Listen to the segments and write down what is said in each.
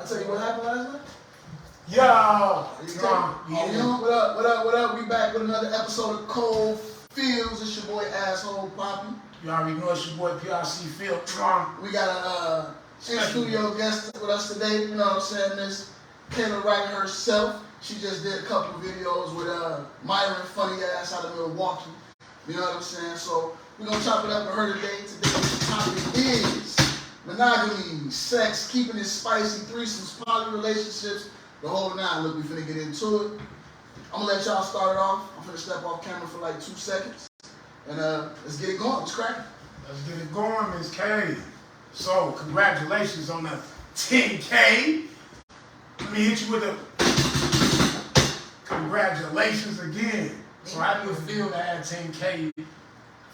I tell you what happened last night? Yo! What up? We back with another episode of Cold Fields. It's your boy Asshole Poppy. You already know it's your boy PRC Phil. We got a in-studio guest with us today. You know what I'm saying? Miss Kayla Wright herself. She just did a couple videos with Myron Funny Ass out of Milwaukee. You know what I'm saying? So we're going to chop it up with her today. Today's topic is monogamy, sex, keeping it spicy, threesomes, poly relationships, the whole nine. Look, we finna get into it. I'm gonna let y'all start it off. I'm finna step off camera for like 2 seconds. And let's get it going. Let's crack it. Let's get it going, Miss K. So, congratulations on the 10K. Let me hit you with a congratulations again. So how do you feel to have 10K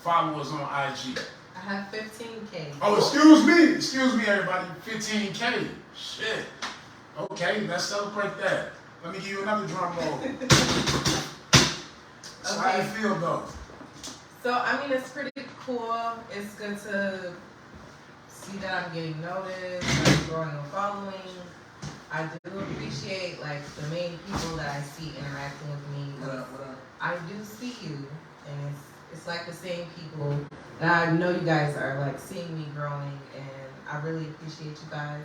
followers on IG? I have 15K. Oh, excuse me, everybody. 15K. Shit. Okay, let's celebrate that. Let me give you another drum roll. So how you feel though? So I mean, it's pretty cool. It's good to see that I'm getting noticed, I'm growing a following. I do appreciate like the main people that I see interacting with me. What up? I do see you, and it's like the same people. And I know you guys are like seeing me growing, and I really appreciate you guys.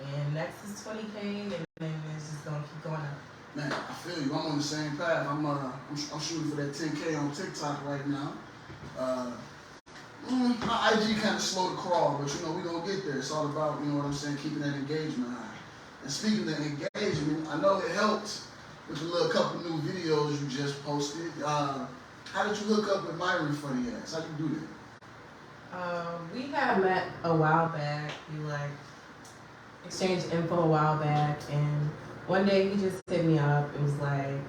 And next is 20K, and then it's just gonna keep going up. Man, I feel you. I'm on the same path. I'm shooting for that 10K on TikTok right now. My IG kind of slow to crawl, but you know we gonna get there. It's all about, you know what I'm saying, keeping that engagement high. And speaking of engagement, I know it helped with the little couple new videos you just posted. How did you hook up with Myron Funny Ass? How you do that? We had met a while back. We like exchanged info a while back, and one day he just hit me up. It was like,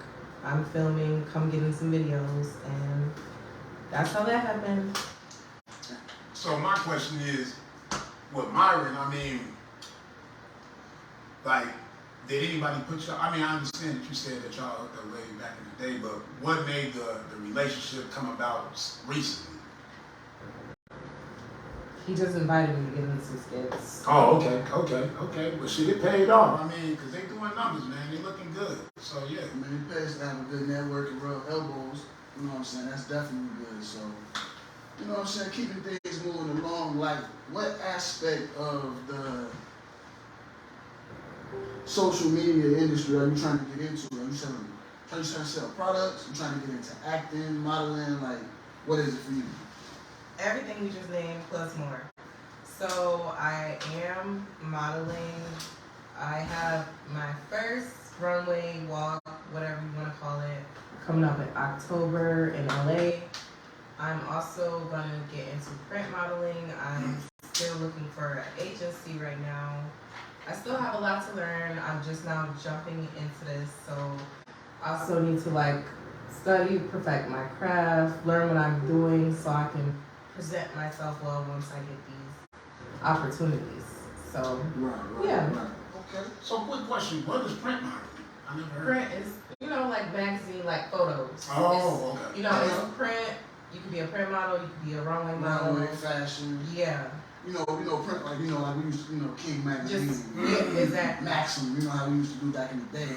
I'm filming, come get in some videos, and that's how that happened. So my question is, with Myron, I mean, like, did anybody put y'all, I mean, I understand that you said that y'all hooked up way back in the day, but what made the relationship come about recently? He just invited me to get into skits. Oh, okay. Well, shit, it paid off. I mean, because they doing numbers, man. They looking good. So, yeah. I mean, it pays to have a good network and rub elbows. You know what I'm saying? That's definitely good. So, you know what I'm saying? Keeping things moving along. Like, what aspect of the social media industry are you trying to get into? Are you trying to sell products? Are you trying to get into acting, modeling? Like, what is it for you? Everything you just named plus more. So I am modeling. I have my first runway walk, whatever you want to call it, coming up in October in LA. I'm also going to get into print modeling. I'm still looking for an agency right now. I still have a lot to learn. I'm just now jumping into this, so I also need to like study, perfect my craft, learn what I'm doing so I can present myself well once I get these opportunities. So, Right. Okay. So, quick question. What is print modeling? I never heard. Print is, you know, like magazine, like photos. Oh, okay. You know, it's print. You could be a print model. You could be a runway model. Runway, fashion. Yeah. You know, print like like we used to, King magazine. Yeah, exactly. Maxim, you know how we used to do back in the day.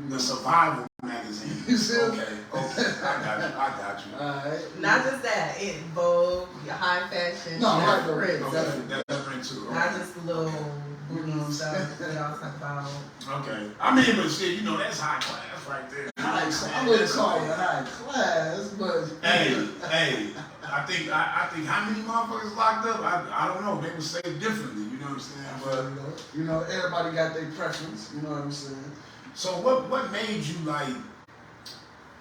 The Survival magazine. You see? Okay. I got you. Alright. Not just that, it Vogue, high fashion. No, right, print. That's print too. Not just the little booty stuff that y'all talk about. Okay. I mean, but shit, that's high class right there. I wouldn't call it high class, but hey. I think how many motherfuckers locked up? I don't know. They would say it differently. You know what I'm saying? But everybody got their preference. You know what I'm saying? So what made you like?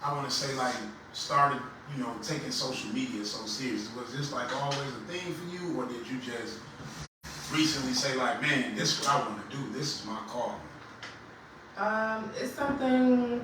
I want to say like started taking social media so serious. Was this like always a thing for you, or did you just recently say like, man, this is what I want to do. This is my calling. It's something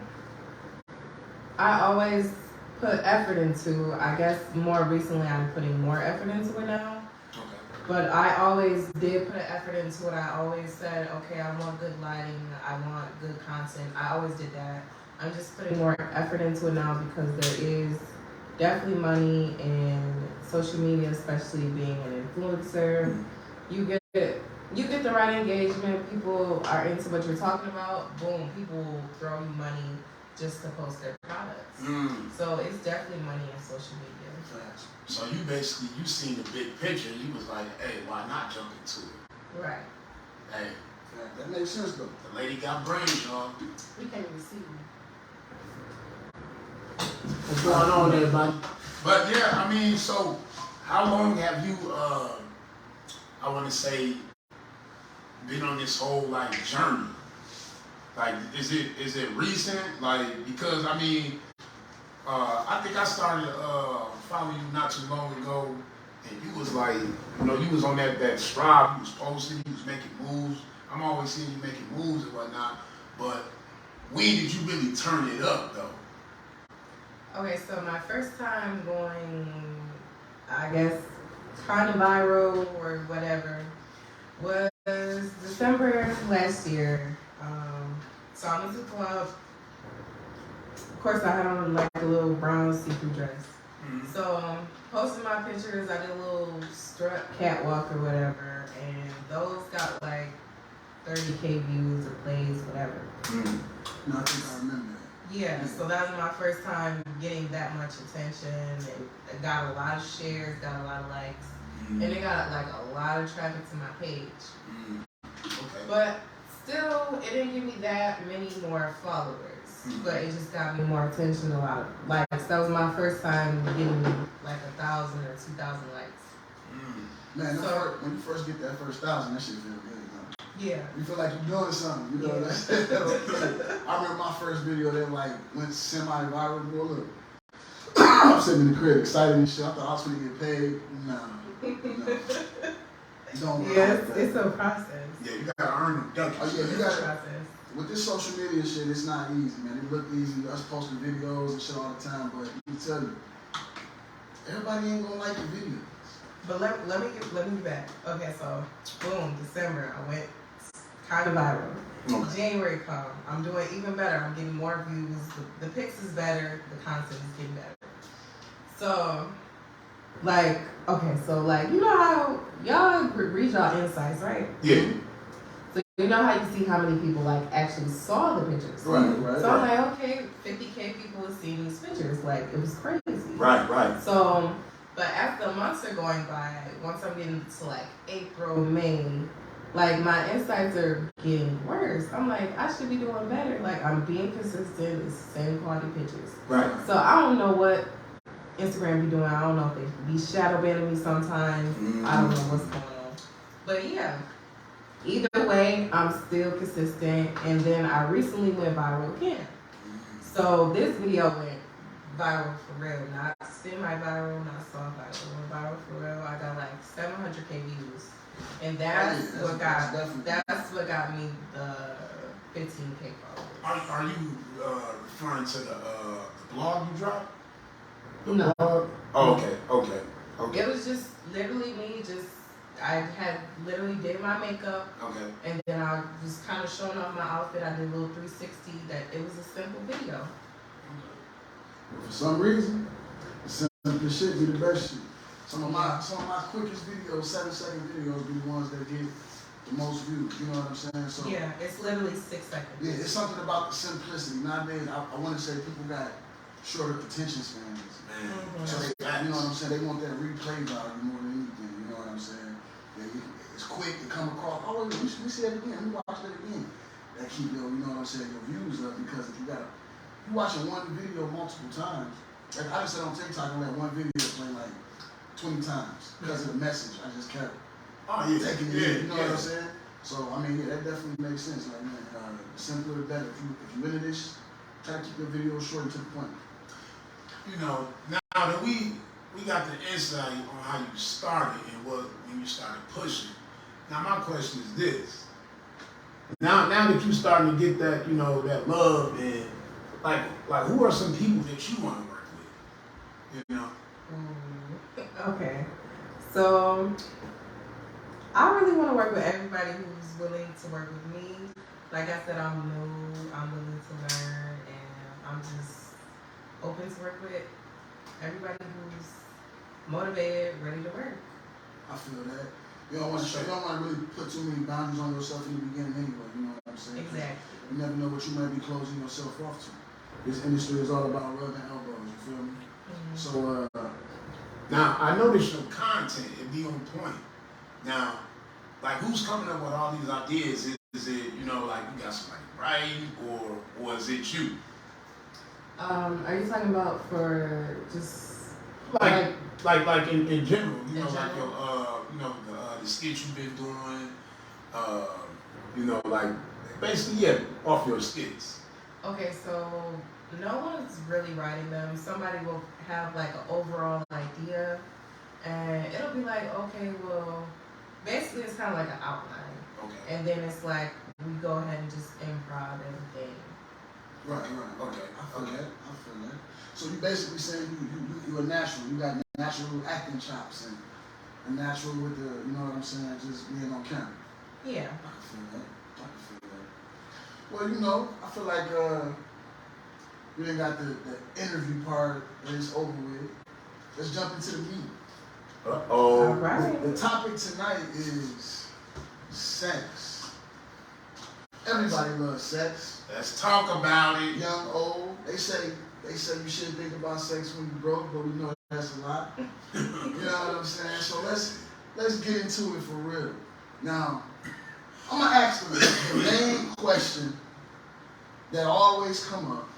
I always put effort into. I guess more recently I'm putting more effort into it now. Okay. But I always did put effort into it. I always said, okay, I want good lighting. I want good content. I always did that. I'm just putting more effort into it now because there is definitely money in social media, especially being an influencer. You get the the right engagement, people are into what you're talking about, boom, people will throw you money just to post their products. So it's definitely money in social media. So you basically, you seen the big picture, you was like, hey, why not jump into it? Right. Hey. That makes sense though. The lady got brains, y'all. We can't even see you. What's going on, everybody? But yeah, I mean, so how long have you, I want to say, been on this whole like journey? Like, is it recent? Like, because I mean, I think I started following you not too long ago, and you was like, you know, you was on that strive, you was posting, you was making moves. I'm always seeing you making moves and whatnot, but when did you really turn it up though? Okay, so my first time going, I guess, kind of viral or whatever, was December last year. So I went to the club. Of course, I had on like a little brown see-through dress. Mm-hmm. So posting my pictures, I did a little strut catwalk or whatever, and those got like 30K views or plays, whatever. Mm-hmm. No, I think I remember that. Yeah, so that was my first time getting that much attention. It got a lot of shares, got a lot of likes, and it got like a lot of traffic to my page. Okay. But still, it didn't give me that many more followers. But it just got me more attention, a lot of likes. That was my first time getting like 1,000 or 2,000 likes. Man, when you first get that first 1,000, that shit feel good, though. Yeah. You feel like you're doing something, you know what I'm saying? I remember my first video that like went semi-viral. Boy, look, I'm sitting in the crib excited and shit. I thought I was gonna get paid. No. Don't work Yeah, like that. it's a process. Yeah, you gotta earn them duckies. Oh yeah, you It's a gotta. process. With this social media shit, it's not easy, man. It look easy, us posting videos and shit all the time, but let me tell you, everybody ain't gonna like the videos. But let me get back. Okay, so boom, December, I went kind of viral. Okay. January come, I'm doing even better. I'm getting more views. The pics is better. The content is getting better. So, like, okay, so like, you know how y'all read y'all insights, right? Yeah. So you know how you see how many people like actually saw the pictures. Right. So I'm like, okay, 50K people have seen these pictures. Like, it was crazy. Right. So, but as the months are going by, once I'm getting to like April, May, like my insights are getting worse. I'm like, I should be doing better. Like, I'm being consistent. It's the same quality pictures. Right. So I don't know what Instagram be doing. I don't know if they be shadow banning me sometimes. I don't know what's going on. But yeah, either way, I'm still consistent. And then I recently went viral again. So this video went viral for real, not semi-viral, not soft viral. It went viral for real. I got like 700K views, and that's what got me the 15K followers. Are you referring to the blog you dropped? No. Oh, okay. It was just literally me. I had literally did my makeup, Okay. and then I was kind of showing off my outfit. I did a little 360. That it was a simple video. For some reason, the simple shit be the best shit. Some of my quickest videos, 7-second videos, be the ones that get the most views. You know what I'm saying? So Yeah, it's literally 6 seconds. yeah, it's something about the simplicity. Nowadays, I want to say people got shorter attention spans. Man. So they, you know what I'm saying? They want that replay value more than anything. You know what I'm saying? It's quick to come across. Oh, wait, we see that again. We watch that again. That keep your, you know what I'm saying, your views up, because if you watching one video multiple times. Like I just said on TikTok, I let one video play like 20 times because of the message. I just kept taking it in. You know what I'm saying? So I mean, yeah, that definitely makes sense. Like man, the simpler the better. If you into this, try to keep your videos short and to the point. You know, now that we got the insight on how you started and when you started pushing. Now my question is this. Now that you starting to get that, you know, that love and like who are some people that you want to work with? You know? Okay. So I really want to work with everybody who's willing to work with me. Like I said, I'm new, I'm willing to learn, and I'm just open to work with everybody who's motivated, ready to work. I feel that. You don't want to really put too many boundaries on yourself in the beginning anyway. You know what I'm saying? Exactly. You never know what you might be closing yourself off to. This industry is all about rubbing elbows. You feel me? Mm-hmm. So now I noticed your content it be on point. Now, like who's coming up with all these ideas? Is it like you got somebody writing or is it you? Are you talking about for just like in general? In Like general? your the skits you've been doing. Like basically off your skits. Okay, so no one's really writing them. Somebody will have like an overall idea, and it'll be like, okay, well, basically it's kind of like an outline, Okay. and then it's like we go ahead and just improv everything. right. Okay. I feel that. So you basically saying you a natural. You got natural acting chops and a natural with the, you know what I'm saying, just being on camera. Yeah. I can feel that. Well, I feel like we done got the interview part and it's over with. Let's jump into the meat. All right. The topic tonight is sex. Everybody loves sex. Let's talk about it. Young, old. They say you shouldn't think about sex when you're broke, but we know that's a lot. You know what I'm saying? So let's get into it for real. Now, I'm gonna ask the main question that always come up,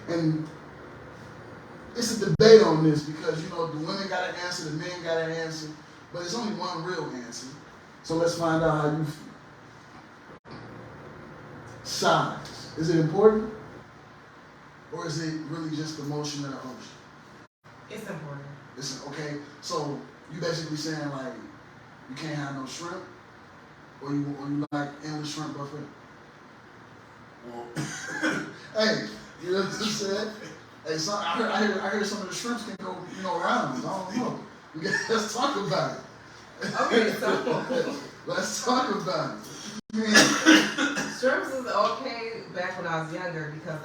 and it's a debate on this because the women got an answer, the men got an answer, but it's only one real answer. So let's find out how you feel. Size, is it important, or is it really just the motion of the ocean? It's important. Okay. So you basically saying like you can't have no shrimp. Or you like endless shrimp buffet? Well, Hey, you know what I'm saying? Hey, so I heard some of the shrimps can go, rounds. I don't know. Let's talk about it. Okay, so let's talk about it. shrimps is okay back when I was younger because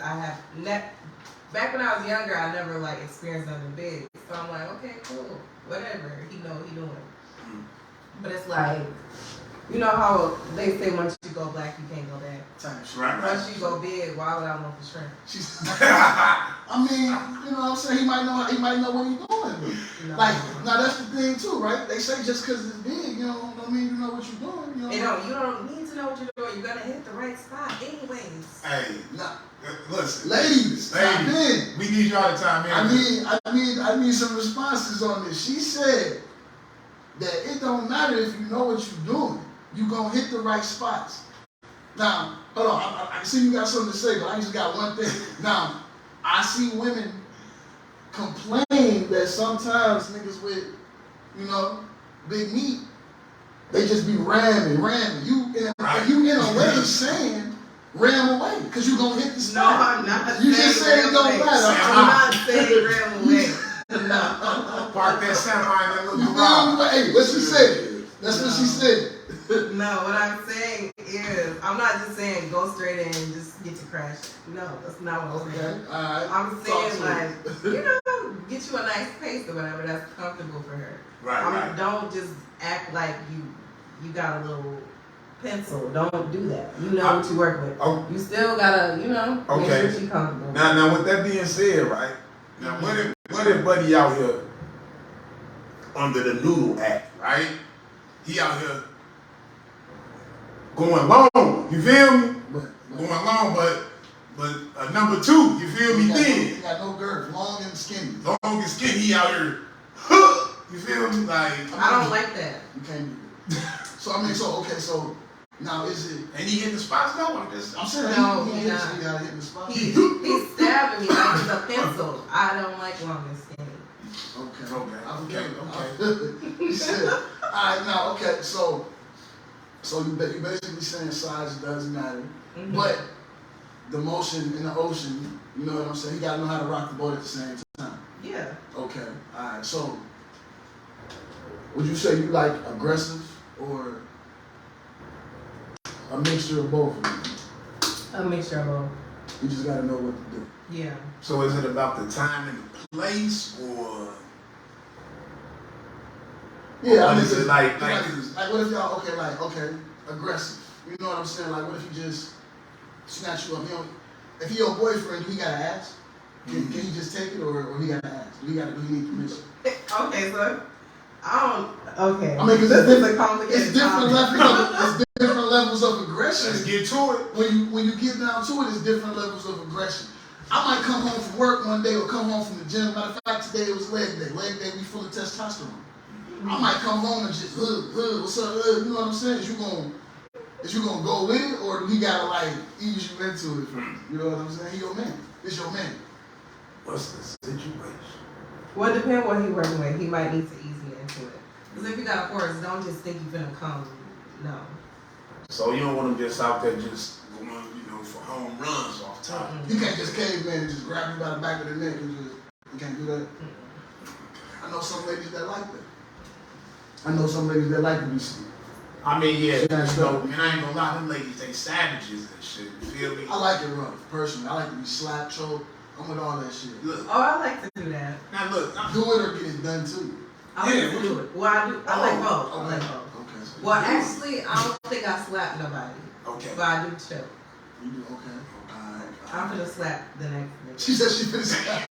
back when I was younger I never like experienced nothing big. So I'm like, okay, cool, whatever. He know what he doing. But it's like, you know how they say once you go black, you can't go back. Right. Once you go big, why would I want the shrimp? I mean, you know what I'm saying? He might know what he's doing. No. Like, now that's the thing too, right? They say just because it's big, don't mean you know what you're doing. You don't need to know what you're doing. You gotta hit the right spot anyways. Hey, Nah. listen. Ladies, chime in. We need y'all to chime in. I need some responses on this. She said that it don't matter if you know what you're doing. You gonna hit the right spots. Now, hold on. I see you got something to say, but I just got one thing. Now, I see women complain that sometimes niggas with, big meat, they just be ramming. You in a way saying ram away because you gonna hit the spot. No, I'm not. You just said it don't matter. I'm not saying ram away. No. Park that semi in that little You feel me? garage. Hey, what she said. That's what she said. No, what I'm saying is, I'm not just saying go straight in and just get your crash. No, that's not what I'm saying. Okay, all right. I'm saying get you a nice pace or whatever that's comfortable for her. Right. Don't just act like you got a little pencil. Don't do that. You know what you work with. Oh. You still gotta, make sure she's comfortable. Now, with that being said, right? Now, what if Buddy out here under the Noodle Act, right? He out here going long, you feel me? Going long, but a number two, you feel me? Then He got no girth, long and skinny. long and skinny, he out here, you feel me? Like I don't like that. You can't do that. So now is it? and he hit the spots though. I'm saying No, he he's not. He gotta hit the spot. He's stabbing me like it's a pencil. I don't like long and skinny. Okay. He said, all right, now, okay, so you basically saying size doesn't matter, but the motion in the ocean, you know what I'm saying? He got to know how to rock the boat at the same time. Yeah. Okay, all right. So, would you say you like aggressive or a mixture of both of them? A mixture of both. You just got to know what to do. Yeah. So is it about the time and the place, or Yeah, I What mean, is it like what if y'all okay, aggressive? You know what I'm saying? Like, what if he just snatch you up? You know, if he your boyfriend, do he gotta ask? Can he just take it, or he gotta ask? Do he need permission? Okay, so I don't. Okay, I mean, this is a complicated. It's different levels. It's different levels of aggression. Let's get to it. When you get down to it, it's different levels of aggression. I might come home from work one day or come home from the gym. Matter of fact, today it was leg day. Leg day, we full of testosterone. I might come home and just what's up, you know what I'm saying? Is you gonna go with it, or do he gotta like ease you into it first? You know what I'm saying? He your man. It's your man. What's the situation? Well, it depends what he working with. He might need to ease me into it. Because if you got a horse, don't just think you're gonna come. No. So you don't want him just out there just going, for home runs off top. You can't just caveman and just grab you by the back of the neck and just, you can't do that. I know some ladies that like that. I know some ladies that like to be seen. I mean, yeah, and I ain't gonna lie, them ladies, they savages and shit, you feel me? I like it rough, personally. I like to be slapped, choked. I'm with all that shit. Look. Oh, I like to do that. Now look. Do it or get it done too. I like to do it. Well, I do. I like both. Okay. I like both. Okay. So Well, actually, I don't think I slap nobody. Okay. But I do choke. You do, okay. Alright. I'm gonna slap the next nigga. She said she finna slap.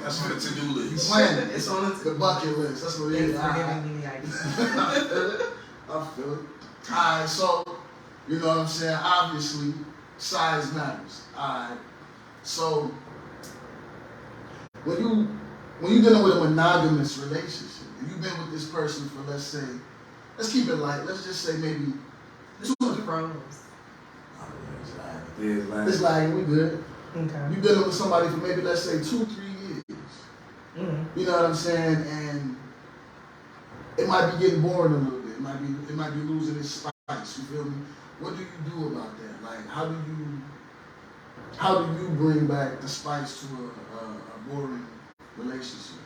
That's for the to-do list. Planning. It's on The bucket list. That's what it is. Thanks for giving me the idea. I feel it. Alright, so, you know what I'm saying? Obviously, size matters. Alright. So, when you dealing with a monogamous relationship, and you've been with this person for, let's keep it light, let's just say maybe This is pros. It's like, we good. Okay. You dealing with somebody for maybe, let's say, 2-3 years. Mm-hmm. You know what I'm saying? And it might be getting boring a little bit. It might be losing its spice. You feel me? What do you do about that? Like, how do you bring back the spice to a boring relationship?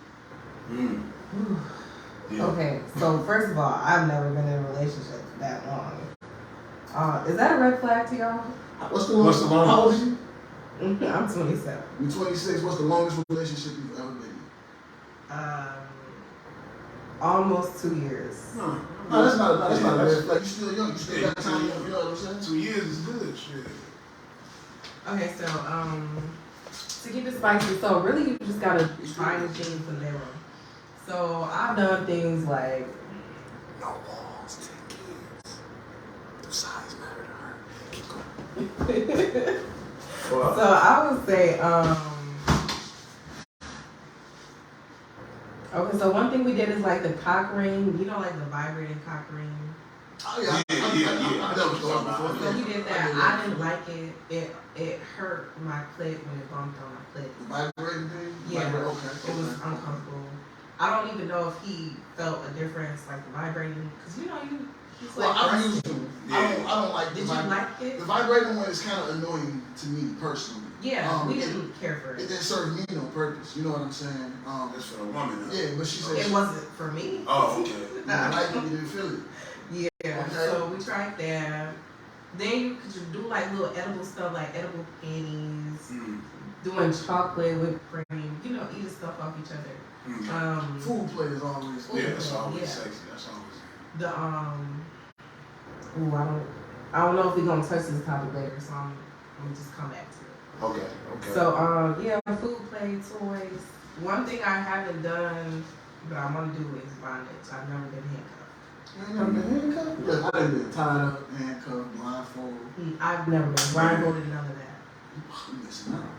Yeah. Okay, so first of all, I've never been in a relationship that long. Is that a red flag to y'all? What's the longest? How old are you? I'm 27. You're 26. What's the longest relationship you've ever been in? Almost 2 years. No, that's not a red flag. You still young. You still got time. You know what I'm saying? 2 years is good, shit. Okay, so to keep it spicy, so really you just gotta find things in there. So I've done things like No walls, 10 kids. The size matter to her. Keep going. So I would say, okay, so one thing we did is like the cock ring, like the vibrating cock ring. Oh yeah. I know what you're talking about. So we did that. I didn't like it. It hurt my clit when it bumped on my clit. The vibrating thing? Yeah. Okay. It was uncomfortable. I don't even know if he felt a difference, like the vibrating, because he's Well, like. I've used them. I don't like Did the you like it? The vibrating one is kind of annoying to me personally. Yeah, we didn't care for It it. didn't serve me no purpose. You know what I'm saying? That's for the woman, huh? Yeah, but she said It wasn't for me. Oh, okay. you didn't like it, you didn't feel it. Yeah. Okay. So we tried that. Then you could do like little edible stuff, like edible panties, doing chocolate with cream. Eating stuff off each other. Food play is always Yeah, that's always Yeah. sexy. That's always. The I don't know if we're gonna touch this topic later, so I'm gonna just come back to it. Okay. So food play, toys. One thing I haven't done, but I want to do is bondage. I've never been handcuffed. You ain't never been handcuffed? Look, I done been tied up, handcuffed, blindfolded. I've never been blindfolded, none of that. You missing out.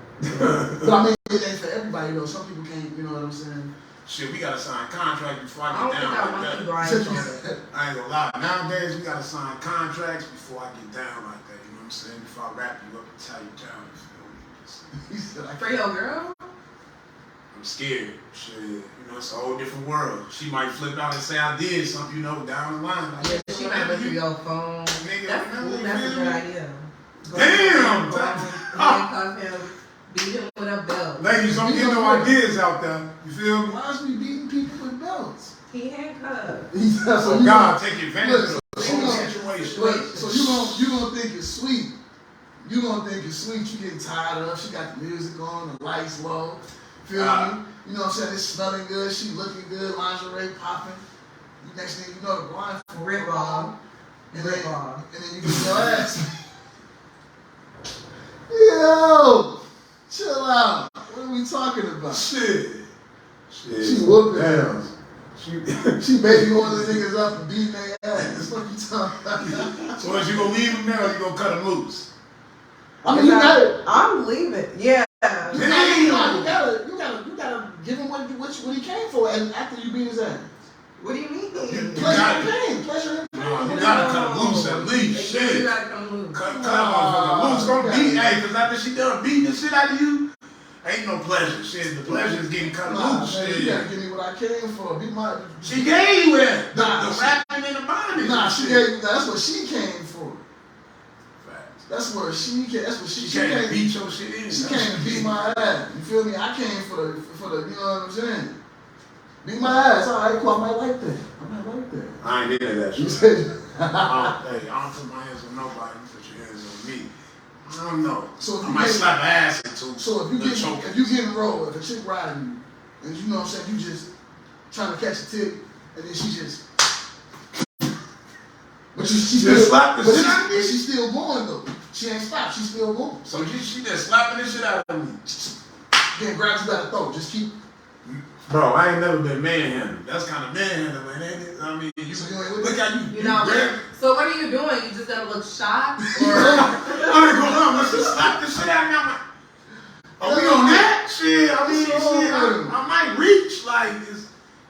But I mean, it ain't for everybody though. Some people can't, you know what I'm saying? Shit, we gotta sign contracts before I I don't get think down I like want to that. be blindfolded. I ain't gonna lie. Nowadays, we gotta sign contracts before I get down like that. You know what I'm saying? Before I wrap you up and tie you down. You feel me? He said, I For your girl? I'm scared. Shit, it's a whole different world. She might flip out and say I did something, down the line. Like, Yeah, she might look through your phone. Nigga, That's cool. That's a good idea. Damn! Handcuff him. Beat him with a belt. Ladies, don't get no ideas out there. You feel me? Why is we beating people with belts? He handcuffed. So you God, take advantage of the so you whole gonna- situation. Wait, so you gonna think it's sweet? You gonna think it's sweet? You getting tired of? She got the music on, the lights low. Feel me? You know what I'm saying? It's smelling good. She looking good. Lingerie popping. Next thing you know, the blindfold. Rip off. And Rip then, off. and then you get your ass. Yo, chill out. What are we talking about? Shit. She whooping Damn. ass. She baby one of the niggas up and beating their ass. What you talking about? So is you gonna leave him there or you gonna cut him loose? I mean, you gotta. I'm leaving. Yeah. You gotta give him what he came for, and after you beat his ass. What do you mean? Pleasure and pain. Pleasure and pain. No, you gotta cut him loose at least. You Shit. gotta come loose. Cut motherfucker loose. Don't beat, hey, because after she done beating the shit out of you, ain't no pleasure. Shit, the pleasure is getting cut loose. Man, Shit. you gotta give me what I came for. Be my. She gave you that. Nah, The rapping and the bondage. Nah, she shit. gave. That's what she came for. Facts. That's where she came. That's what She she came came. to beat your shit in. She came to beat my ass. You feel me? I came for the. You know what I'm saying? Beat my ass. All right, cool. I might like that. I ain't hear that You shit. said. Hey, I don't put my hands on nobody. You put your hands on me. I don't know. So if I you might get- slap her ass into So the choke. if you getting rolled, if a chick riding you, and you know what I'm saying, you just trying to catch a tick, and then she just. But she still slapped the shit out of me? But she's still going though. She ain't stopped. She's still going. So she just slapping this shit out of me. Then grabs you by the throat. Just keep. Bro, I ain't never been manhandled. That's kind of manhandling, ain't it? I mean, So you ain't with look it? how you. You know, grab. so what are you doing? You just gonna look shocked? I ain't gonna lie, let's just slap the shit out of me. I'm like, are we on that? Shit, I mean, shit, I might reach. Like,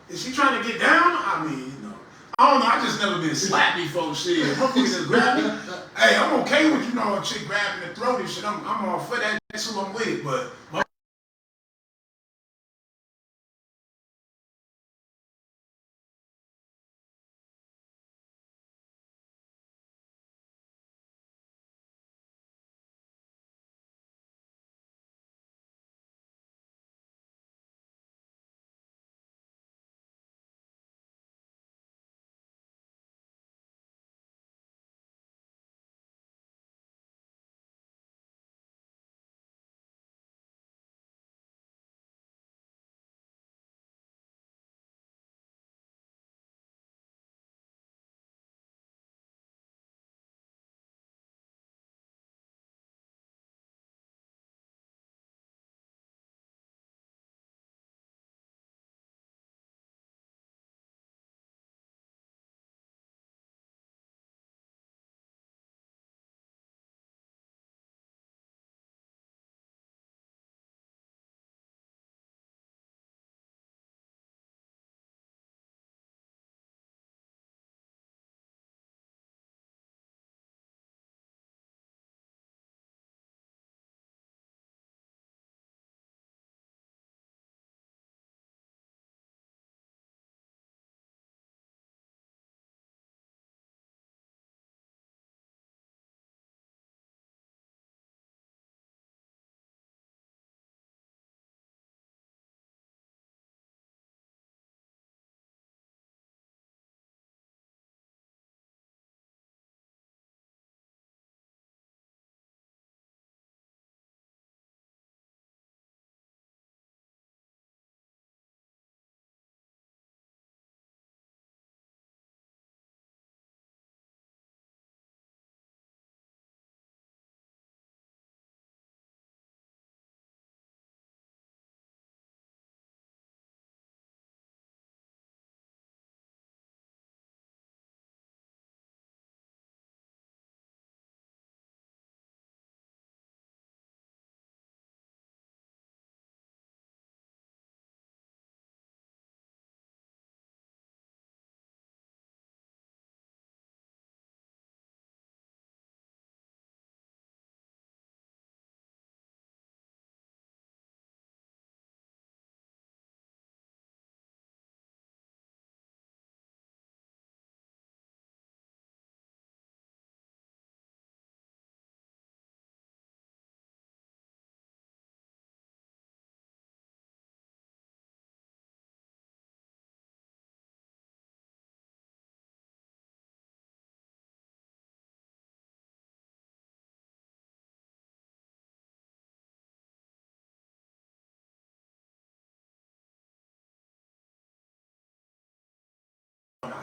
is she trying to get down? I mean, you know. I don't know, I just never been slapped before, shit. Motherfuckers just grab me. Hey, I'm okay with, you know, a chick grabbing the throat and shit. I'm all for that, so I'm with it, but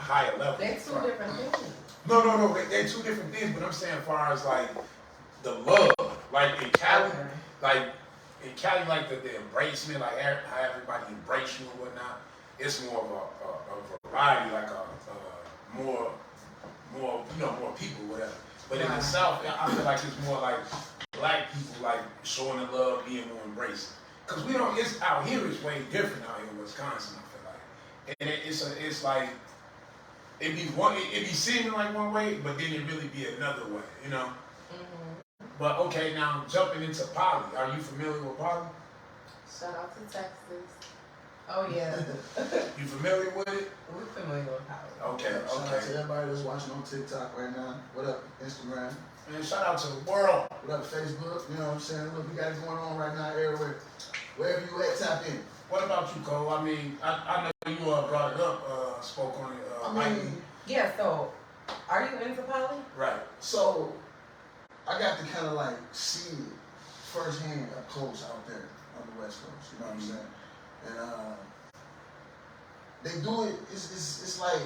higher level. They're two different things. No. They're two different things. But I'm saying, as far as like the love, like in Cali, like the embracement, like how everybody embrace you and whatnot. It's more of a variety, like more more people, whatever. But in the South, I feel like it's more like black people like showing the love, being more embracing. Cause we don't. It's out here. It's way different out here in Wisconsin. I feel like, and it's like it be seeming like one way, but then it really be another way. You know. Mm-hmm. But okay, now jumping into poly. Are you familiar with poly? Shout out to Texas. Oh yeah. You familiar with it? We're familiar with poly. Okay. Shout out to everybody that's watching on TikTok right now. What up, Instagram? Man, shout out to the world. What up, Facebook? You know what I'm saying? Look, we got it going on right now everywhere. Wherever you at, tap in. What about you, Cole? I mean, I know you brought it up, spoke on it. Yeah, so are you into poly? Right. So I got to kind of like see it firsthand up close out there on the West Coast. You know what I'm saying? And they do it. It's like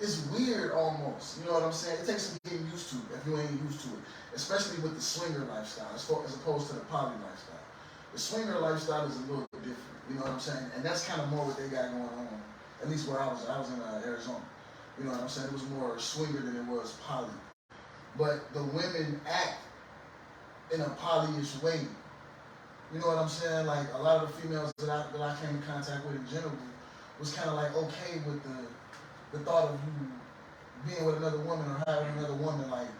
it's weird almost. You know what I'm saying? It takes some getting used to if you ain't used to it, especially with the swinger lifestyle as opposed to the poly lifestyle. The swinger lifestyle is a little bit different. You know what I'm saying? And that's kind of more what they got going on. At least where I was in Arizona. You know what I'm saying? It was more swinger than it was poly. But the women act in a polyish way. You know what I'm saying? Like a lot of the females that I came in contact with in general was kind of like okay with the thought of you being with another woman or having another woman. Like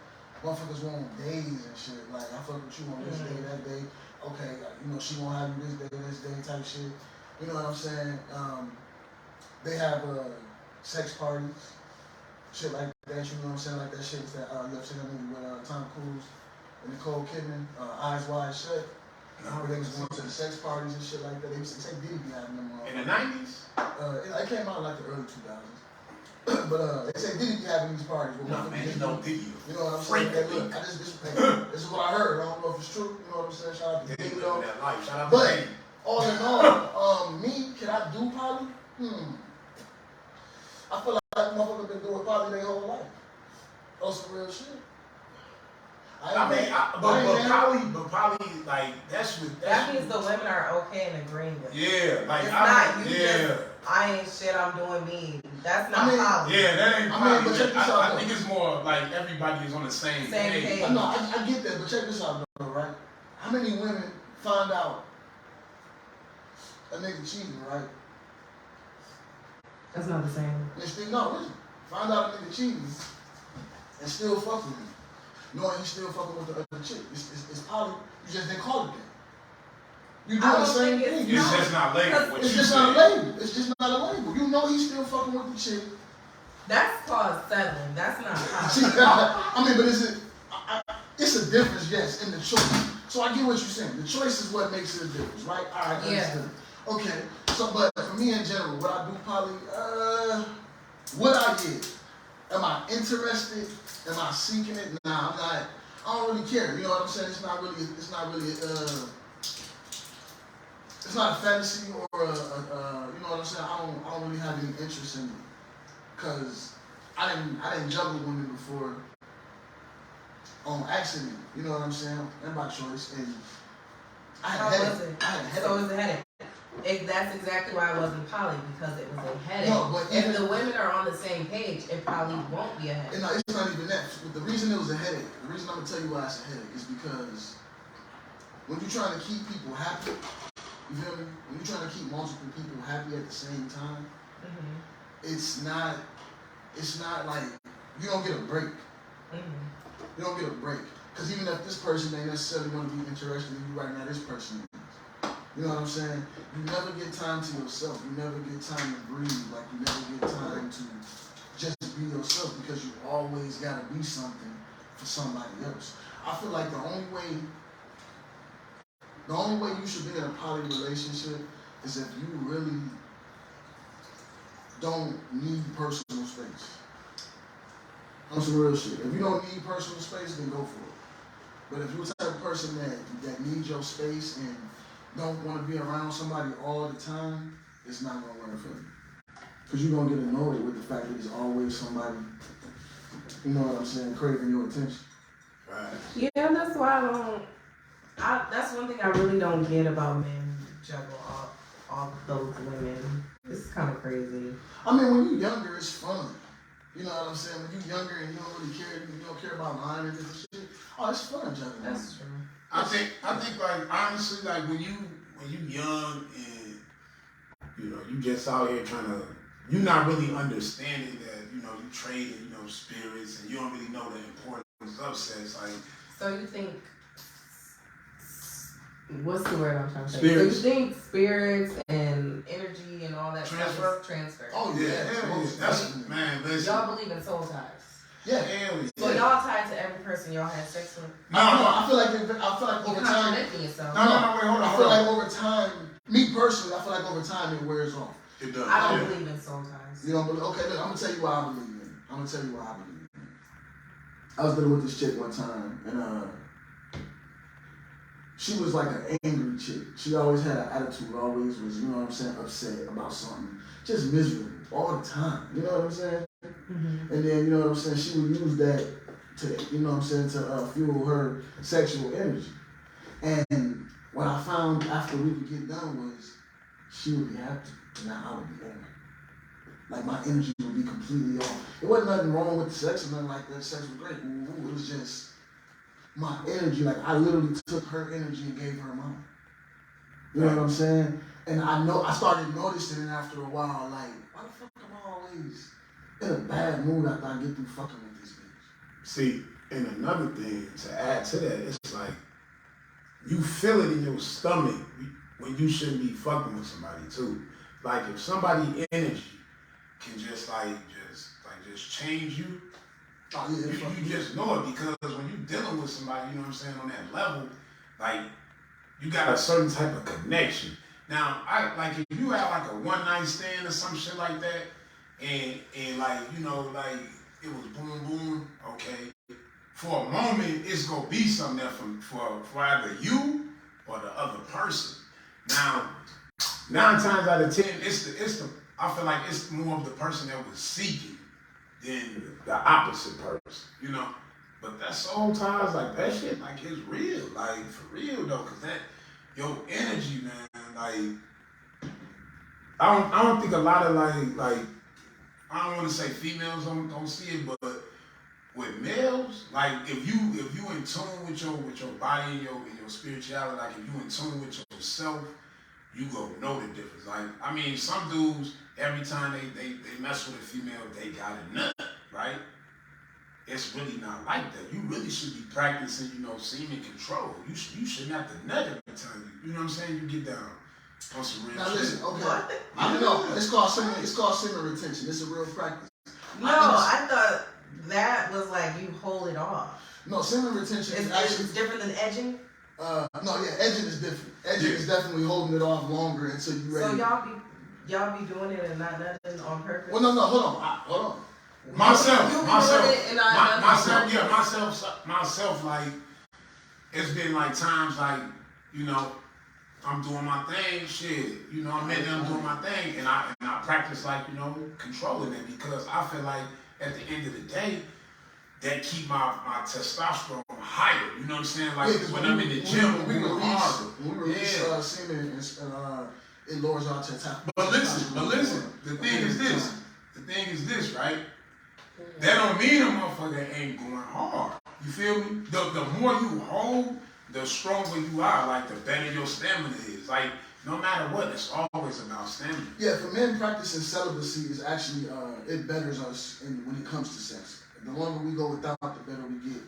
motherfuckers want days and shit. Like I fuck with you on this day, that day. Okay, you know she won't have you this day type shit. You know what I'm saying? They have sex parties, shit like that. You know what I'm saying? Like that shit that you ever seen that movie with Tom Cruise and Nicole Kidman, Eyes Wide Shut. Where they was going to the sex parties and shit like that. They used to take Diddy be having them. In the 90s? It came out like the early 2000s. But they say Diddy be having these parties. No, man, you know Diddy. You know what I'm saying? Hey, look, this is what I heard. I don't know if it's true. You know what I'm saying? Shout out to Diddy, though. But all in all, me, can I do poly? I feel like motherfuckers been doing poly their whole life. That's some real shit. But poly, like that means the women are okay and agreeing with it. Yeah, like I ain't shit. I'm doing me. That's not poly. Yeah, that ain't poly. But check this out, I think it's more like everybody is on the same page. No, I get that, but check this out, though, right? How many women find out a nigga cheating, right? That's not the same. Listen, find out a nigga cheating and still fuck with him. Knowing he's still fucking with the other chick. It's poly. You just didn't call it that. You doing the same thing. It's just not labeled. It's just not a label. It's just not a label. You know he's still fucking with the chick. That's called settling. That's not poly. I mean, but it's a difference, yes, in the choice. So I get what you're saying. The choice is what makes it a difference, right? All right, understood. Okay. So, but for me in general, would I do poly? Would I get? Am I interested? Am I seeking it? Nah, I'm not. I don't really care. You know what I'm saying? It's not really. It's not a fantasy or you know what I'm saying? I don't really have any interest in it because I didn't juggle women before on accident. You know what I'm saying? And by choice. And I had a headache. So it was a headache. That's exactly why I wasn't poly, because it was a headache. No, but if the women are on the same page, it probably won't be a headache. No, it's not even that. The reason it was a headache, the reason I'm going to tell you why it's a headache is because when you're trying to keep people happy, you feel me? When you're trying to keep multiple people happy at the same time, it's not like you don't get a break. You don't get a break. Because even if this person ain't necessarily going to be interested in you right now, this person is. You know what I'm saying? You never get time to yourself. You never get time to breathe. Like, you never get time to just be yourself because you always got to be something for somebody else. I feel like the only way you should be in a poly relationship is if you really don't need personal space. On some real shit. If you don't need personal space, then go for it. But if you're the type of person that needs your space and don't want to be around somebody all the time, it's not going to work for you. Because you're going to get annoyed with the fact that there's always somebody, you know what I'm saying, craving your attention. Right. Yeah, that's why that's one thing I really don't get about men who juggle all those women. It's kind of crazy. I mean, when you're younger, it's fun. You know what I'm saying? When you're younger and you don't really care, you don't care about lying and different shit. Oh, it's fun juggling. That's true. I think like honestly, like when you young and you know you just out here trying to, you're not really understanding that you trading spirits and you don't really know the importance of sex. Like, So you think, what's the word I'm trying to say? Spirits. So you think spirits and energy and all that Transfer? stuff is transfer? Oh, yeah, yeah. hell yeah. That's man. Listen, Y'all believe in soul ties. Yeah. hell yeah. So y'all tied to every person y'all had sex with? No, I feel like over You're time. contradicting yourself. wait, hold on. I feel like over time, me personally, I feel like over time it wears off. It does. I don't yeah. believe in soul ties. You don't believe? Okay, look, I'm gonna tell you why I believe in it. I'm gonna tell you why I believe in it. I was dealing with this chick one time, and she was like an angry chick. She always had an attitude, always was, you know what I'm saying, upset about something, just miserable all the time. You know what I'm saying? Mm-hmm. And then, you know what I'm saying, she would use that to, you know what I'm saying, to fuel her sexual energy. And what I found after we would get done was she would be happy, and I would be angry. Like my energy would be completely off. It wasn't nothing wrong with the sex or nothing like that. Sex was great. Ooh, it was just my energy. Like I literally took her energy and gave her mine. You know what I'm saying? And I started noticing it after a while. Like, why the fuck am I always in a bad mood after I get through fucking with this bitch? See, and another thing to add to that, it's like you feel it in your stomach when you shouldn't be fucking with somebody too. Like if somebody energy can just change you, Oh, yeah, you just know it, because when you dealing with somebody, you know what I'm saying, on that level, like you got a certain type of connection. Now, if you have like a one night stand or some shit like that, and like like it was boom boom, okay. For a moment, it's gonna be something there for either you or the other person. Now, 9 times out of 10, I feel like it's more of the person that was seeking than the opposite person, But that soul ties, like that shit, like it's real, like for real though, cause that your energy, man, like I don't think a lot of like I don't want to say females don't see it, but with males, like if you in tune with your body and your spirituality, like if you in tune with yourself, you go know the difference. Like, I mean, some dudes, every time they mess with a female, they got a nut, right? It's really not like that. You really should be practicing, semen control. You shouldn't have to nut every time you know what I'm saying, you get down on some real Now shit. listen, okay. I know it's called semen retention. It's a real practice. No, I thought that was like you hold it off. No, semen retention is actually it's different than edging. Edging is different. Edging is definitely holding it off longer until you're ready. So y'all be doing it and not nothing on purpose. Well, no, hold on. Myself, like it's been like times like, I'm doing my thing, shit. I'm in there, I'm doing my thing, and I practice like, controlling it, because I feel like at the end of the day, that keep my testosterone higher. You know what I'm saying? Like when I'm in the gym, we release yeah. semen and it lowers our testosterone. But listen, the thing is this, right? That don't mean a motherfucker ain't going hard. You feel me? The more you hold, the stronger you are. Like the better your stamina is. Like no matter what, it's always about stamina. Yeah, for men, practicing celibacy is actually it betters us when it comes to sex. The longer we go without, the better we get.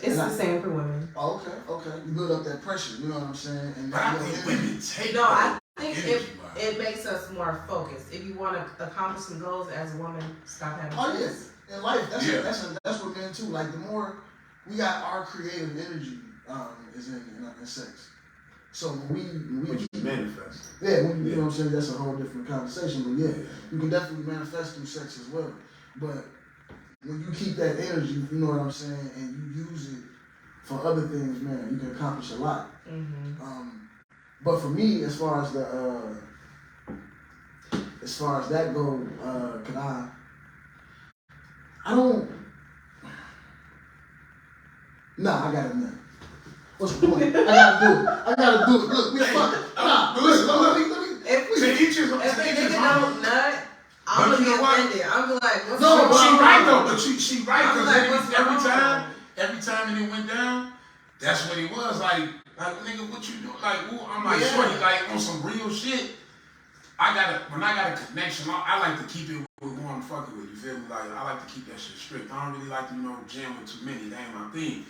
It's the same for women. Oh, okay. You build up that pressure. You know what I'm saying? And but I think women take. No, I think it makes us more focused. If you want to accomplish some goals as a woman, stop having sex. Yes. In life, that's what men too. Like the more we got, our creative energy is in sex. So when we manifest. Yeah, you know what I'm saying. That's a whole different conversation. But yeah, you can definitely manifest through sex as well. But when you keep that energy, you know what I'm saying, and you use it for other things, man, you can accomplish a lot. Mm-hmm. But for me, as far as as far as that go, I don't. Nah, I got it now. What's the point? I gotta do it. Look, we fucking. Nah, listen, let me. If a nigga don't nut, I'm gonna be offended. I'm like, what's No, wrong? but she right though. But she right I'm because like, what's wrong? every time it went down, that's what it was. Like nigga, what you do? Like, ooh, I'm like, Yeah. shorty, like on some real shit. When I got a connection, I like to keep it with who I'm fucking with. You feel me? Like I like to keep that shit strict. I don't really like to jam with too many. That ain't my thing.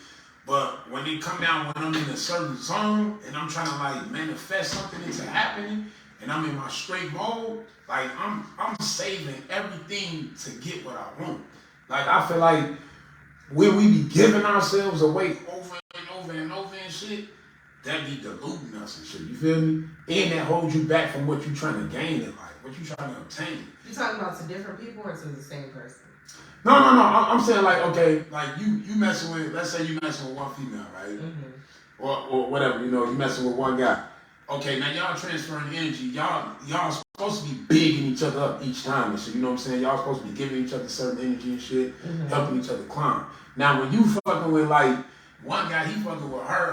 But when they come down, when I'm in a certain zone and I'm trying to like manifest something into happening, and I'm in my straight mode, like I'm saving everything to get what I want. Like I feel like when we be giving ourselves away over and over and over and shit, that be deluding us and shit. You feel me? And that holds you back from what you trying to gain in life, what you trying to obtain. You talking about to different people or to the same person? No. I'm saying like, okay, like you messing with, let's say you messing with one female, right? Mm-hmm. Or whatever, you messing with one guy. Okay, now y'all transferring energy. Y'all supposed to be bigging each other up each time and shit. You know what I'm saying? Y'all supposed to be giving each other certain energy and shit, helping each other climb. Now when you fucking with like one guy, he fucking with her.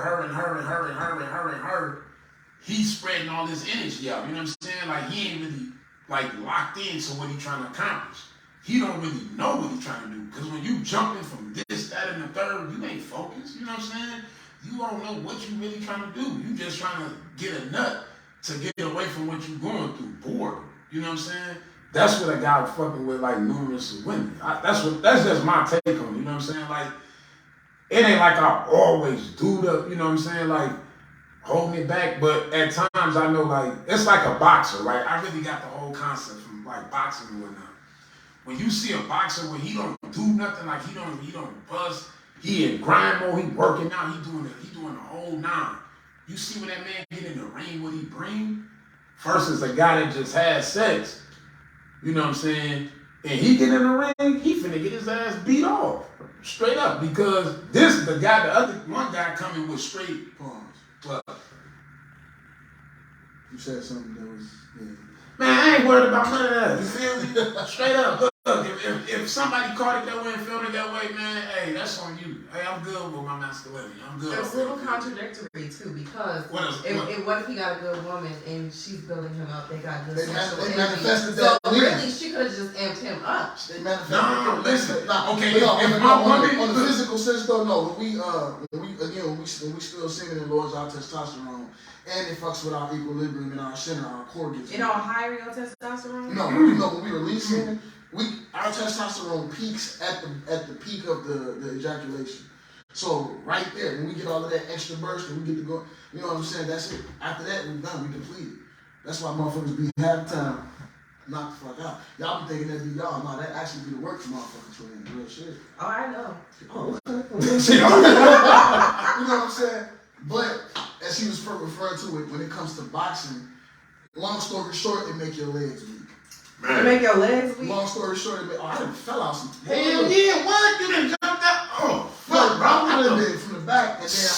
He's spreading all this energy out. You know what I'm saying? Like he ain't really like locked into what he's trying to accomplish. He don't really know what he's trying to do. Because when you jumping from this, that, and the third, you ain't focused. You know what I'm saying? You don't know what you really trying to do. You just trying to get a nut to get away from what you going through. Boredom. You know what I'm saying? That's what a guy fucking with like numerous women. That's just my take on it. You know what I'm saying? Like, it ain't like I always do the, you know what I'm saying? Like, holding it back. But at times I know like, it's like a boxer, right? I really got the whole concept from like boxing and whatnot. When you see a boxer where he don't do nothing, like he don't bust, he in grind mode, he working out, he doing the whole nine. You see when that man get in the ring, what he bring, versus a guy that just has sex. You know what I'm saying? And he get in the ring, he finna get his ass beat off. Straight up. Because the other one guy coming with straight pause. You said something that was, yeah. Man, I ain't worried about none of that. You feel me? Straight up. Look, if somebody caught it that way and felt it that way, man, hey, that's on you. Hey, I'm good with my masculinity. I'm good. It's a little contradictory too, because what if he got a good woman and she's building him up? They got good sexual energy. Manifested so that. Really, she could have just amped him up. They manifested. No, listen. Okay, on the physical sense though, no. When we still singing in Lord's our testosterone, and it fucks with our equilibrium and our center, our core gets. It don't higher your testosterone. No, when we release it, our testosterone peaks at the peak of the ejaculation. So right there, when we get all of that extra burst and we get to go, you know what I'm saying? That's it. After that, we're done. We completed. That's why motherfuckers be halftime knock the fuck out. Y'all be thinking that be y'all. No, that actually be the work for motherfuckers for them. Real shit. Oh, I know. Oh, okay. You know what I'm saying? But as she was referring to it, when it comes to boxing, long story short, it make your legs weak. Man. It make your legs weak? Long story short, I done fell out some. Hell yeah, what? You done jumped out? Oh, fuck, bro. I done from the back, and then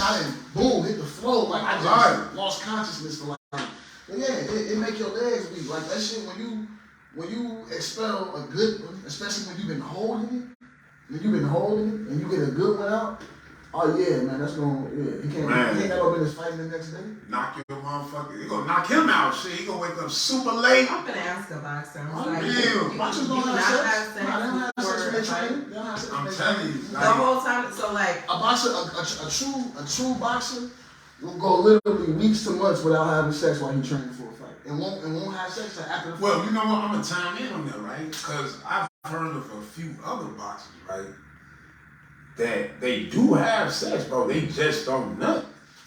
I didn't boom, hit the floor. Like, I just lost consciousness for like. But yeah, it make your legs weak. Like, that shit, when you expel a good one, especially when you've been holding it, and you get a good one out, oh yeah, man, that's gonna, he can't go up in his fighting the next day. Knock your motherfucker, you gonna knock him out, shit. He gonna wake up super late. I'm gonna ask a boxer. Boxers don't have sex. I'm telling you. The whole time, so like a boxer, a true boxer will go literally weeks to months without having sex while he's training for a fight, and won't have sex after the fight. Well, you know what? I'm gonna chime in on that, right? Because I've heard of a few other boxers, right? That they do have sex, bro. They just don't nut.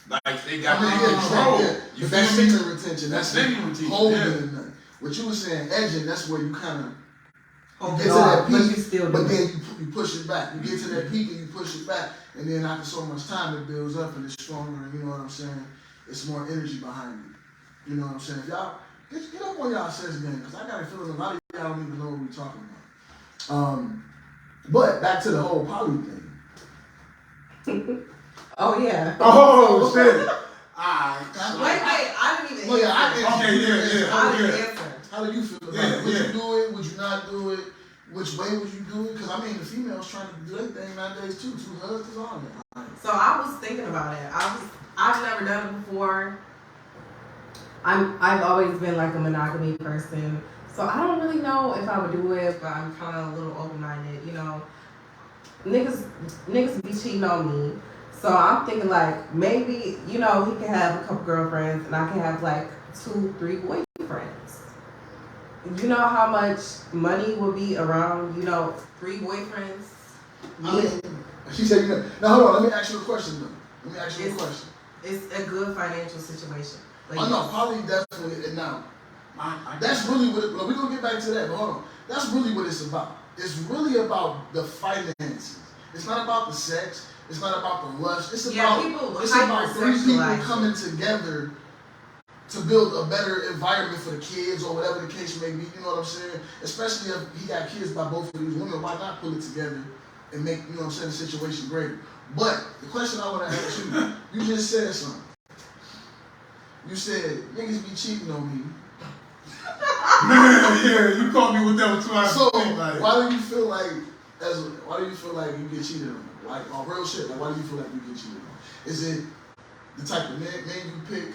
Like they got control. You that's semen retention. That's semen retention. Holding the nut. What you were saying, edging. That's where you kind of get to that peak, but then you push it back. You get to that peak and you push it back, and then after so much time, it builds up and it's stronger. And you know what I'm saying? It's more energy behind it. You know what I'm saying? Y'all get up on y'all sex game, because I got a feeling a lot of y'all don't even know what we're talking about. But back to the whole poly thing. Oh yeah. Oh shit. Wait, I didn't even. Well, yeah, I didn't answer. How how do you feel about it? Would you do it? Would you not do it? Which way would you do it? Because I mean, the females trying to do their thing nowadays too. 2 husbands on it. So I was thinking about it. I've never done it before. I've always been like a monogamy person. So I don't really know if I would do it, but I'm kind of a little open-minded. You know, niggas be cheating on me. So I'm thinking like maybe, you know, he can have a couple girlfriends and I can have like 2, 3 boyfriends. You know how much money would be around, you know, 3 boyfriends? I mean, she said, you know, now hold on, let me ask you a question though. Let me ask you a question. It's a good financial situation. Like, Oh no, poly definitely, and now, that's really what it, we're gonna get back to that, but hold on. That's really what it's about. It's really about the finances. It's not about the sex. It's not about the lust. It's about 3 people coming together to build a better environment for the kids or whatever the case may be. You know what I'm saying? Especially if he got kids by both of these women, why not pull it together and make, you know what I'm saying, the situation greater? But the question I want to ask you, you just said something. You said niggas be cheating on me. Man, yeah, you caught me with that one too. So why do you feel like you get cheated on? Like on real shit, like why do you feel like you get cheated on? Is it the type of man you pick?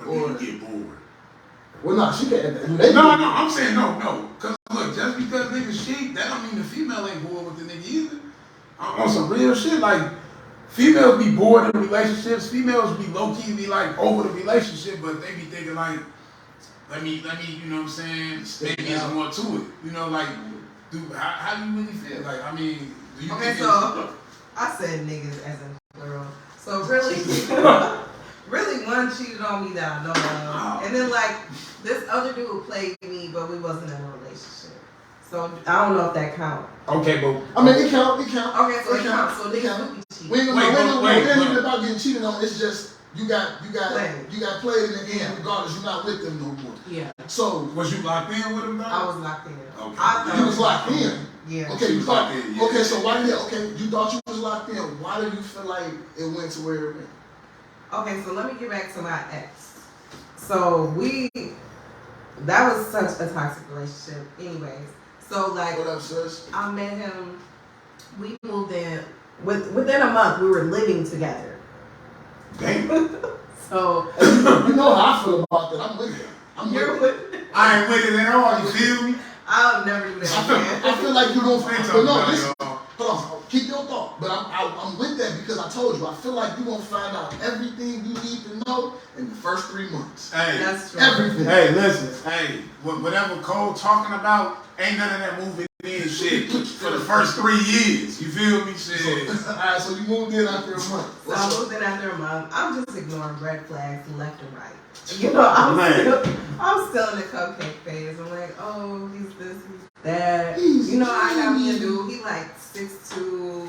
Or you get bored? Well, no, she can't. No, I'm saying no. Cause look, just because niggas cheat, that don't mean the female ain't bored with the nigga either. On some real shit, like females be bored in relationships. Females be low key be like over the relationship, but they be thinking like, let me, you know what I'm saying? Maybe there's more to it. You know, like, dude, how do you really feel? Like, I mean, do you think so I said niggas as in plural. So really, really one cheated on me that I know of. And then like this other dude played me, but we wasn't in a relationship. So I don't know if that counts. Okay, but I mean it count. Okay, so it counts. So niggas do be cheating. We ain't even about getting cheated on. It's just you got played in the end. Regardless, you're not with them no more. Yeah. So was you locked in with him though? I was locked in. Okay. You was locked in. Yeah. Okay, you thought. Yeah. Okay, so why did you thought you was locked in? Why do you feel like it went to where it went? Okay, so let me get back to my ex. So that was such a toxic relationship. Anyways, so like What up, sis? I met him. We moved in within a month. We were living together. Damn. So you know how I feel about that. I'm with it. I ain't with it at all. You feel me? I'll never do that again. I feel like you don't. But no, listen. Y'all. Hold on. Keep your thought. But I'm with that because I told you. I feel like you're gonna find out everything you need to know in the first 3 months. Hey, That's true. Everything. Hey, listen. Hey, whatever Cole talking about, ain't none of that moving in shit for the first 3 years. You feel me? Shit. Alright, so you moved in after a month. So I moved in after a month. I'm just ignoring red flags left and right. You know, I'm still in the cupcake phase. I'm like, oh, he's this, he's that. You know, I got me a dude. He like 6'2",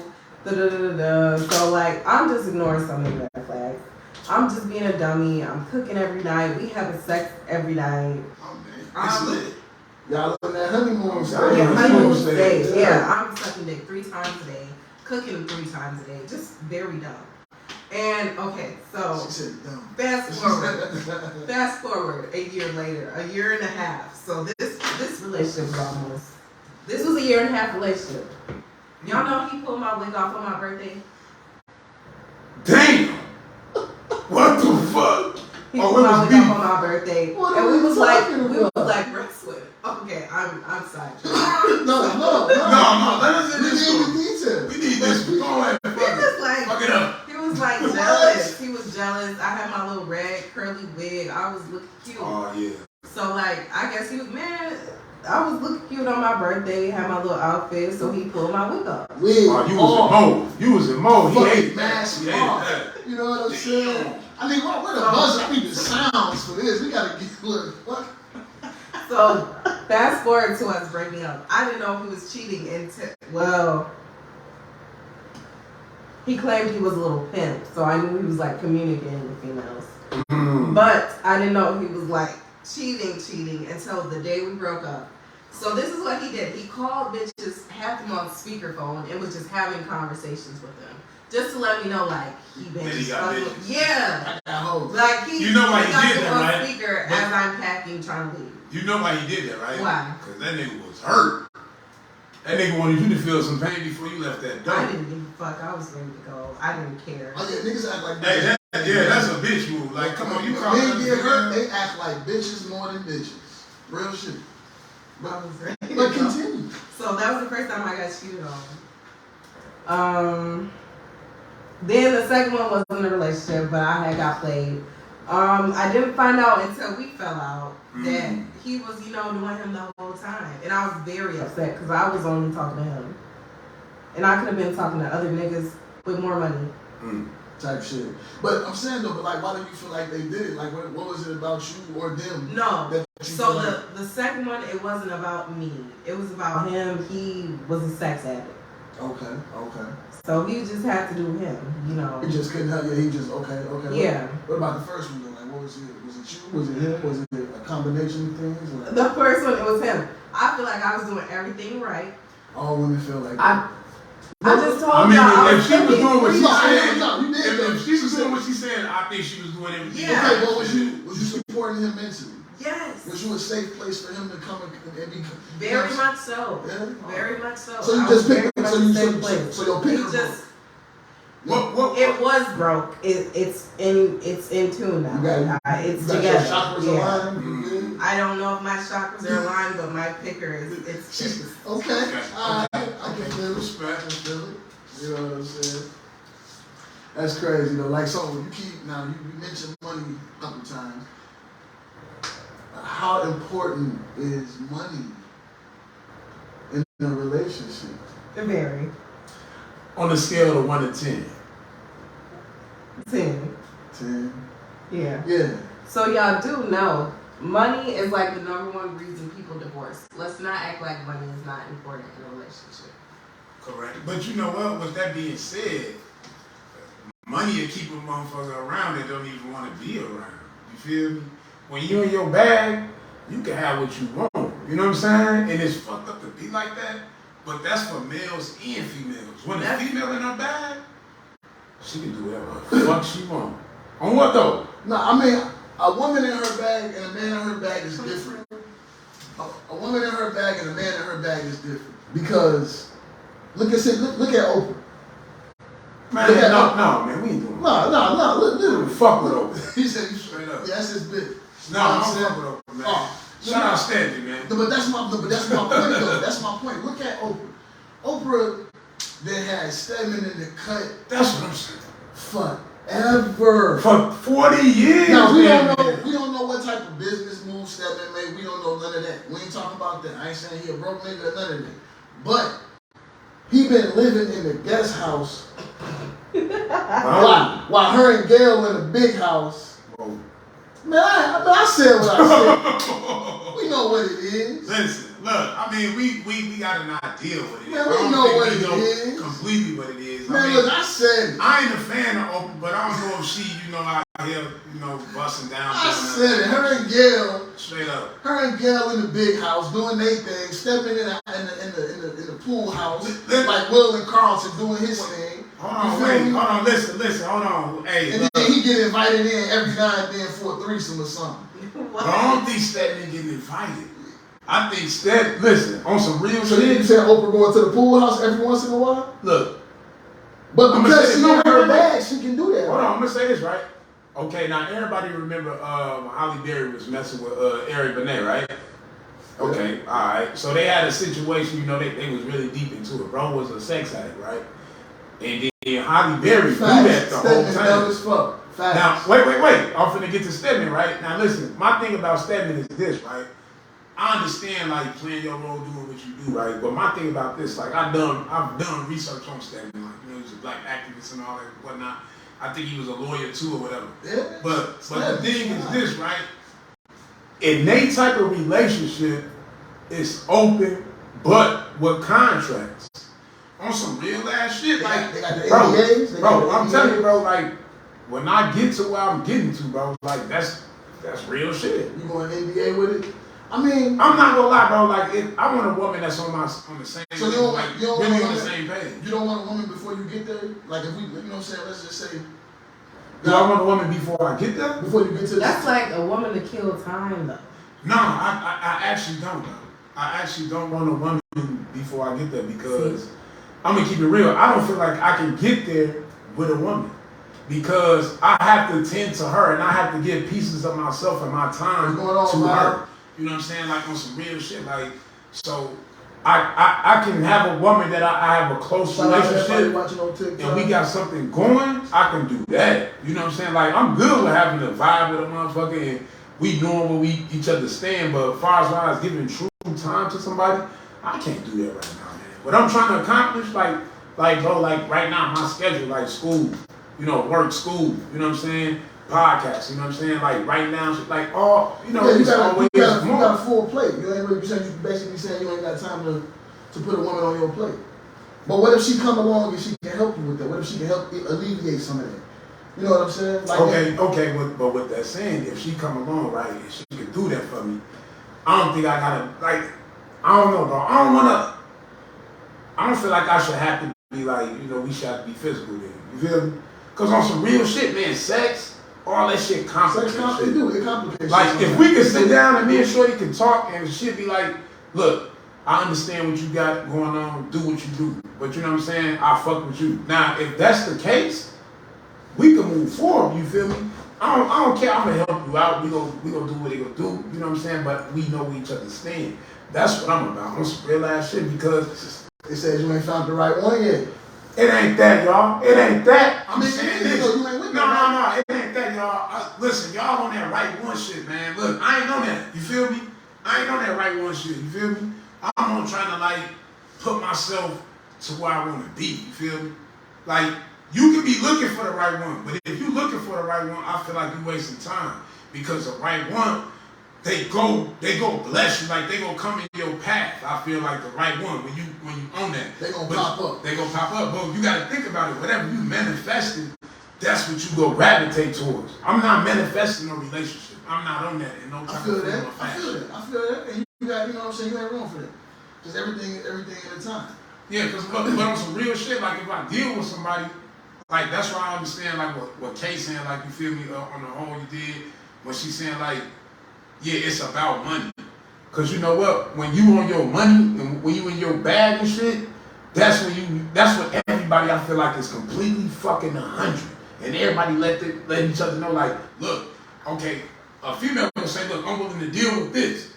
So like, I'm just ignoring so many red flags. I'm just being a dummy. I'm cooking every night. We having sex every night. It's lit. Y'all in that honeymoon stage. Yeah, honeymoon stage. Yeah, I'm sucking dick 3 times a day, cooking 3 times a day. Just very dumb. And okay, so She said dumb. fast forward a year later, a year and a half. So this relationship was this was a year and a half relationship. Y'all know he pulled my wig off on my birthday. Damn. What the fuck? He pulled my wig off on my birthday, and we was like wrestling. Okay, I'm sorry. No. Let us in We this need the story. details. We need this. Go ahead. Fuck it up. He was like jealous. He was jealous. I had my little red curly wig. I was looking cute. Oh yeah. So like, I guess he was mad. I was looking cute on my birthday. Had my little outfit, so he pulled my wig off. You was in mode. He hated mask that. off. You know what I'm saying? I mean, what the buzzer? I need the sounds for this. We gotta get what? So fast forward to us breaking up. I didn't know he was cheating until he claimed he was a little pimp, so I knew he was like communicating with females. But I didn't know he was like cheating until the day we broke up. So this is what he did. He called bitches, had them on speakerphone, and was just having conversations with them. Just to let me know, like, he been just fucking with. Yeah. I got hoes. Like, You know why he got did them that, on right? speaker as I'm packing, trying to leave. You know why he did that, right? Why? Because that nigga was hurt. That nigga wanted you to feel some pain before you left that door. I didn't give a fuck. I was ready to go. I didn't care. Oh yeah, niggas act like Hey, that's a bitch move. Like, come on, you call me. When they get hurt, they act like bitches more than bitches. Real shit. I was ready to But go. continue. So that was the first time I got cheated on. Then the second one wasn't a relationship, but I had got played. I didn't find out until we fell out that he was, doing him the whole time. And I was very upset because I was only talking to him. And I could have been talking to other niggas with more money. Type shit. But I'm saying though, why do you feel like they did it? Like, what was it about you or them? No. That you So feel like, the second one, it wasn't about me. It was about him. He was a sex addict. Okay. So he just had to do him, He just couldn't help you. He just okay. Yeah. What about the first one though? Like, what was it? Was it you? Was it him? Was it a combination of things? Or? The first one, it was him. I feel like I was doing everything right. All women feel like I just told I mean, y'all. if she was doing what she said, no, you did though. if she was doing what she said, I think she was doing everything. Yeah. Okay, but was you supporting him mentally? Yes. Was you a safe place for him to come and be? Very much so. Yeah. Very much so. So you I just was picked. very So much you a safe place. so your He picker. just. What? It was broke. It's in tune now. It's You got together. your chakras Yeah. aligned. You good? I don't know if my chakras are aligned, but my picker is it's fixed. Okay. All right. I can Okay. feel it. I can feel it. You know what I'm saying? That's crazy though. Like, so you keep now. You mentioned money a couple times. How important is money in a relationship? Very. On a scale of 1 to 10. 10. 10. Yeah. Yeah. So y'all do know money is like the number one reason people divorce. Let's not act like money is not important in a relationship. Correct. But you know what? With that being said, money will keep a motherfucker around that don't even want to be around. You feel me? When you in your bag, you can have what you want. You know what I'm saying? And it's fucked up to be like that. But that's for males and females. When a female in her bag, she can do whatever the fuck she want. On what though? No, I mean, a woman in her bag and a man in her bag is different. A woman in her bag and a man in her bag is different. Because look at Oprah. Man, no, man, we ain't doing that. No, literally. Fuck with Oprah. He said, Straight up. yeah, that's his bitch. No, I don't fuck with Oprah, man. Oh, Shout out Stanley, man. But that's my point though. That's my point. Look at Oprah. Oprah that had Stedman in the cut That's what I'm saying. forever. For 40 years. Now we man. don't know what type of business move Stedman made. We don't know none of that. We ain't talking about that. I ain't saying he a broke nigga or none of that. But he been living in the guest house while her and Gail in a big house. Bro. Man, I said what I said. We know what it is. Listen, look, I mean, we got an idea what it is. Man, I we don't know think what we it know is. completely what it is. Man, I mean, look, I said it. I ain't a fan of Oprah, but I don't know if she, out here, busting down. I said it. Her and Gail. Straight up. Her and Gail in the big house doing their thing, stepping in the pool house like Will and Carlton doing his thing. Hold on, listen, hold on. Hey, And look. then he get invited in every now and then for a threesome or something. But I don't think Stedman getting invited. I think listen, on some real So you shit. said Oprah going to the pool house every once in a while? Look, But I'ma because say she this, in her everybody- bag, she can do that. hold right? on, I'm gonna say this right. Okay, now everybody remember when Holly Berry was messing with Eric Benet, right? Okay, all right. So they had a situation, they was really deep into it. Bro was a sex addict, right? And then Holly Berry knew that the whole Stedman's dumb time. as fuck. Facts. Now, wait. I'm finna get to Stedman, right? Now listen, my thing about Stedman is this, right? I understand like playing your role, doing what you do, right? But my thing about this, like I've done research on Stedman, like he was a black activist and all that and whatnot. I think he was a lawyer too or whatever. Yeah. But the Stedman, thing is yeah. this, right? In they type of relationship, it's open, but with contracts. On some real ass shit, They like got the bro, NDAs, they got the I'm telling you, NDAs. bro, like when I get to where I'm getting to, bro, like that's real shit. You going NDA with it? I mean, I'm not gonna lie, bro. Like I want a woman that's on the same, So you don't- like you don't really want on the a- same page. you don't want a woman before you get there? Like if we, you know what I'm saying, let's just say, Do I want a woman before I get there? before you get to That's like a woman to kill time though. No, I actually don't. Though. I actually don't want a woman before I get there because I'm gonna keep it real. I don't feel like I can get there with a woman because I have to tend to her and I have to give pieces of myself and my time to her. You know what I'm saying? Like on some real shit. Like so. I can have a woman that I have a close relationship and we got something going, I can do that. You know what I'm saying? Like, I'm good with having a vibe with a motherfucker and we knowing where we each other stand, but as far as giving true time to somebody, I can't do that right now, man. What I'm trying to accomplish, like bro, like right now, my schedule, like school, you know, work, school, you know what I'm saying? Podcast, you know what I'm saying? Like right now, like all, you know, yeah, you it's always you got a full plate. You ain't really saying, you basically saying you ain't got time to put a woman on your plate. But what if she come along and she can help you with that? What if she can help alleviate some of that? You know what I'm saying? Like okay, but with that saying, if she come along, right, and she can do that for me, I don't think I gotta, like, I don't know, bro. I don't feel like I should have to be like, you know, we should have to be physical then. You feel me? Because on some real shit, man, sex, all that shit complicates shit. It complicates like, shit. if we could sit down and me and Shorty can talk and she'd be like, look, I understand what you got going on, do what you do. But you know what I'm saying? I fuck with you. Now, if that's the case, we can move forward, you feel me? I don't care, I'm gonna help you out. We gonna do what they gonna do, you know what I'm saying? But we know where each other stand. That's what I'm about. On some real ass shit because it says you ain't found the right one yet. It ain't that, y'all. It ain't that. I'm saying this. You ain't with No. It ain't that, y'all. Listen, y'all on that right one shit, man. Look, I ain't on that. You feel me? I ain't on that right one shit. You feel me? I'm on trying to like put myself to where I want to be. You feel me? Like you could be looking for the right one, but if you looking for the right one, I feel like you wasting time because the right one, they go bless you, like they gonna come in your path. I feel like the right one when you own that. They gonna pop up. They gonna pop up. But you gotta think about it. Whatever you manifested, that's what you go gravitate towards. I'm not manifesting a relationship. I'm not on that in no type of form or fashion. I feel that. And you got, you know what I'm saying, you ain't wrong for that. Just everything at a time. Yeah, because but on some real shit, like if I deal with somebody, like that's why I understand like what Kay saying, like you feel me, on the whole you did, when she saying like, yeah, it's about money. Cause you know what? When you on your money and when you in your bag and shit, that's what everybody I feel like is completely fucking 100. And everybody let each other know like, look, okay, a female gonna say, look, I'm willing to deal with this.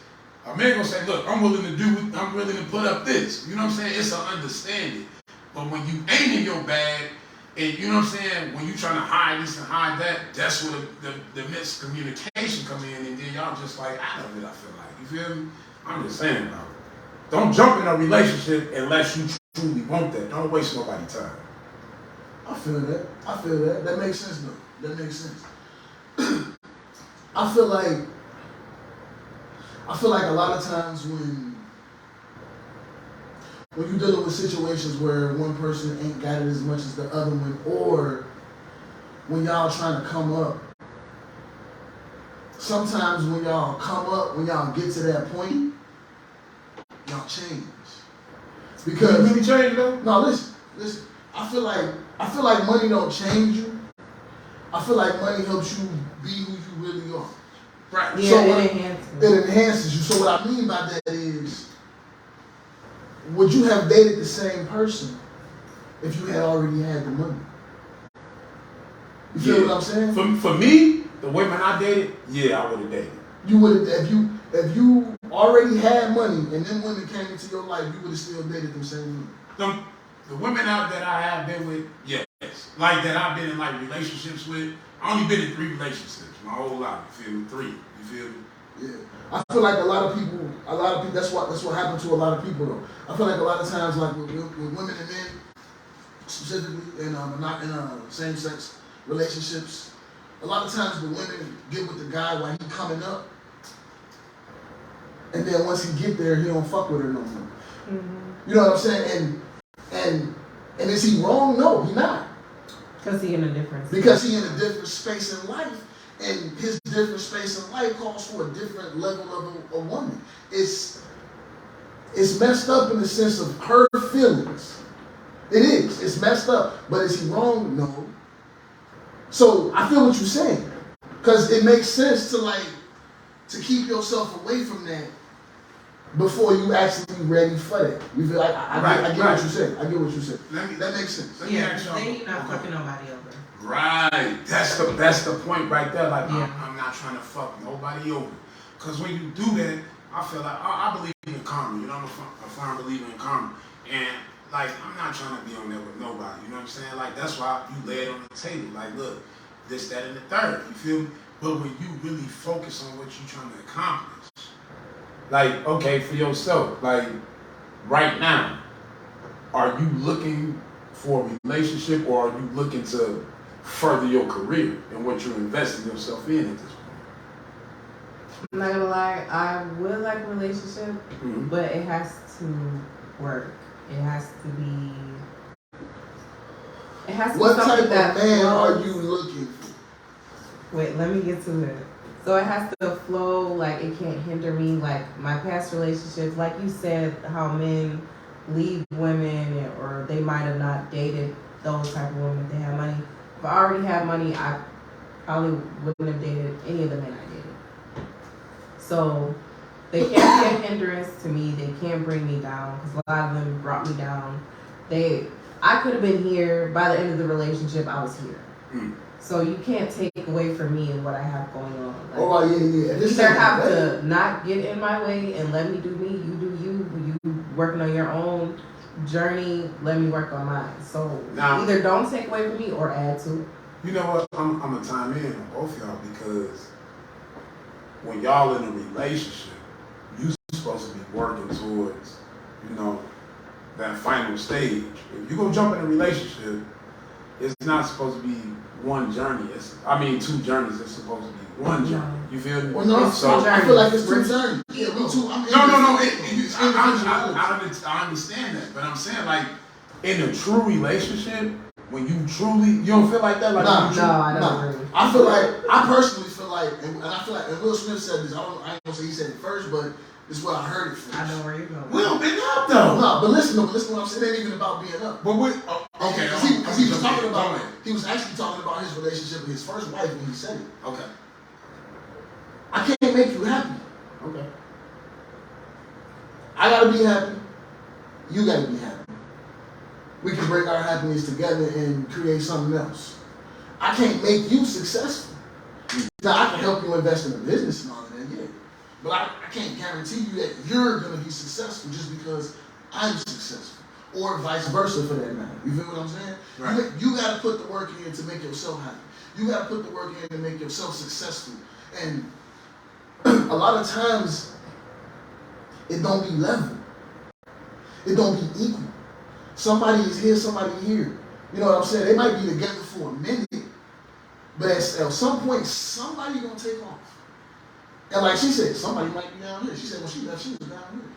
A man gonna say, look, I'm willing to put up this. You know what I'm saying? It's an understanding. But when you ain't in your bag, and you know what I'm saying, when you trying to hide this and hide that, that's where the miscommunication come in, and then y'all just like out of it, I feel like. You feel me? I'm just saying, bro. Don't jump in a relationship unless you truly want that. Don't waste nobody's time. I feel that. That makes sense though. That makes sense. I feel like a lot of times when you're dealing with situations where one person ain't got it as much as the other one, or when y'all trying to come up, sometimes when y'all get to that point, y'all change. Because you really change though? No, listen. I feel like money don't change you. I feel like money helps you be who you really are. Right. Yeah, so it enhances you. So what I mean by that is, would you have dated the same person if you had already had the money? You feel what I'm saying? For me, the women I dated, yeah, I would have dated. You would have, if you already had money and them women came into your life, you would have still dated them same women. The women out that I have been with, yes. Like that I've been in like relationships with. I only been in 3 relationships my whole life. You feel me? 3. You feel me? Yeah. I feel like a lot of people. That's what happened to a lot of people though. I feel like a lot of times, like with women and men, specifically, and not in same-sex relationships, a lot of times the women get with the guy while he coming up, and then once he get there, he don't fuck with her no more. Mm-hmm. You know what I'm saying? And is he wrong? No, he not. Because he in a different space in life, and his different space in life calls for a different level of a woman. It's messed up in the sense of her feelings. It is. It's messed up. But is he wrong? No. So I feel what you're saying, because it makes sense to keep yourself away from that before you actually ready for that. You feel like I get what you said. I get what you said. That makes sense. Let me ask y'all. Then you're not fucking nobody over. Right. That's the point right there. Like Yeah. I'm not trying to fuck nobody over. Cause when you do that, I feel like I believe in karma. You know, I'm a firm believer in karma. And like I'm not trying to be on there with nobody. You know what I'm saying? Like that's why you lay it on the table. Like look, this, that, and the third. You feel me? But when you really focus on what you're trying to accomplish, like okay, for yourself, like right now, are you looking for a relationship or are you looking to further your career and what you're investing yourself in at this point? I'm not gonna lie, I would like a relationship, but it has to work. It has to be. It has to What be type something of that man are flows. you looking for? Wait, let me get to it. So it has to flow, like it can't hinder me. Like my past relationships, like you said, how men leave women or they might have not dated those type of women if they have money. If I already had money, I probably wouldn't have dated any of the men I dated. So they can't be a hindrance to me. They can't bring me down because a lot of them brought me down. I could have been here by the end of the relationship. I was here. So you can't take away from me and what I have going on. Like, Oh yeah. you either have to not get in my way and let me do me. You do you. You working on your own journey. Let me work on mine. So Now, either don't take away from me or add to it. you know what? I'm gonna time in on both y'all because when y'all in a relationship, you supposed to be working towards, you know, that final stage. If you gonna jump in a relationship, it's not supposed to be one journey. Two journeys. It's supposed to be one journey. You feel me? Well, no, So, I feel like it's two journeys. Yeah, me too. No. I understand that, but I'm saying like in a true relationship, when you don't feel like that. Like I don't agree. I personally feel like, and I feel like, and Will Smith said this. I ain't gonna say he said it first, but this is where I heard it from. I know where you're going. Will been up though. No, but listen to what I'm saying. It ain't even about being up. But Okay, because he was talking about, he was actually talking about his relationship with his first wife when he said it. Okay. I can't make you happy. Okay. I gotta be happy. You gotta be happy. We can bring our happiness together and create something else. I can't make you successful. Now I can help you invest in a business and all of that, yeah. But I can't guarantee you that you're gonna be successful just because I'm successful. Or vice versa for that matter. You feel what I'm saying? Right. You gotta put the work in to make yourself happy. You gotta put the work in to make yourself successful. And a lot of times, it don't be level. It don't be equal. Somebody is here, somebody here. You know what I'm saying? They might be together for a minute, but at some point, somebody gonna take off. And like she said, somebody might be down here. She said when she left, she was down here.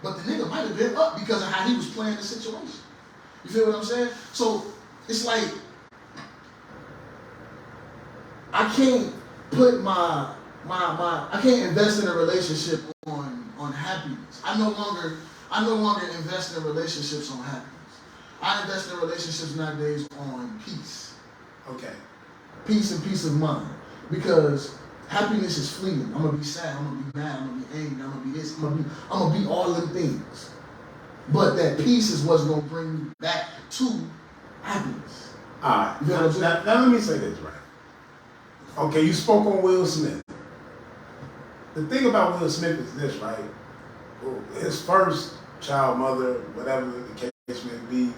But the nigga might have been up because of how he was playing the situation. You feel what I'm saying? So it's like I can't put I can't invest in a relationship on happiness. I no longer invest in relationships on happiness. I invest in relationships nowadays on peace. Okay. Peace and peace of mind. Because happiness is fleeting. I'm gonna be sad, I'm gonna be mad, I'm gonna be angry, I'm gonna be this, I'm gonna be all them things. But that peace is what's gonna bring me back to happiness. Alright. You know what I'm saying? Now let me say this, right? Okay, you spoke on Will Smith. The thing about Will Smith is this, right? His first child mother, whatever the case may be,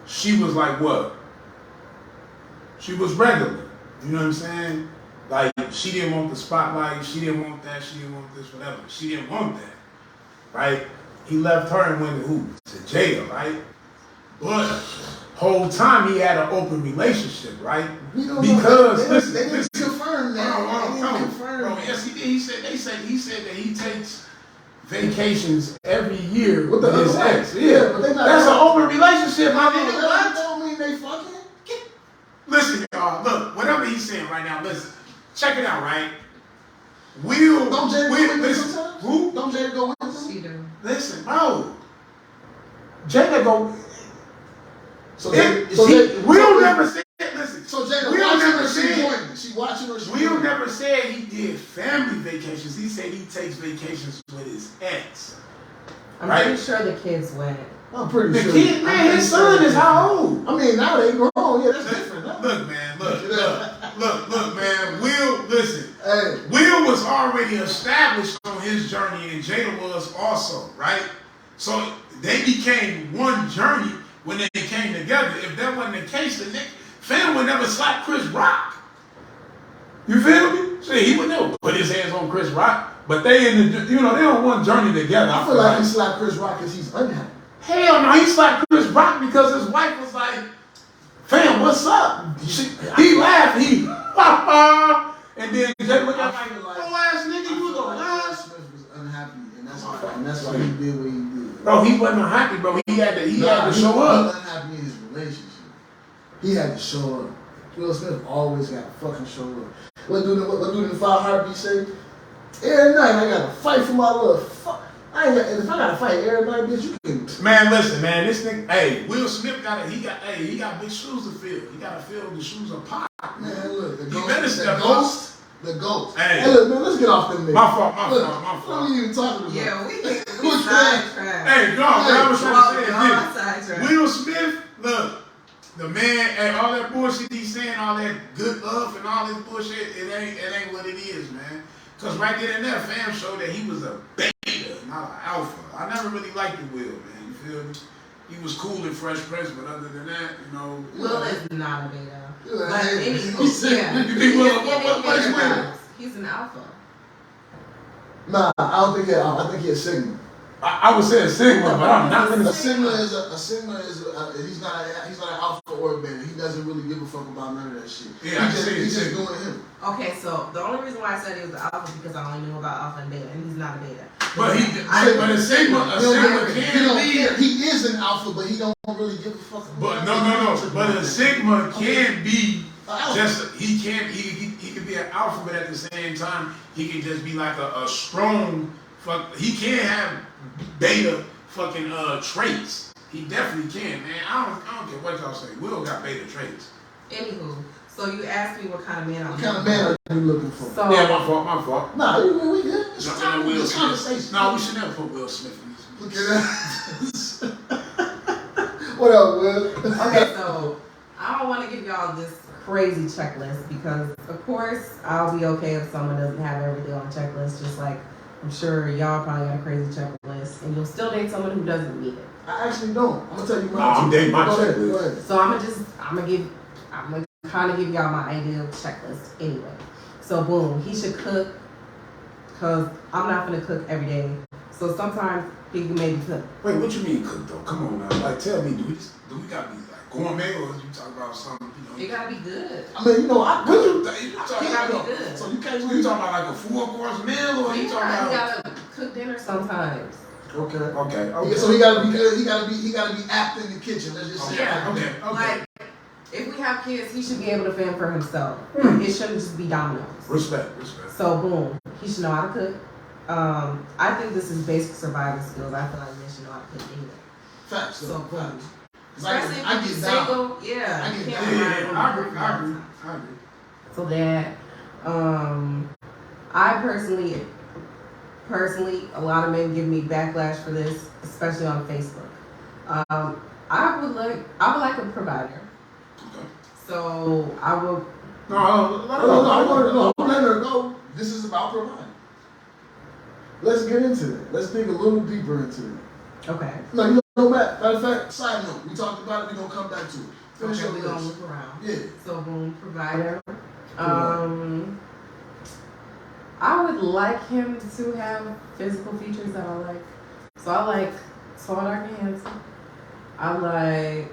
she was like what? She was regular. You know what I'm saying? Like, she didn't want the spotlight, she didn't want that, she didn't want this, whatever. She didn't want that, right? He left her and went to who? To Jada, right? But whole time he had an open relationship, right? Because they didn't confirm that. Bro, yes he did. He said that he takes vacations every year with his ex. Yeah, but that's an open relationship, my nigga. That don't mean they fucking. Listen, y'all, look, whatever he's saying right now, listen. Check it out, right? Will, don't Jada go with listen, sometimes? who? Don't Jada go with them? She do. Listen, bro. Jada go. Will never said. Listen. So Jada Will watching never or she said. joining? She watching or she Will never never said he did family vacations. He said he takes vacations with his ex. I'm Right. pretty sure the kids went. I'm pretty The sure. kid, man, his son is how old? I mean, now they grown. Yeah, that's different. Huh? Look, man, look, man. Will, listen. Hey, Will was already established on his journey, and Jada was also, right? So they became one journey when they came together. If that wasn't the case, the fam would never slap Chris Rock. You feel me? See, he would never put his hands on Chris Rock, but they in the, they on one journey together. I feel like he slapped Chris Rock because he's unhappy. Hell no, he slapped Chris Rock because his wife was like, fam, what's up? He laughed, he, and then Jay looked at him like, oh ass nigga, you was a lie. Smith was unhappy, and that's why he did what he did. Bro, he wasn't happy, bro. He had to show up. He was unhappy in his relationship. He had to show up. Will Smith always got to fucking show up. What dude in the 5 Heartbeats say? Every night I got to fight for my little fuck. If I got to fight every night, bitch, you can. Man, listen, man, this nigga, hey, Will Smith got big shoes to fill. He got to fill the shoes of Pac. Man, look, the ghost. Hey, look, man, let's get off them niggas. My fault. What are you even talking about? Yeah, we sidetracked. Hey, no, what I was trying to say is this. Sidetracked. Will Smith, look, the man, hey, all that bullshit he's saying, all that good love and all this bullshit, it ain't what it is, man. Cause right there and there, fam showed that he was a beta, not an alpha. I never really liked the Will, man. You feel me? He was cool in Fresh Prince, but other than that, Will is not a beta. Yeah, But hey, anywho, yeah. You think Will, what is Will? He's an alpha. Nah, I don't think I think he's a Sigma. I would say a Sigma, but I'm not gonna A Sigma is he's not an alpha or a beta. He doesn't really give a fuck about none of that shit. Yeah, He's just doing him. Okay, so the only reason why I said he was an alpha is because I only knew about alpha and beta, and he's not a beta. But a Sigma can be. He is an alpha, but he don't really give a fuck. But no. But a Sigma can be Alpha. just he can be an alpha, but at the same time he can just be like a strong fuck. He can have beta fucking traits. He definitely can, man. I don't care what y'all say. Will got beta traits. Anywho, so you asked me what kind of man I'm What kind of man are you looking for? So, Yeah, my fault. Nah, we good. It's No, time Will for this Smith. conversation. No, we should never put Will Smith in this. Look at that. What up, Will? okay, so I don't want to give y'all this crazy checklist because, of course, I'll be okay if someone doesn't have everything on the checklist. Just like I'm sure y'all probably got a crazy checklist, and you'll still date someone who doesn't need it. I actually don't. I'm gonna tell you No, I'm dating my Go ahead, checklist. go ahead. So I'm gonna kind of give y'all my ideal checklist anyway. So boom, he should cook, cause I'm not gonna cook every day. So sometimes he can maybe cook. Wait, what you mean cook though? Come on now, like tell me, do we gotta be like gourmet or you talking about something? It gotta be good. I mean, What you talking It gotta about? be good. So you can't You really talking about like a 4-course meal or you talking Yeah, you about? gotta cook dinner sometimes. Okay. Okay. So he gotta be good. He gotta be apt in the kitchen. Let's just say. Yeah. Okay. Like, if we have kids, he should be able to fend for himself. It shouldn't just be dominoes. Respect. So boom, he should know how to cook. I think this is basic survival skills. I feel like men should know how to cook anyway. Facts. So So boom. facts. 'Cause Especially I if get you're down. single, yeah. I you get can't down. rely on I the agree. cooking all the time. I agree. So that, I personally, a lot of men give me backlash for this, especially on Facebook. I would like a provider. Okay. So I will. No, I'm letting her go. This is about providing. Let's get into that. Let's dig a little deeper into it. Okay. No, you know, matter of fact, side note, we talked about it, we're gonna come back to it. Finish Okay, your we're gonna list. look around. Yeah. So boom, provider. I would like him to have physical features that I like. So I like tall, dark, and handsome. I like.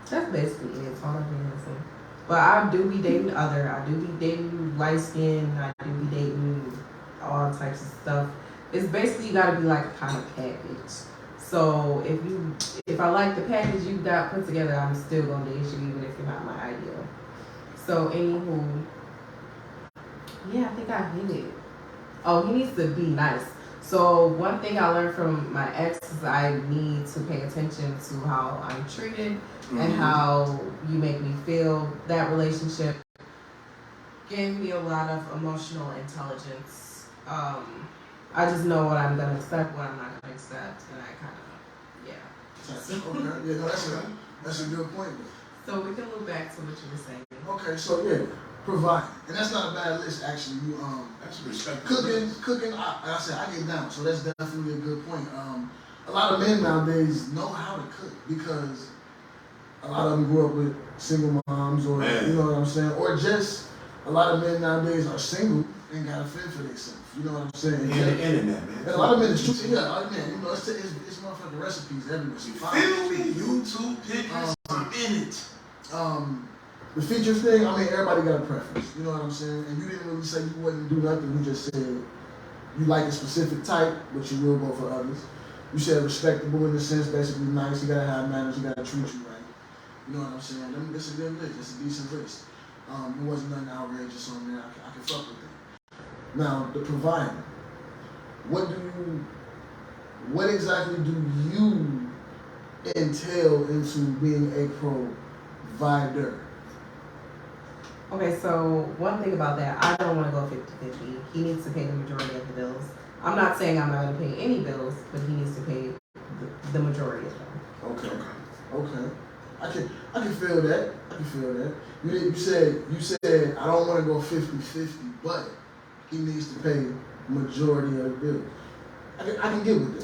That's basically it. Tall, dark, and handsome. But I do be dating other. I do be dating light skin. I do be dating all types of stuff. It's basically you gotta be like a kind of package. So if I like the package you got put together, I'm still gonna date you even if you're not my ideal. So anywho, yeah, I think I hit it. Oh, he needs to be nice. So one thing I learned from my ex is I need to pay attention to how I'm treated and how you make me feel. That relationship gave me a lot of emotional intelligence. I just know what I'm gonna accept, what I'm not gonna accept, and I kind of, yeah. Okay, yeah, no, that's a good point. So we can move back to what you were saying. Okay, so yeah, provide, and that's not a bad list actually. You That's respect. cooking. I said I get down, so that's definitely a good point. A lot of men nowadays know how to cook because a lot of them grew up with single moms, or you know what I'm saying, or just a lot of men nowadays are single and got to fend for themselves. You know what I'm saying? Yeah, the internet, man. And a lot of men is true. Yeah, man, you know, it's motherfucking recipes everywhere. So Feel me? YouTube pictures. I'm in it. The features thing, I mean, everybody got a preference. You know what I'm saying? And you didn't really say you wouldn't do nothing. You just said you like a specific type, but you will go for others. You said respectable in the sense, basically nice. You gotta have manners. You gotta treat you right. You know what I'm saying? This is a good list. It's a decent list. There wasn't nothing outrageous on there. I can fuck with that. Now, the provider. What exactly do you entail into being a provider? Okay, so one thing about that, I don't want to go 50-50. He needs to pay the majority of the bills. I'm not saying I'm not going to pay any bills, but he needs to pay the majority of them. Okay. I can feel that. You said I don't want to go 50-50, but he needs to pay majority of the bills. I can get with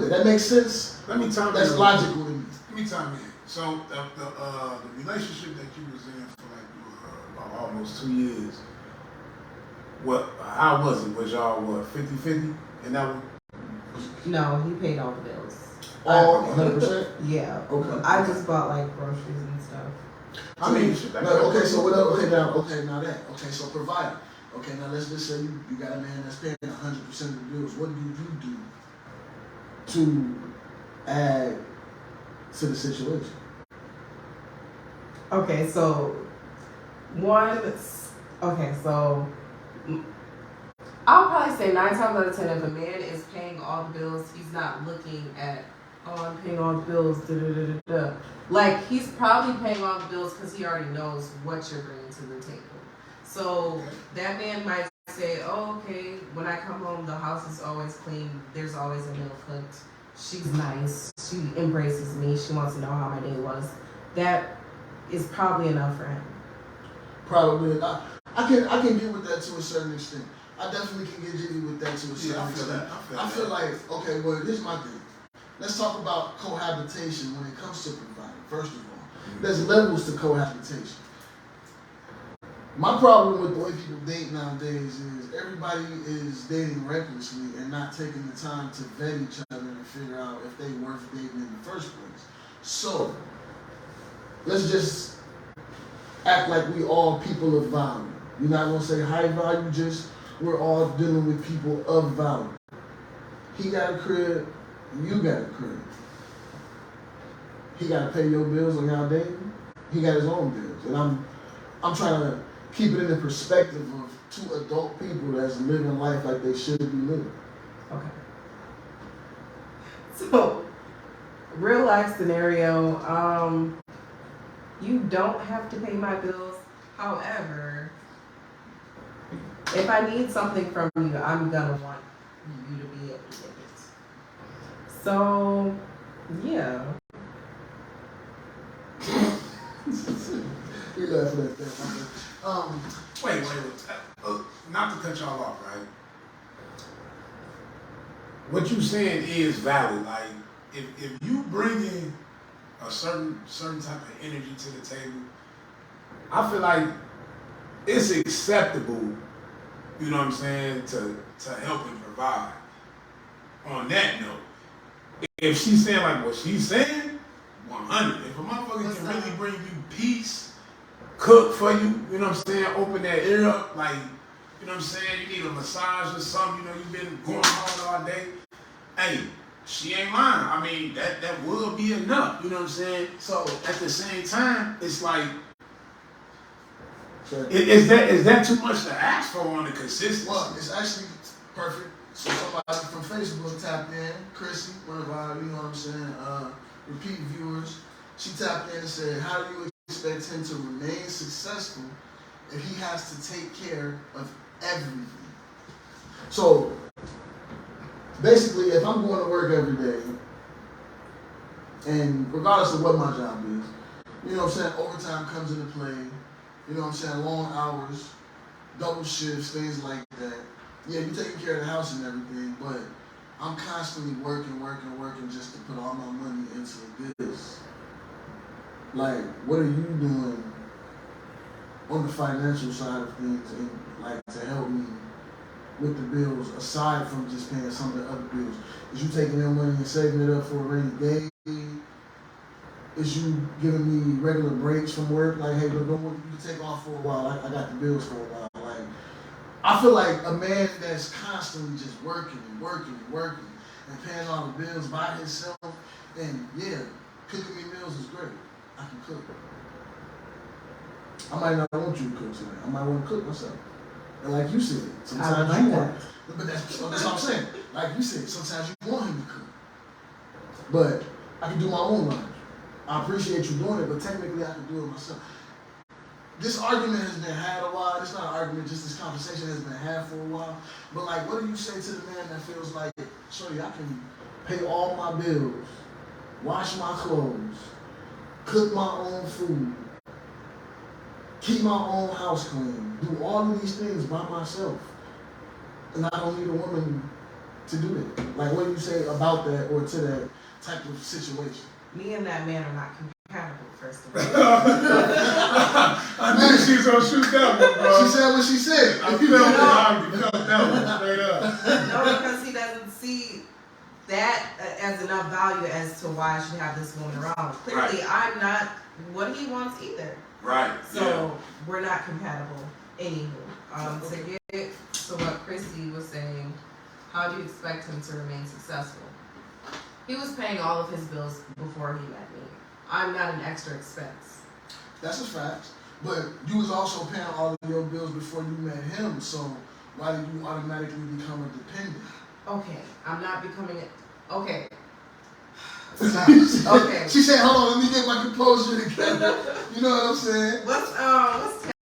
that. That makes sense. Let me tell you. That's logical to me. Let me tell you. So the relationship that you was in for like about almost 2 years. How was it? Was y'all 50-50? And that was. No, he paid all the bills. All 100%? Yeah. Okay. I just bought like groceries and stuff. I mean, okay. So what else? Okay, so provider. Okay, now let's just say you got a man that's paying 100% of the bills. What do you do to add to the situation? Okay, so I'll probably say 9 times out of 10, if a man is paying all the bills, he's not looking at, oh, I'm paying all the bills, Like, he's probably paying all the bills because he already knows what you're bringing to the table. So that man might say, oh, okay, when I come home, the house is always clean. There's always a meal cooked. She's nice. She embraces me. She wants to know how my day was. That is probably enough for him. Probably. I can get with that to a certain extent. I definitely can get jiggy with that to a certain extent. I feel like, okay, well, here's my thing. Let's talk about cohabitation when it comes to providing. First of all, there's levels to cohabitation. My problem with the way people date nowadays is everybody is dating recklessly and not taking the time to vet each other and figure out if they worth dating in the first place. So, let's just act like we all people of value. You're not going to say high value, just we're all dealing with people of value. He got a crib, you got a crib. He got to pay your bills on y'all dating. He got his own bills. And I'm trying to keep it in the perspective of 2 adult people that's living life like they should be living. Okay. So, real life scenario, you don't have to pay my bills. However, if I need something from you, I'm gonna want you to be able to get it. So, yeah. We laughing at that. Wait. Not to cut y'all off, right? What you saying is valid. Like, if you bring in a certain type of energy to the table, I feel like it's acceptable, you know what I'm saying, to help and provide. On that note, if she's saying like what she's saying, 100. If a motherfucker can really bring you peace, cook for you, you know what I'm saying, open that ear up, like, you know what I'm saying, you need a massage or something, you know, you've been going hard all day, hey, she ain't lying. I mean, that will be enough, you know what I'm saying? So at the same time, it's like, is that too much to ask for on a consistent? Well, it's actually perfect. So somebody from Facebook tapped in, Chrissy, one of our, you know what I'm saying, repeat viewers. She tapped in and said, how do you expect him to remain successful if he has to take care of everything? So basically, if I'm going to work every day, and regardless of what my job is, you know what I'm saying, overtime comes into play, you know what I'm saying, long hours, double shifts, things like that. Yeah, you're taking care of the house and everything, but I'm constantly working just to put all my money into this. Like, what are you doing on the financial side of things and like to help me with the bills aside from just paying some of the other bills? Is you taking your money and saving it up for a rainy day? Is you giving me regular breaks from work? Like, hey, look, don't you can take off for a while. I got the bills for a while. Like, I feel like a man that's constantly just working and paying all the bills by himself, and yeah, cooking me meals is great. I can cook. I might not want you to cook today. I might want to cook myself. And like you said, sometimes you want. But that's what I'm saying. Like you said, sometimes you want him to cook. But I can do my own laundry. I appreciate you doing it, but technically I can do it myself. This argument has been had a while. It's not an argument, just this conversation has been had for a while. But like, what do you say to the man that feels like, sorry, I can pay all my bills, wash my clothes, cook my own food, keep my own house clean, do all of these things by myself, and I don't need a woman to do that? Like, what do you say about that or to that type of situation? Me and that man are not compatible, first of all. I knew she was gonna shoot that one, bro. She said what she said. I felt that one straight up. No, because he doesn't see that as enough value as to why I should have this woman around. Clearly, I'm not what he wants either. Right. So we're not compatible. Anywho, to get to what Chrissy was saying, how do you expect him to remain successful? He was paying all of his bills before he met me. I'm not an extra expense. That's a fact. But you was also paying all of your bills before you met him, so why did you automatically become a dependent? Okay, I'm not becoming it. Okay. Okay. She said, hold on, let me get my composure together. You know what I'm saying? What's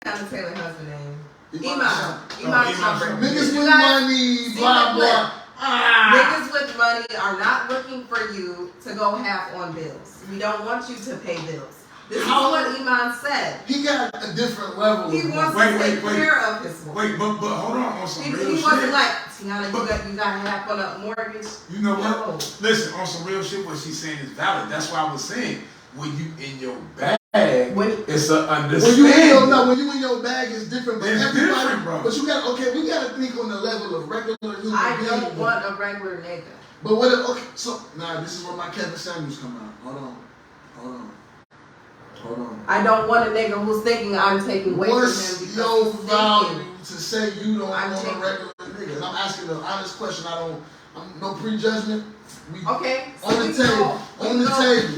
Tiana Taylor's husband name? Iman. Shumpert. Niggas with money, blah, blah. Niggas with money are not looking for you to go half on bills. We don't want you to pay bills. This is what Iman said. He got a different level. He wants to take care of his woman. Wait, but hold on some real shit. He wasn't like, Tiana, you got half on a mortgage. You know what? No. Listen, on some real shit, what she's saying is valid. That's why I was saying, when you in your bag, it's an understanding. When you in your bag, it's different. But it's everybody, different, bro. But we gotta think on the level of regular human being. I don't want a regular nigga. But what if, okay, so, this is where my Kevin Samuels come out. Hold on. I don't want a nigga who's thinking I'm taking away from him. What's your value to say you don't want a regular nigga? And I'm asking an honest question. I'm no prejudgment. Okay. On the table.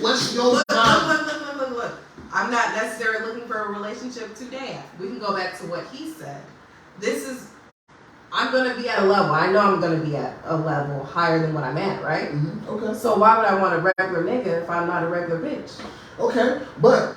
What's your value? Look. I'm not necessarily looking for a relationship today. We can go back to what he said. I'm going to be at a level. I know I'm going to be at a level higher than what I'm at, right? Mm-hmm. Okay. So why would I want a regular nigga if I'm not a regular bitch? Okay, but,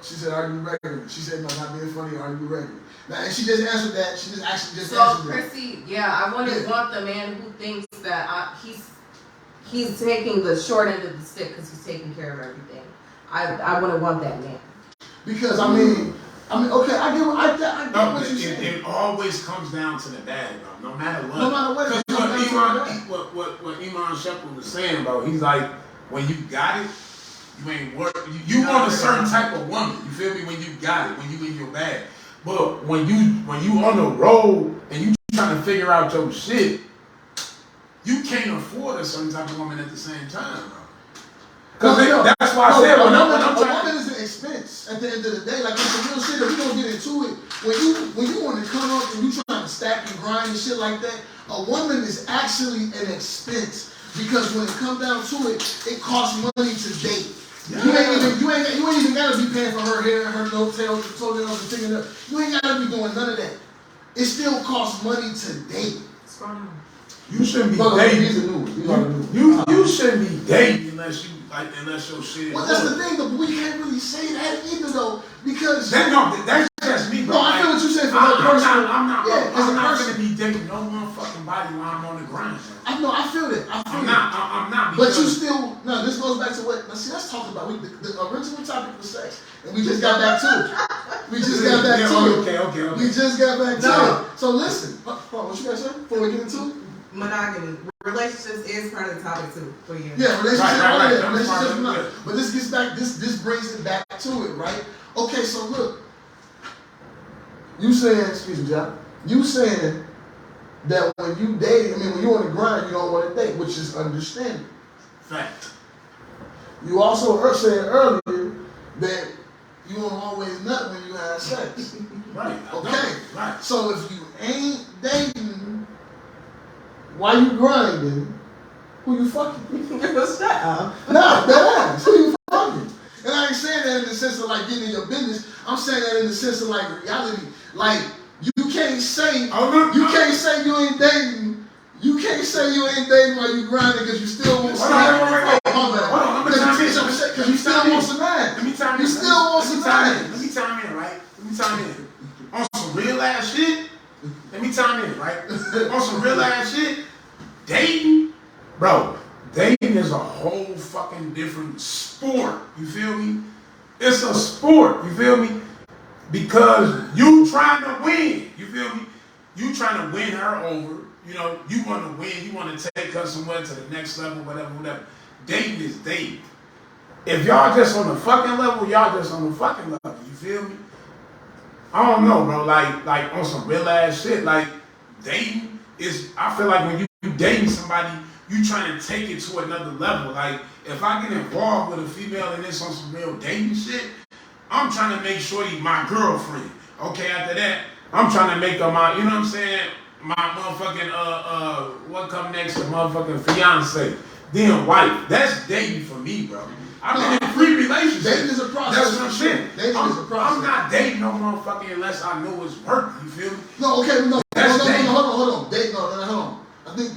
she said, are you regular? She said, no, not being funny, are you regular? Now, and she just answered that. She just actually answered that. So, Chrissy, I wouldn't want the man who thinks that he's taking the short end of the stick because he's taking care of everything. I wouldn't want that man. Because, I mean, okay, I get what you're saying. It always comes down to the bag, bro. No matter what. No matter what. Because what Iman Shumpert was saying, bro, he's like, when you got it, you ain't work. You want a certain type of woman. You feel me? When you got it, when you in your bag. But when you on the road and you trying to figure out your shit, you can't afford a certain type of woman at the same time, bro. That's why I said a woman is an expense at the end of the day. Like, it's the real shit. If we don't get into it, when you want to come up and you trying to stack and grind and shit like that, a woman is actually an expense because when it comes down to it, it costs money to date. Yeah. You ain't even gotta be paying for her hair, her toenails, and fingernails. You ain't gotta be doing none of that. it still costs money to date. You shouldn't be No, dating. these are new. These are new. You shouldn't be dating unless your shit. Well, that's the thing, though. But we can't really say that either, though, because That's just me, bro. no, I feel what you're saying for her personal. I'm not person. gonna be dating no motherfucking body while I'm on the grind. I know, I feel that. I'm not. But you still, no, this goes back to what, now see, let's talk about, the original topic was sex, and we just got back to it. We just got back to it. Okay. We just got back to it. So listen, hold on, what you guys say before we get into it? Monogamy. Relationships is part of the topic too for you. Yeah, relationships, Right. relationships not. But this gets back, this brings it back to it, right? Okay, so look, you saying, excuse me, John, you saying that when you date, when you're on the grind, you don't want to date, which is understandable. Fact. You also said earlier that you don't always nut when you have sex. Right. Okay. Right. So if you ain't dating while you grinding, who you fucking? Shut up. Nah, that ass. Who you fucking? And I ain't saying that in the sense of like getting in your business. I'm saying that in the sense of like reality. Like you can't say can't say you ain't dating. You can't say you ain't dating while you grinding because you still want some ass. Hold on. Because you still want some ass. Let me chime in. You still want some ass. Let me chime in, right? Let me chime in. On some real ass shit. Let me chime in, right? On some real ass shit. Dating, bro. Dating is a whole fucking different sport. You feel me? It's a sport. You feel me? Because you trying to win. You feel me? You trying to win her over. You know, you want to win. You want to take her somewhere to the next level, whatever. Dating is dating. If y'all just on the fucking level, y'all just on the fucking level. You feel me? I don't know, bro. Like on some real ass shit. Like dating is. I feel like when you dating somebody, you trying to take it to another level. Like if I get involved with a female and it's on some real dating shit, I'm trying to make sure she's my girlfriend. Okay, after that, I'm trying to make her my. You know what I'm saying? My motherfucking what come next? The motherfucking fiance, then wife. That's dating for me, bro. I'm in a free relationship. Dating is a process. That's what I'm saying. Dating is a process. I'm not dating no motherfucker unless I know it's worth it. You feel me? No, okay, no. That's dating. Hold on. Date, no, hold on. I think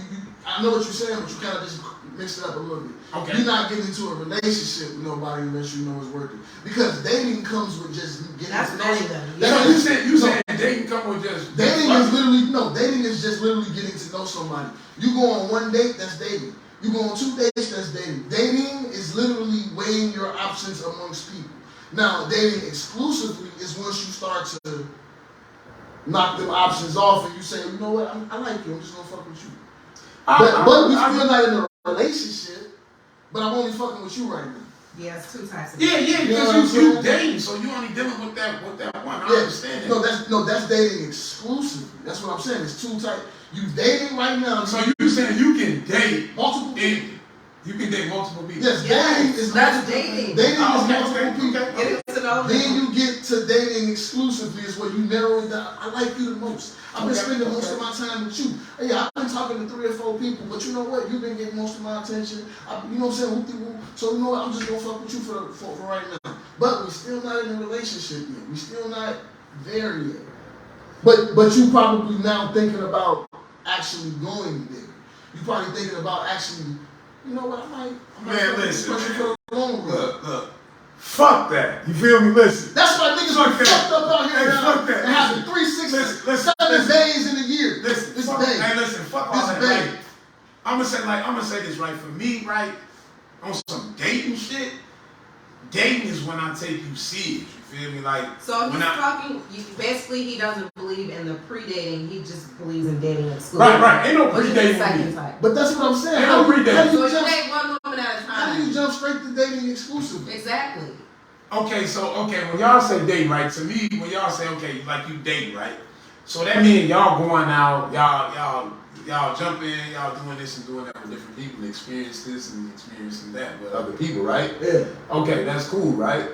I know what you're saying, but you kind of just mixed it up a little bit. Okay. You're not getting into a relationship with nobody unless you know it's worth it. Because dating comes with just getting That's to know dating. You said dating come with just dating is literally dating is just literally getting to know somebody. You go on one date, that's dating. You go on 2 dates, that's dating. Dating is literally weighing your options amongst people. Now, dating exclusively is once you start to knock them options off and you say, you know what, I like you, I'm just gonna fuck with you. But we still not in a relationship, but I'm only fucking with you right now. Yeah, it's 2 types of Yeah, because you dating, so you only dealing with that one. I understand that. That's dating exclusively. That's what I'm saying. It's 2 types. You dating right now. So you saying you can date multiple people? You can date multiple people. Yes, dating is that's multiple. dating. Dating is Okay, multiple people. Getting to know Then them. you get to dating exclusively is where you narrow it down. I like you the most. I've been spending most of my time with you. Hey, I've been talking to 3 or 4 people, but you know what? You've been getting most of my attention. You know what I'm saying? So you know what? I'm just gonna fuck with you for right now. But we still not in a relationship yet. We still not there yet. But you probably now thinking about actually going there. You probably thinking about actually, you know what? I might listen, push you for the long run. Look. Fuck that. You feel me? Listen. That's why niggas are fucked up out here now fuck that. and having 367 days in a year. Listen, This fuck, day. hey, listen, fuck all This that. day. Like, I'm gonna say this right. For me, right, on some dating shit, dating is when I take you serious. You feel me? Like, So when he's talking. Basically, he doesn't believe in the pre-dating. He just believes in dating exclusively. Right. Ain't no Which is the pre-dating. second type. But that's what I'm saying. Ain't How no pre-dating. So you date one woman at a how do you time. jump straight to dating exclusively? Exactly. Okay, when y'all say date, right? To me, when y'all say like you date, right? So that means y'all going out, y'all jumping, y'all doing this and doing that with different people, experience this and experiencing that with other people, right? Yeah. Okay, that's cool, right?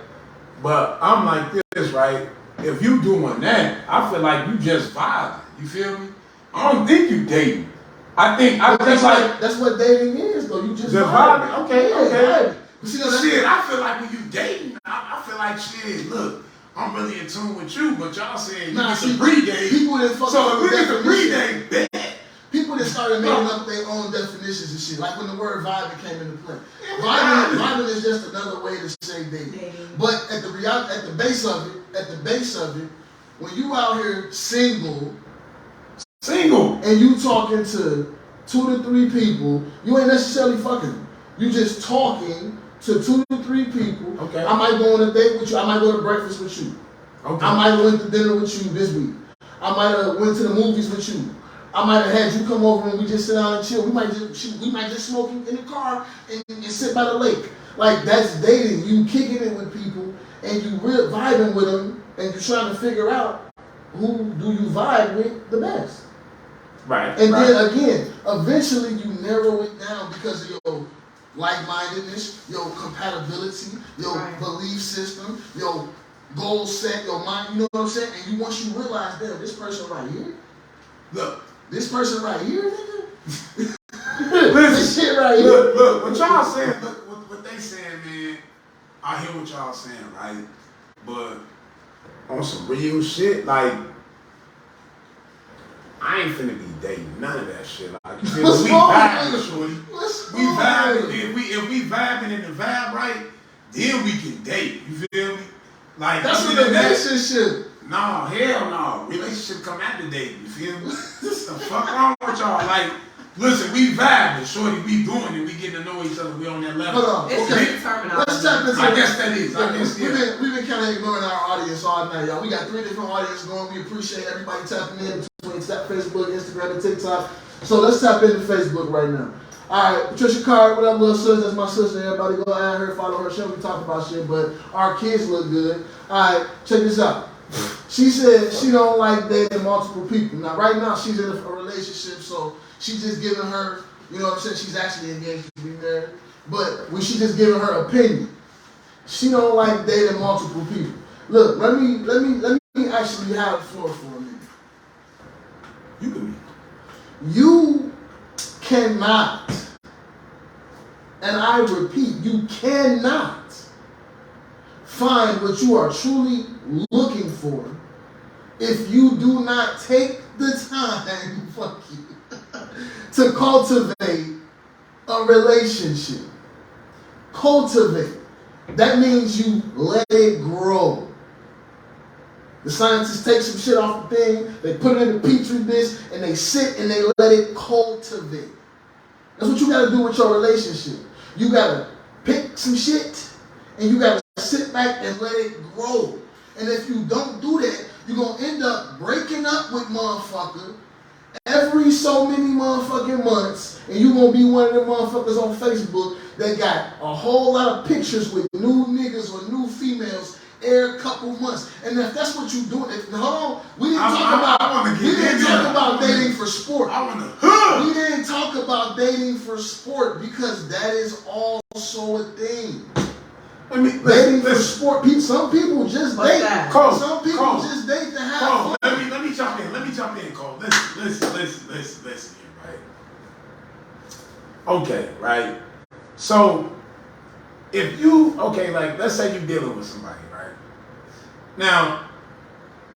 But I'm like this, right? If you doing that, I feel like you just vibing. You feel me? I don't think you dating. I think That's what dating is, though. You just vibing. Okay. Vibing. But see, Shit, I feel like when you dating, I feel like shit. Look, I'm really in tune with you, but y'all saying Nah, it's a see, pregame. people didn't fuck So up if with we get the definition. pregame, bet. People that started making up their own definitions and shit. Like when the word vibing came into play. Vibing is just another way to say dating. But at the base of it, when you out here single, and you talking to 2 to 3 people, you ain't necessarily fucking them. You just talking to 2 to 3 people. Okay. I might go on a date with you. I might go to breakfast with you. Okay. I might went to dinner with you this week. I might have went to the movies with you. I might have had you come over and we just sit down and chill. We might just smoke in the car and sit by the lake. Like, that's dating. You kicking it with people and you real vibing with them and you're trying to figure out who do you vibe with the best. Right. And then again, eventually you narrow it down because of your like-mindedness, your compatibility, your belief system, your goal set, your mind, you know what I'm saying? And once you realize, damn, this person right here, look, this person right here, nigga. Listen, this shit right here. Look, what y'all saying, what they saying, man, I hear what y'all saying, right? But on some real shit, like, I ain't finna be dating none of that shit. Like, you feel me? We vibing, shorty. We vibing. If we vibing in the vibe right, then we can date. You feel me? Like, that's a relationship. No, hell no. Relationship come after dating. You feel me? The fuck wrong with y'all? Like, listen, we vibing, shorty. We doing it. We getting to know each other. We on that level. Hold on. It's Okay. just terminology. Let's tap into I guess that is. We've been kind of ignoring our audience all night, y'all. We got 3 different audiences going. We appreciate everybody tapping in between Facebook, Instagram, and TikTok. So let's tap into Facebook right now. All right, Patricia Card, what up, little sis? That's my sister. Everybody go add her, follow her. She don't be talking about shit, but our kids look good. All right, check this out. She said she don't like dating multiple people. Now, right now, she's in a relationship, so she's just giving her, you know what I'm saying? She's actually engaged to be married, but she's just giving her opinion. She don't like dating multiple people. Look, let me actually have the floor for a minute. You can be. You cannot, and I repeat, you cannot find what you are truly looking for if you do not take the time, fuck you, to cultivate a relationship. Cultivate. That means you let it grow. The scientists take some shit off the thing, they put it in a petri dish, and they sit and they let it cultivate. That's what you gotta do with your relationship. You gotta pick some shit, and you gotta sit back and let it grow. And if you don't do that, you're gonna end up breaking up with motherfucker every so many motherfucking months, and you're gonna be one of them motherfuckers on Facebook that got a whole lot of pictures with new niggas or new females every couple months. And if that's what you doing, we didn't talk about dating for sport. We didn't talk about dating for sport because that is also a thing. Dating for sport. Some people just date. Some people just date to have Cole, fun. let me jump in, Cole. Listen here, right? Okay, right? So, if you, like, let's say you're dealing with somebody, right? Now,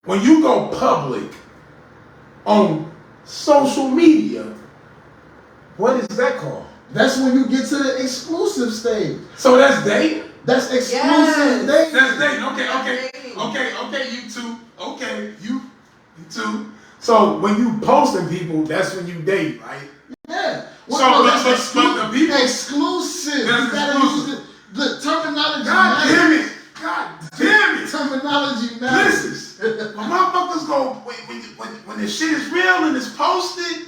when you go public on social media, what is that called? That's when you get to the exclusive stage. So that's dating? That's exclusive dating. That's dating. Okay, you two. Okay, you two. So when you posting people, that's when you date, right? Yeah. That's the people. Exclusive. That's you gotta exclusive. use the terminology. God damn it. Terminology matters. Listen, when motherfuckers go, when the shit is real and it's posted,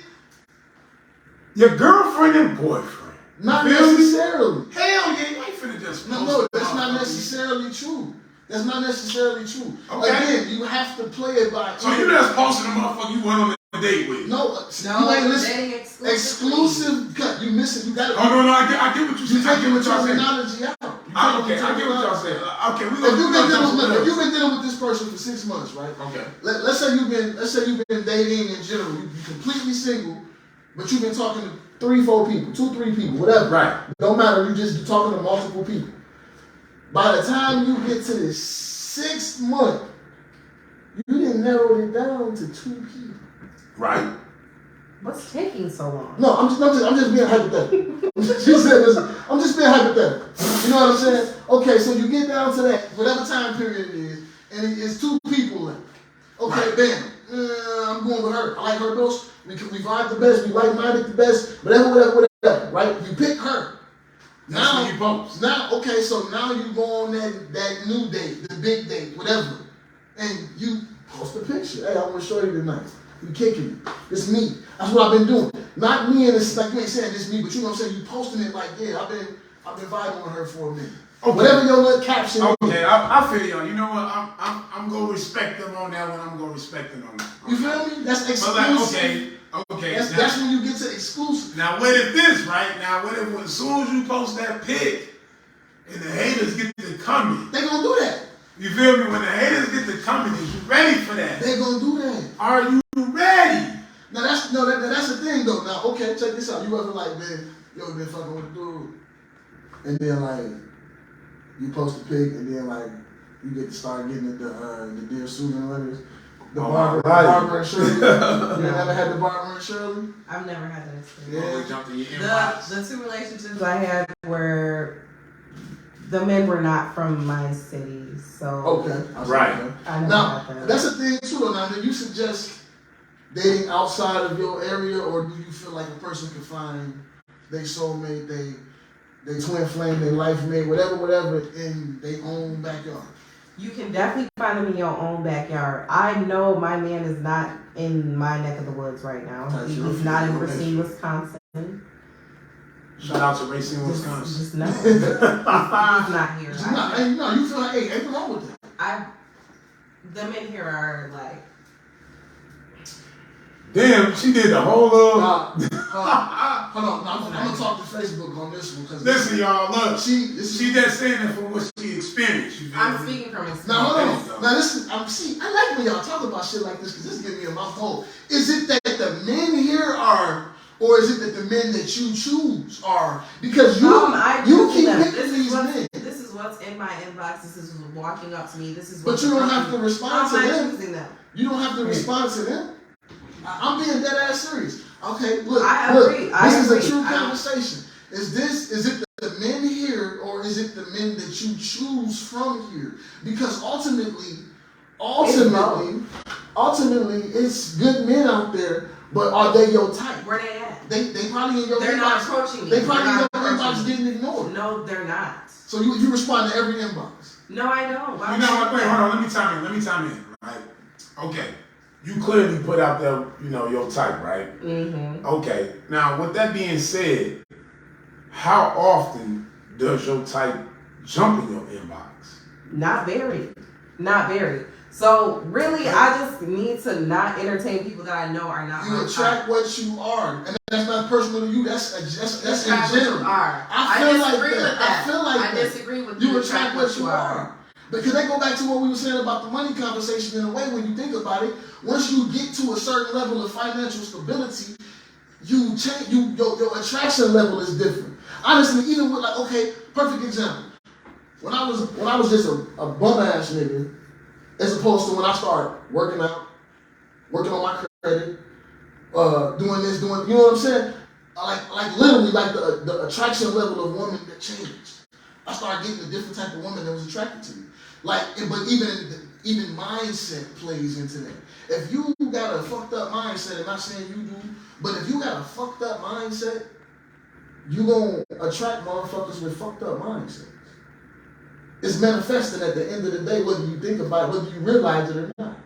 your girlfriend and boyfriend. Not necessarily. Hell yeah, you ain't finna just post No, that's not necessarily true. That's not necessarily true. Okay. Again, you have to play it by. So you just posting a motherfucker you went on a date with? No, you ain't listening. Exclusive cut. You missing. You got it. Oh no, I get what you saying. You taking the terminology out. Okay, I get what y'all saying. Okay, if you've been dealing with this person for 6 months, right? Okay. Let's say you've been dating in general. You're completely single, but you've been talking to 3-4 people, 2-3 people, whatever. Right. Don't matter. You're talking to multiple people. By the time you get to this 6 months. You didn't narrow it down to 2 people. Right. What's taking so long? No, I'm just being hypothetical. She said this. I'm just being hypothetical. You know what I'm saying? Okay, so you get down to that, whatever time period it is, and it's 2 people left. Okay, Right. bam. I'm going with her. I like her most. We vibe the best. We like-minded the best. Whatever. Right? You pick her. That's Now when you post. Now, okay, so now you go on that new date, the big date, whatever, and you post a picture. Hey, I want to show you tonight. You kicking it. It's me. That's what I've been doing. Not me, and it's like you ain't saying it's me, but you know what I'm saying. You posting it like, yeah, I've been vibing with her for a minute. Okay. Whatever your little caption. Okay, I feel y'all. You know what? I'm gonna respect them on that one. I'm gonna respect them on that. You feel me? That's exclusive. But like, okay. That's when you get to exclusive. Now what if this, right? Now what if as soon as you post that pic and the haters get to coming? They gonna do that. You feel me? When the haters get to coming, is you ready for that? They gonna do that. Are you ready? Now that's the thing though. Now okay, check this out. You ever like you ever been fucking with a dude, and then like you post a pic, and then like you get to start getting the Dear Susan letters, the Barbara and Shirley. You never had the Barbara and Shirley? I've never had that experience. You always jumped in your inbox. The 2 relationships I had were the men were not from my city, so Okay. Right. I never Now had that. that's the thing too. Though, now do you suggest dating outside of your area, or do you feel like a person can find their soulmate, they twin flame, their life mate, whatever, in their own backyard? You can definitely find them in your own backyard. I know my man is not in my neck of the woods right now. He's not in Racine, Wisconsin. Shout out to Racine, Wisconsin. Just no. He's not here. No, you feel like, hey, ain't wrong with that. The men here are like. Damn, she did the whole little. Hold on. I'm gonna talk to Facebook on this one because Listen, y'all, look. she just saying it from what she experienced. You feel I'm me? speaking from experience. Now hold Okay, on. Now listen, I like when y'all talk about shit like this because this gives me a mouthful. Is it that the men here are, or is it that the men that you choose are? Because you keep picking these men. This is what's in my inbox. This is what's walking up to me. This is. But you don't have to respond to them. Choosing them. You don't have to respond to them. I'm being dead ass serious. Okay, look. I agree. This is a true conversation. Is it the men here, or is it the men that you choose from here? Because ultimately, it's good men out there, but are they your type? Where they at? They probably in your They're inbox. not approaching me. They probably in your inbox getting ignored. No, they're not. So you respond to every inbox. No, I don't. You know what? Wait, hold on. Let me chime in. Right? Okay. You clearly put out there, your type, right? Mm-hmm. Okay. Now, with that being said, how often does your type jump in your inbox? Not very. So really, I just need to not entertain people that I know are not. You attract what you are, and that's not personal to you. That's in general. I feel disagree with I that. feel like I that. disagree with You attract what you are. Because they go back to what we were saying about the money conversation in a way when you think about it. Once you get to a certain level of financial stability, you change. Your attraction level is different. Honestly, even with perfect example. When I was just a bum ass nigga, as opposed to when I started working out, working on my credit, doing this, you know what I'm saying? Like literally, like the attraction level of woman that changed. I started getting a different type of woman that was attracted to me. But even mindset plays into that. If you got a fucked up mindset, I'm not saying you do, but if you got a fucked up mindset, you gonna attract motherfuckers with fucked up mindsets. It's manifesting at the end of the day, whether you think about it, whether you realize it or not.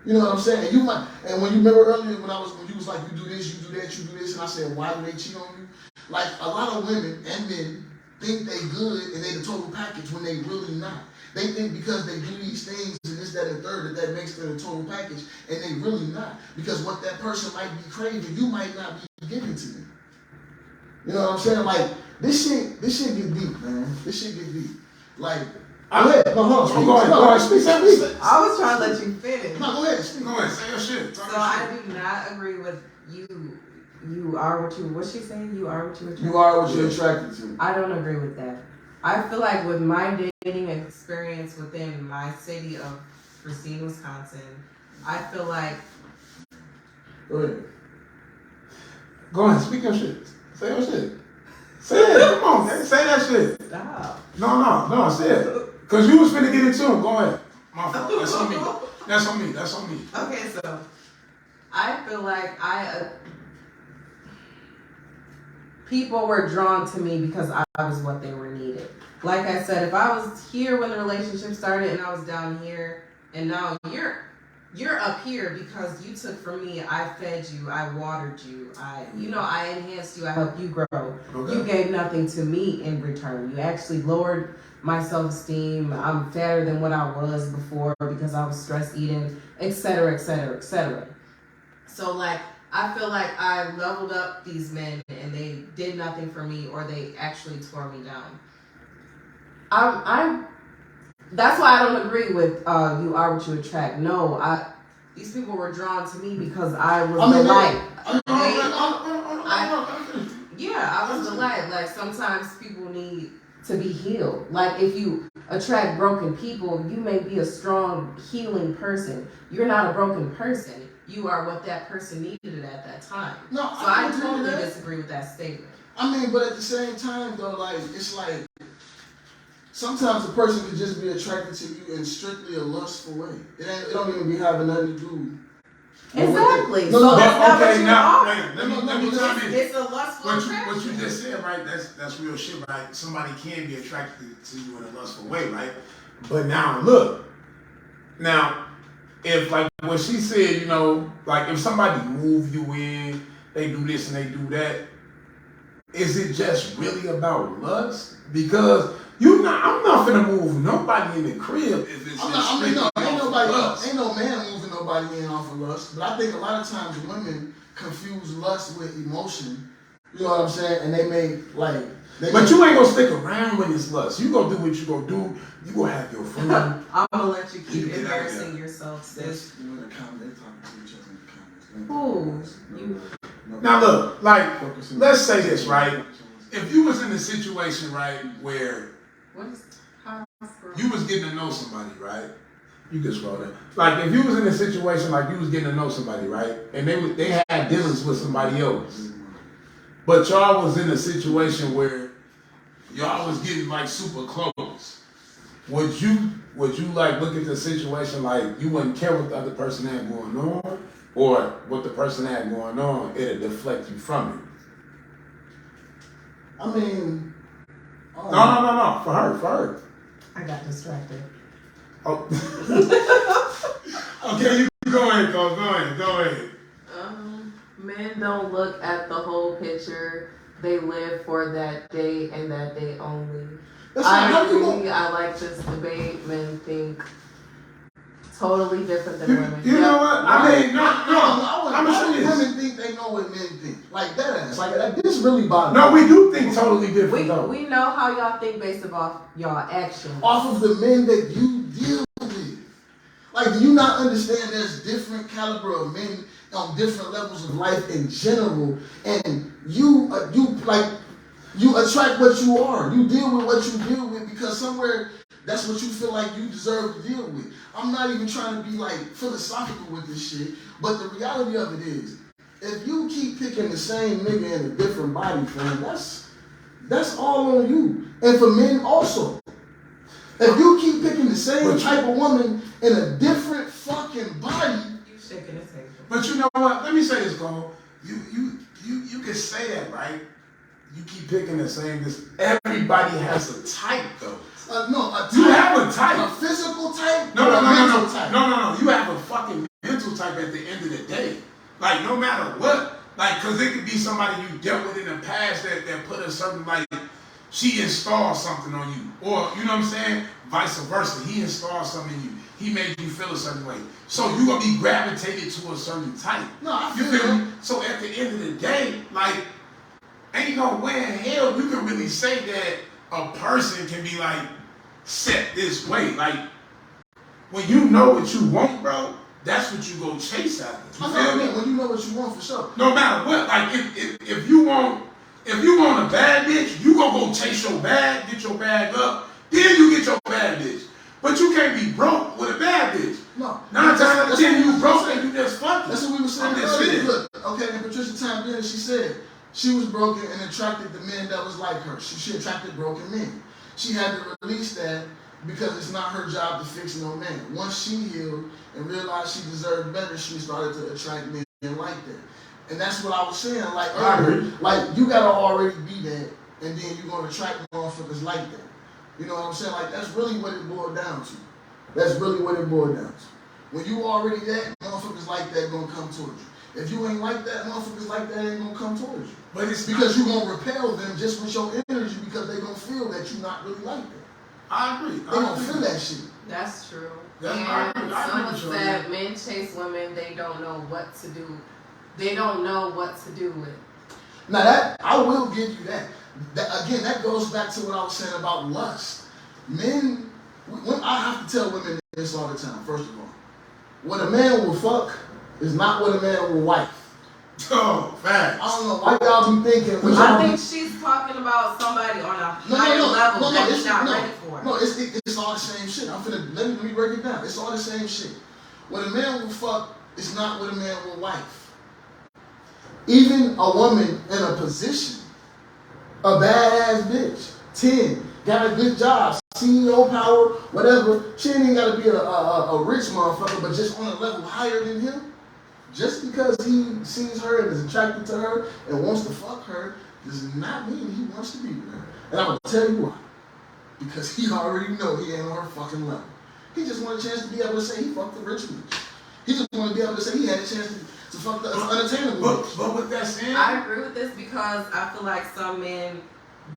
You know what I'm saying? And when you remember earlier when you was like, you do this, you do that, you do this, and I said, why do they cheat on you? Like a lot of women and men think they good and they the total package when they really not. They think because they do these things and this, that, and third that makes them a total package, and they really not. Because what that person might be craving, you might not be giving to them. You know what I'm saying? Like this shit get deep, man. This shit get deep. Like, go ahead. Go ahead. Speak. I was trying to let you finish. No, go ahead. Speak. Go ahead, say your shit. So I do not agree with you. You are what you. What's she saying? You are what you attract. You are what you're attracted to. I don't agree with that. I feel like with my dating experience within my city of Racine, Wisconsin, I feel like. Go ahead. Go ahead, speak your shit. Say your shit. Say it, come on, man. Say that shit. Stop. No, say it. Because you was finna get into him. Go ahead. My fault. That's on me. That's on me. Okay, so I feel like people were drawn to me because I was what they were needed. Like I said, if I was here when the relationship started and I was down here, and now you're up here because you took from me, I fed you, I watered you, I enhanced you, I helped you grow. Okay. You gave nothing to me in return. You actually lowered my self-esteem. I'm fatter than what I was before because I was stress eating, etc., etc., etc. So like, I feel like I leveled up these men and they did nothing for me, or they actually tore me down. That's why I don't agree with you are what you attract. No, these people were drawn to me because I was the light. I was the light. Like sometimes people need to be healed. Like if you attract broken people, you may be a strong healing person. You're not a broken person. You are what that person needed at that time. No, so I totally disagree with that statement. I mean, but at the same time though, like it's like sometimes a person could just be attracted to you in strictly a lustful way. It don't even be having nothing to do. Exactly. So that's not what you are. Let me tell you. It's a lustful attraction. What you just said, right? That's real shit, right? Somebody can be attracted to you in a lustful way, right? But now look. Now, if like what she said, like if somebody move you in, they do this and they do that, is it just really about lust? Because I'm not finna move nobody in the crib if it's ain't no man moving nobody in off of lust. But I think a lot of times women confuse lust with emotion. You know what I'm saying? And they make like. But you ain't gonna stick around when it's lust. You gonna do what you gonna do. You gonna have your fun. I'm gonna let you keep embarrassing yourself, sis. Now look, like, let's say this, right? If you was in a situation, right, where you was getting to know somebody, right? You just wrote it. Like if you was in a situation like you was getting to know somebody, right, and they had dealings with somebody else, but y'all was in a situation where y'all was getting like super close. Would you like look at the situation like you wouldn't care what the other person had going on, or what the person had going on, it'd deflect you from it? I mean, no. For her. I got distracted. Oh. Okay, you go ahead, go ahead. Men don't look at the whole picture. They live for that day and that day only. I agree. I like this debate. Men think totally different than women. You know what? I mean, no. Women think they know what men think. Like that. Like this really bothers me. No, we do think totally different. We know how y'all think based off y'all actions. Off of the men that you deal with. Like, do you not understand there's different caliber of men on different levels of life in general, and you attract what you are. You deal with what you deal with because somewhere that's what you feel like you deserve to deal with. I'm not even trying to be like philosophical with this shit, but the reality of it is, if you keep picking the same nigga in a different body frame, that's all on you. And for men also. If you keep picking the same type of woman in a different fucking body, you shaking his head. But you know what? Let me say this, Cole. You can say that, right? You keep picking the same. Everybody has a type, though. No, a type. You have a type. A physical type? No. Type? No. You have a fucking mental type at the end of the day. Like, no matter what. Like, because it could be somebody you dealt with in the past that put a certain, like, she installed something on you. Or, you know what I'm saying? Vice versa. He installed something in you. He made you feel a certain way. So you're going to be gravitated to a certain type. No, I feel me? So at the end of the day, like, ain't no way in hell you can really say that a person can be, like, set this way. Like, when you know what you want, bro, that's what you go chase after. You feel me? When you know what you want, for sure. No matter what. Like, if you want If you want a bad bitch, you gonna go chase your bag, get your bag up, then you get your bad bitch. But you can't be broke with a bad bitch. No. 9 times out of 10 you broke and you just fucking. That's what we were saying earlier. Look, okay, and Patricia chimed in and she said she was broken and attracted the men that was like her. She attracted broken men. She had to release that because it's not her job to fix no man. Once she healed and realized she deserved better, she started to attract men like that. And that's what I was saying, like earlier. Like, you gotta already be that, and then you're gonna attract motherfuckers like that. You know what I'm saying? Like, that's really what it boiled down to. That's really what it boiled down to. When you already that, motherfuckers like that gonna come towards you. If you ain't like that, motherfuckers like that ain't gonna come towards you. But it's because you're gonna repel them just with your energy because they gonna feel that you're not really like that. I agree. They gonna feel that shit. That's true. I And someone said men chase women, they don't know what to do. They don't know what to do with. Now that, I will give you that. Again, that goes back to what I was saying about lust. Men, I have to tell women this all the time, first of all. What a man will fuck is not what a man will wife. Oh, facts. I don't know why y'all be thinking. I think she's talking about somebody on a higher level that he's not ready for. No, it's all the same shit. Let me break it down. It's all the same shit. What a man will fuck is not what a man will wife. Even a woman in a position, a badass bitch, 10, got a good job, CEO power, whatever, she ain't even got to be a rich motherfucker, but just on a level higher than him. Just because he sees her and is attracted to her and wants to fuck her does not mean he wants to be with her. And I'm going to tell you why. Because he already know he ain't on her fucking level. He just want a chance to be able to say he fucked the rich bitch. He just want to be able to say he had a chance to fuck the unattainable bitch. But with that said, I agree with this because I feel like some men,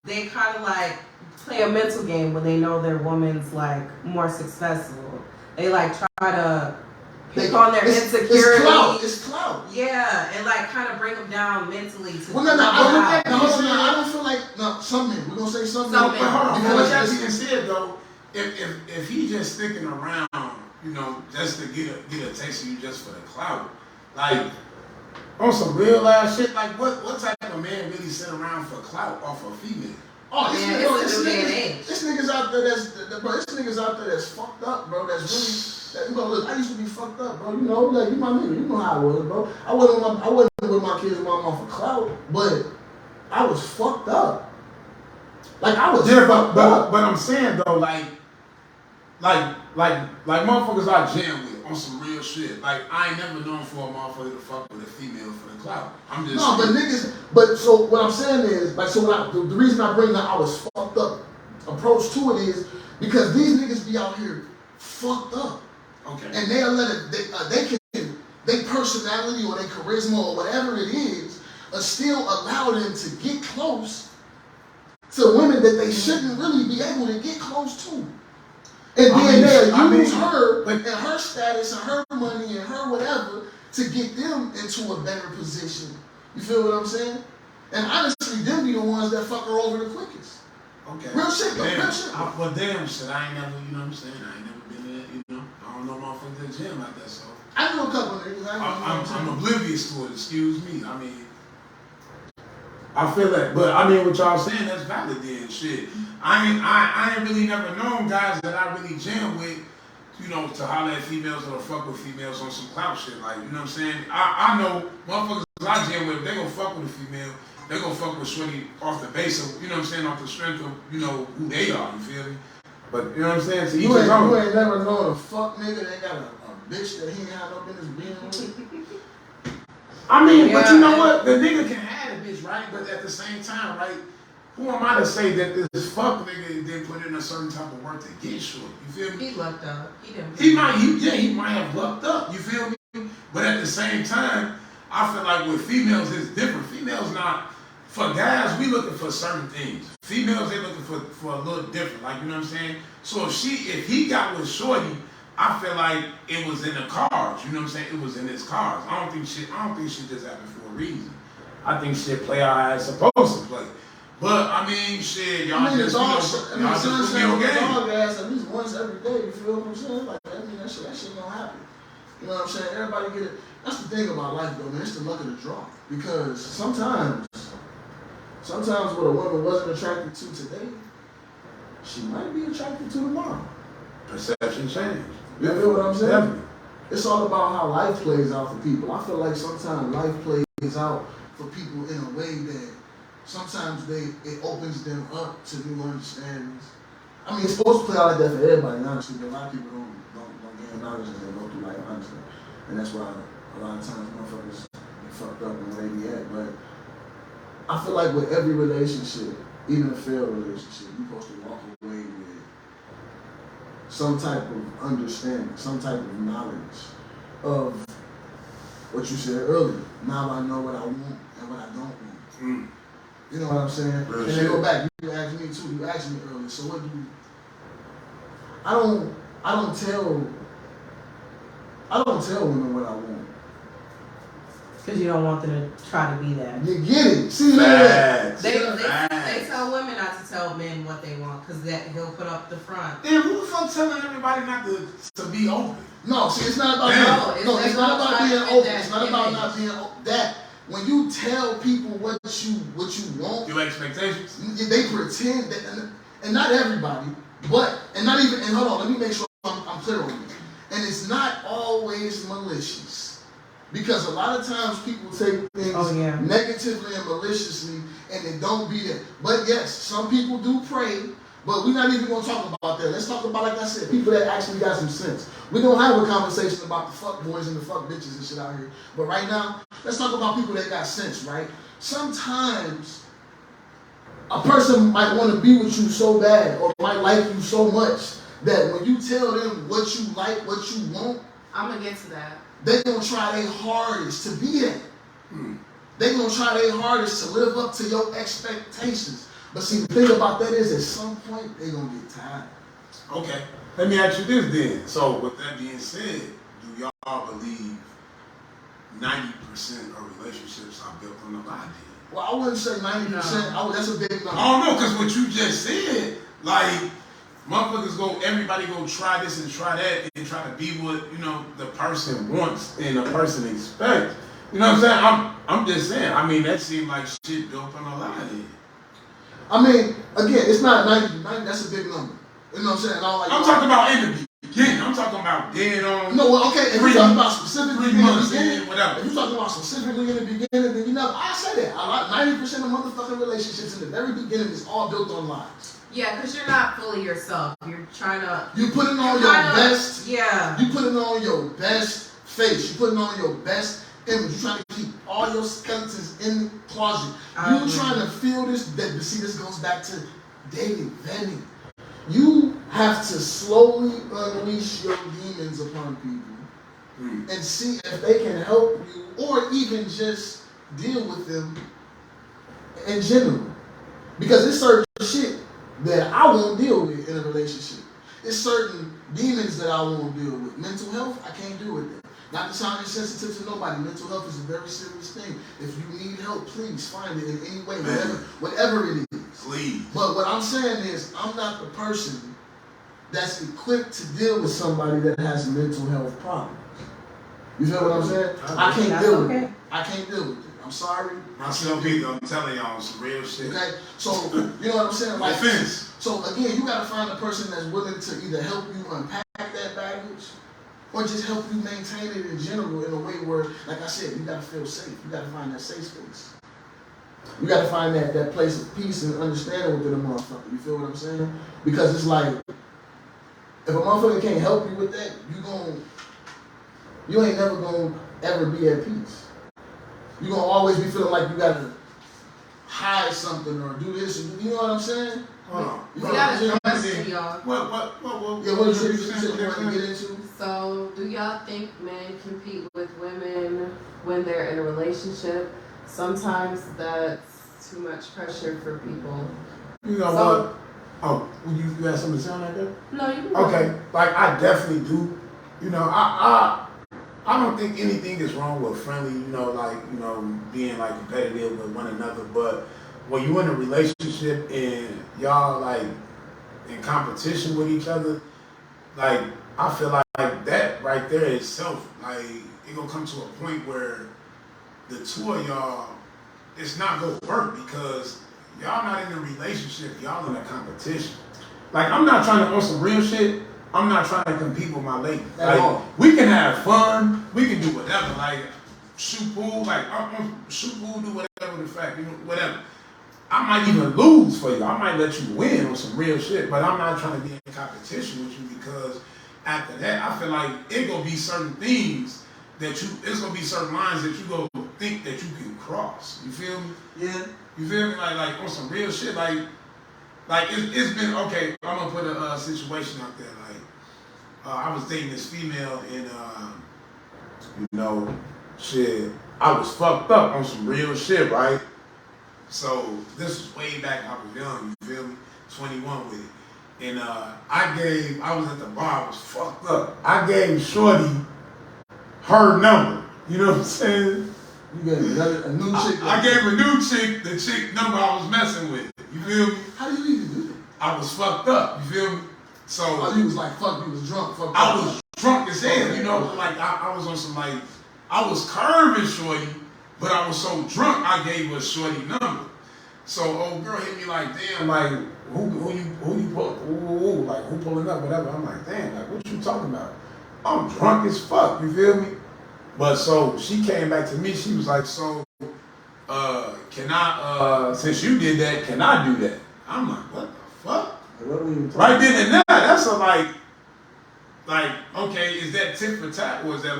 they kind of like play a mental game when they know their woman's like more successful. They like try to pick on their insecurities. It's clout. Yeah, and like kind of bring them down mentally. Well, I don't feel like some men. We're gonna say some men. But hold on. With that being said, though, if he just sticking around, you know, just to get a taste of you just for the clout, like on some real ass shit, like what type of man really sit around for clout off a female? Oh, this niggas out there that's fucked up, bro. That's really, look, I used to be fucked up, bro. You know, like you my nigga, you know how I was, bro. I wasn't with my kids and my mom for clout, but I was fucked up. Like I was fucked up. But I'm saying though, like motherfuckers I jam with on some real shit. Like I ain't never known for a motherfucker to fuck with a female for the clout. I'm just but so what I'm saying is, like, so the reason I bring that I was fucked up approach to it is because these niggas be out here fucked up. Okay. And they'll let it, they personality or their charisma or whatever it is, still allow them to get close to women that they shouldn't really be able to get close to. And then they'll use her and her status and her money and her whatever to get them into a better position. You feel what I'm saying? And honestly, them be the ones that fuck her over the quickest. Okay. Real shit though, real shit. But damn shit, I ain't never, you know what I'm saying? I ain't never been there, you know? I don't know motherfuckers that gym like that, so. I know a couple of niggas. I'm oblivious to it, excuse me. I mean, I feel that, but I mean, what y'all saying, that's valid then, shit. I ain't really never known guys that I really jam with, you know, to holler at females or to fuck with females on some clout shit, like, you know what I'm saying? I know motherfuckers I jam with, they gonna fuck with a female, they gonna fuck with shorty off the base of, you know what I'm saying, off the strength of, you know, who they are, you feel me? But, you know what I'm saying? So you ain't never known a fuck nigga that got a bitch that he ain't had no business being with. I mean, but you know what? The nigga can have a bitch, right? But at the same time, right? Who am I to say that this fuck nigga didn't put in a certain type of work to get short? You feel me? He lucked up. He might have lucked up. You feel me? But at the same time, I feel like with females, it's different. Females not, for guys, we looking for certain things. Females, they looking for a little different. Like, you know what I'm saying? So if he got with shorty, I feel like it was in the cards. You know what I'm saying? It was in his cards. I don't think shit just happened for a reason. I think shit play out as it's supposed to play. But I mean, shit, y'all just put me on game. Dog ass at least once every day. You feel what I'm saying? Like, I mean, that shit gonna happen. You know what I'm saying? Everybody get it. That's the thing about life, though, man. It's the luck of the draw. Because sometimes sometimes what a woman wasn't attracted to today, she might be attracted to tomorrow. Perception change. You feel what I'm saying? Definitely. It's all about how life plays out for people. I feel like sometimes life plays out for people in a way that sometimes it opens them up to new understandings. I mean, it's supposed to play out like that for everybody, honestly, but a lot of people don't gain knowledge as they go through life, honestly. And that's why a lot of times motherfuckers get fucked up in where they be at. But I feel like with every relationship, even a failed relationship, you're supposed to walk away with some type of understanding, some type of knowledge of what you said earlier. Now I know what I want and what I don't want. Mm. You know what I'm saying? Real and shit. then go back. You asked me too. You asked me earlier. So what do you? I don't tell women what I want. Because you don't want them to try to be that. You get it? See that? Facts. They tell women not to tell men what they want because that he'll put up the front. Then who the fuck telling everybody not to be open? No, see, it's not about Damn. no, it's not about being open. It's not about image. not being open. That when you tell people what you want, Your expectations? they pretend that, and not everybody, but and not even. And hold on, let me make sure I'm clear on this. And it's not always malicious, because a lot of times people take things negatively and maliciously, and it don't be there. But yes, some people do pray. But we're not even going to talk about that. Let's talk about, like I said, people that actually got some sense. We're going to have a conversation about the fuck boys and the fuck bitches and shit out here. But right now, let's talk about people that got sense, right? Sometimes a person might want to be with you so bad or might like you so much that when you tell them what you like, what you want, I'm gonna get to that. they're going to try their hardest to be that. They're going to try their hardest to live up to your expectations. But see, the thing about that is, at some point, they're going to get tired. Okay. Let me ask you this then. So, with that being said, do y'all believe 90% of relationships are built on a lie? Well, I wouldn't say 90%. No. That's a big number. I don't know, because what you just said, like, motherfuckers everybody go try this and try that and try to be what, the person wants and the person expects. You know what I'm saying? I'm just saying, I mean, that seemed like shit built on a lie then. I mean, again, it's not 90, that's a big number. You know what I'm saying? I'm talking about in the beginning. I'm talking about dead on. No, well, okay, if you're talking about specifically in the 3 months beginning, in, whatever. if you're talking about specifically in the beginning, then I say that. I like 90% of motherfucking relationships in the very beginning is all built on lies. Yeah, because you're not fully yourself. You're trying to. You putting on your best. Yeah. You putting on your best face. You putting on your best image. You trying to keep all your skeletons in the closet. You trying to feel this. See, this goes back to dating, vetting. You have to slowly unleash your demons upon people and see if they can help you or even just deal with them in general. Because it's certain shit that I won't deal with in a relationship. It's certain demons that I won't deal with. Mental health, I can't deal with that. Not to sound insensitive to nobody. Mental health is a very serious thing. If you need help, please find it in any way, whatever it is. Please. But what I'm saying is, I'm not the person that's equipped to deal with somebody that has mental health problems. You feel what I'm saying? I can't deal with it. I can't deal with it. I'm sorry. Myself either. I'm telling y'all some real shit. Okay? So, you know what I'm saying? Like, offense. So again, you gotta find a person that's willing to either help you unpack that baggage or just help you maintain it in general in a way where, like I said, you gotta feel safe. You gotta find that safe space. You gotta find that place of peace and understanding within a motherfucker. You feel what I'm saying? Because it's like, if a motherfucker can't help you with that, you ain't never gonna ever be at peace. You gonna always be feeling like you gotta hide something or do this. You know what I'm saying? Hold on. We got a question, y'all. What? Yeah, what you want to get into? So, do y'all think men compete with women when they're in a relationship? Sometimes that's too much pressure for people. You know what? Oh, you have something to say on that there? No, you can. Okay, like I definitely do. You know, I don't think anything is wrong with friendly, being like competitive with one another. But when you're in a relationship and y'all like in competition with each other, like I feel like that right there itself, like it gonna come to a point where the two of y'all, it's not gonna work because y'all not in a relationship, y'all in a competition. Like, I'm not trying to, on some real shit, I'm not trying to compete with my lady. Like, we can have fun, we can do whatever, like, shoot pool, like, shoot pool, do whatever the fact, you know, whatever. I might even lose for you. I might let you win on some real shit, but I'm not trying to be in competition with you because after that, I feel like it gonna be certain things that it's gonna be certain lines that you gonna think that you can cross. You feel me? Yeah. You feel me? Like on some real shit, like it's been, okay, I'm gonna put a situation out there, like, I was dating this female and, you know, shit, I was fucked up on some real shit, right? So this was way back, I was young, you feel me? 21 with it. And I was at the bar, I was fucked up. I gave Shorty her number, you know what I'm saying? You gave a new chick. I gave a new chick the chick number I was messing with, you feel me? How do you even do that? I was fucked up, you feel me? So you was like, fuck, you was drunk, fuck. I was drunk as hell, you know, like I was on some, like, I was curving Shorty, but I was so drunk I gave her Shorty number. So old girl hit me like, damn, like, who you pull, like, who pulling up, whatever. I'm like, damn, like, what you talking about? I'm drunk as fuck, you feel me? But so she came back to me, she was like, so can I, since you did that, can I do that? I'm like, what the fuck? Right then and there, that's a like, okay, is that tit for tat, or is that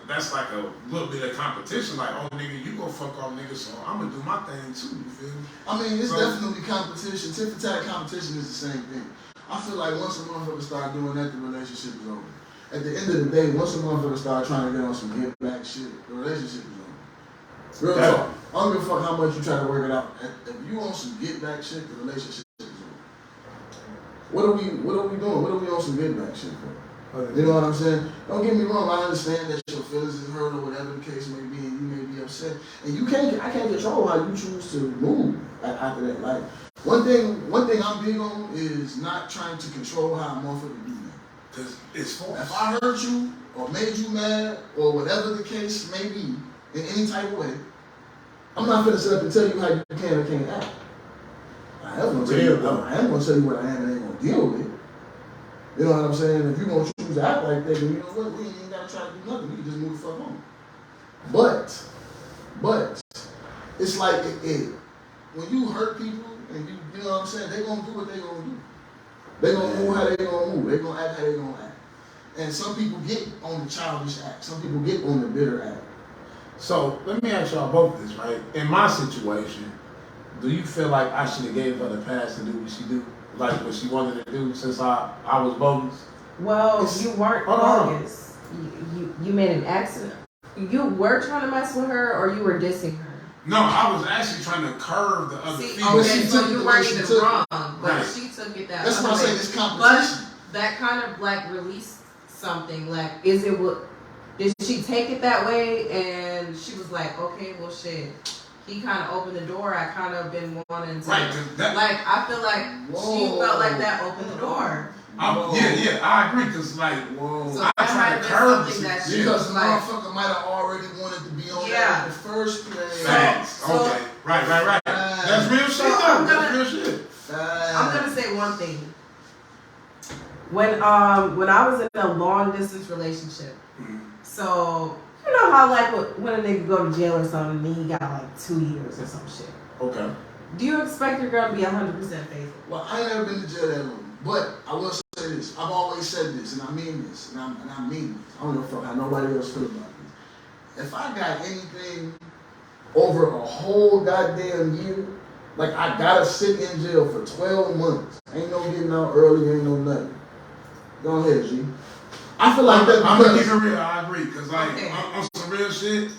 that's like a little bit of competition? Like, oh nigga, you go fuck off nigga, so I'm gonna do my thing too, you feel me? I mean, it's definitely competition. Tit for tat competition is the same thing. I feel like once a motherfucker start doing that, the relationship is over. At the end of the day, once a motherfucker start trying to get on some get back shit, the relationship is over. Real talk. I don't give a fuck how much you try to work it out. If you on some get back shit, the relationship is over. What are we doing? What are we on some get back shit for? You know what I'm saying? Don't get me wrong, I understand that your feelings is hurt or whatever the case may be, and you may be upset. And I can't control how you choose to move after that. Like, one thing I'm big on is not trying to control how a motherfucker do that. Cause it's forced. If I hurt you or made you mad or whatever the case may be, in any type of way, I'm not gonna sit up and tell you how you can or can't act. I am gonna tell you what I am and ain't gonna deal with. You know what I'm saying? If you're gonna choose to act like that, then you know what? We ain't gotta try to do nothing. We can just move the fuck on. But it's like when you hurt people and you know what I'm saying, they gonna do what they gonna do. They gonna move how they gonna move. They gonna act how they gonna act. And some people get on the childish act. Some people get on the bitter act. So let me ask y'all both this, right? In my situation, do you feel like I should have gave her the pass to do what she do? Like what she wanted to do since I was bogus? Well, you weren't bogus. You made an accident. You were trying to mess with her, or you were dissing her? No, I was actually trying to curve the other female. female. Okay, so you weren't even wrong, but right. she took it that way. That's why I say it's competition. But that kind of like released something. Like, did she take it that way? And she was like, okay, well, shit. He kind of opened the door. I kind of been wanting to, right, I feel like she felt like that opened the door. Yeah, I agree, cause like, so I tried to curve something that because the motherfucker might have already wanted to be on that in the first place. Facts. Okay, right. That's real shit, though. That's real shit. I'm gonna say one thing. When I was in a long distance relationship, so. You know how like when a nigga go to jail or something and he got like 2 years or some shit. Okay. Do you expect your girl to be 100% faithful? Well, I ain't never been to jail that long, but I will say this. I've always said this, and I mean this, and I mean this. I don't give a fuck how nobody else feel about this. If I got anything over a whole goddamn year, like I gotta sit in jail for 12 months. Ain't no getting out early, ain't no nothing. Go ahead, G. I feel like that. I'm gonna keep it real. I agree, cause like on some real shit,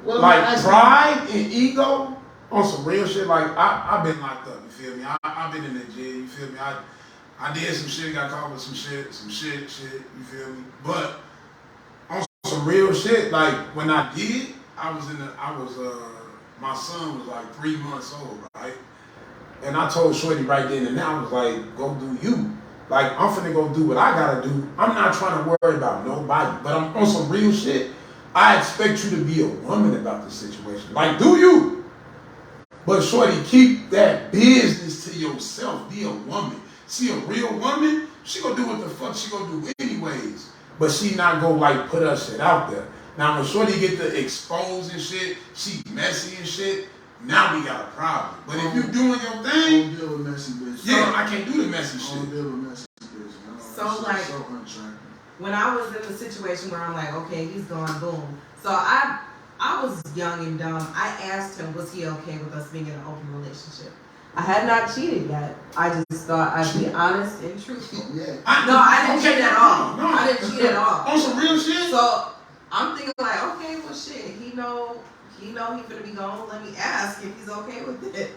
well, like pride and ego on some real shit. Like I've been locked up. You feel me? I've been in the jail. You feel me? I did some shit. Got caught with some shit. You feel me? But on some real shit, like when I did, my son was like 3 months old, right? And I told Shorty right then and there, I was like, go do you. Like, I'm finna go do what I gotta do. I'm not trying to worry about nobody, but I'm on some real shit. I expect you to be a woman about the situation. Like, do you? But shorty, keep that business to yourself. Be a woman. See, a real woman, she gonna do what the fuck she gonna do anyways. But she not gonna like put her shit out there. Now when shorty get to expose and shit, she messy and shit, now we got a problem. But if you doing your I thing, don't deal with messy bitch. yeah, I can't do the messy I don't shit. deal with messy bitch. Man. So, It's like- so unattractive. When I was in the situation where I'm like, okay, he's gone, boom. So I was young and dumb. I asked him, was he okay with us being in an open relationship? I had not cheated yet. I just thought I'd be honest and truthful. Yeah. No, I didn't cheat at all. No. I didn't cheat at all. On some real shit? So I'm thinking like, okay, well shit, he know he finna be gone. Let me ask if he's okay with it.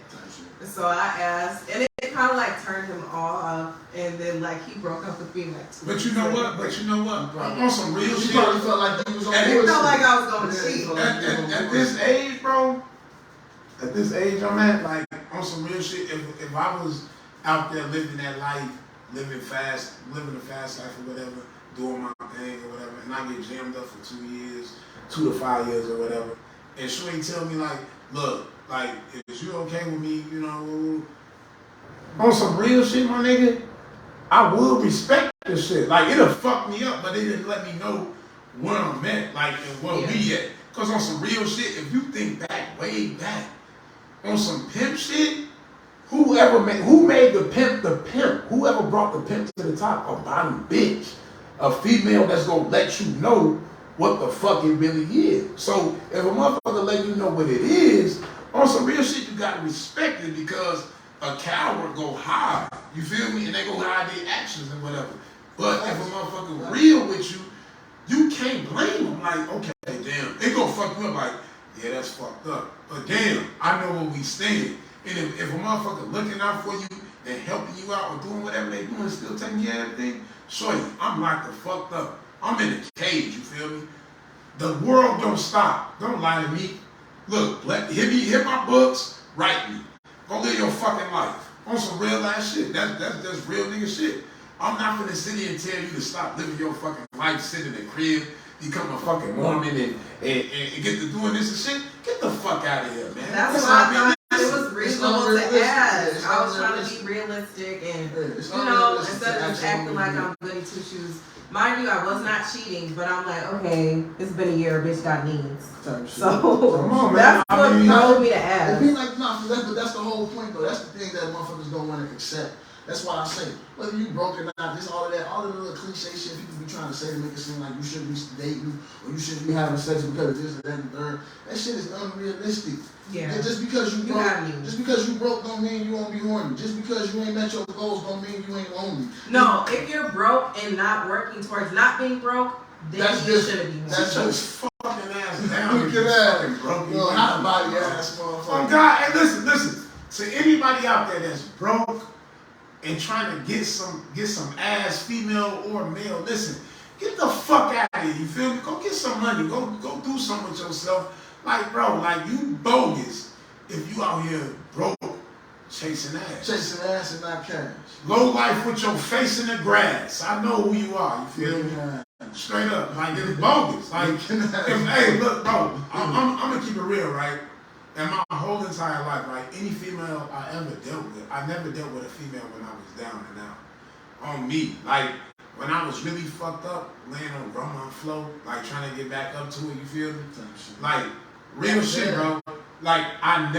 So I asked, and it kind of like turned him off, and then like he broke up with me like 2 But you know what? On some real She shit. probably felt like he was on And It bullshit. felt like I was going to Yeah, cheat. it felt like he was on At bullshit. this age, bro, at this age I'm at, like on some real shit, if I was out there living that life, living a fast life or whatever, doing my thing or whatever, and I get jammed up for 2 years, 2 to 5 years or whatever, and Shorty tell me like, look, like, is you okay with me, you know, on some real shit, my nigga, I would respect this shit. Like, it'll fuck me up, but they didn't let me know where I'm at, like, and where we at. Cause on some real shit, if you think back, way back, on some pimp shit, who made the pimp, whoever brought the pimp to the top, a bottom bitch, a female that's gonna let you know what the fuck it really is. So if a motherfucker let you know what it is, on some real shit, you gotta respect it because a coward go hide. You feel me? And they go hide their actions and whatever. But if a motherfucker real with you, you can't blame them. Like, okay, damn, they gonna fuck you up. Like, yeah, that's fucked up. But damn, I know where we stand. And if a motherfucker looking out for you and helping you out or doing whatever they doing, still taking care of everything, shorty, I'm locked the fucked up. I'm in a cage, you feel me? The world don't stop. Don't lie to me. Look, hit my books, write me. Go live your fucking life. On some real ass shit. That's real nigga shit. I'm not gonna sit here and tell you to stop living your fucking life, sit in the crib, become a fucking Mormon and get to doing this and shit. Get the fuck out of here, man. That's why I thought it was reasonable to ask. I was trying to be realistic and, instead of just acting like I'm goody two shoes. Mind you, I was not cheating, but I'm like, okay, it's been a year, bitch got needs. So Come on, man. that's what drove me to It'd ask. be like, but that's the whole point though. That's the thing that motherfuckers don't want to accept. That's why I say, whether you broke or not, all of the little cliche shit people be trying to say to make it seem like you shouldn't be dating or you shouldn't be having sex because of this or that and third. That shit is unrealistic. Yeah. And just because you broke don't mean you won't be horny. Just because you ain't met your goals don't mean you ain't lonely. No, if you're broke and not working towards not being broke, then That's you different. shouldn't be broke. That's Just fucking ass down. Look at that. Little hot body ass Oh motherfucker. God, and listen. To anybody out there that's broke and trying to get some ass, female or male, listen, get the fuck out of here. You feel me? Go get some money. Go do something with yourself. Like, bro, like you bogus if you out here broke chasing ass. Chasing ass and not cash. Low life with your face in the grass. I know who you are. You feel me? Yeah. Straight up, like it's bogus. Like, hey, look, bro, I'm gonna keep it real, right? In my whole entire life, right? Any female I ever dealt with, I never dealt with a female when I was down and out. On me, like when I was really fucked up, laying on grandma's floor, like trying to get back up to it. You feel me? Like real shit, bro. Like my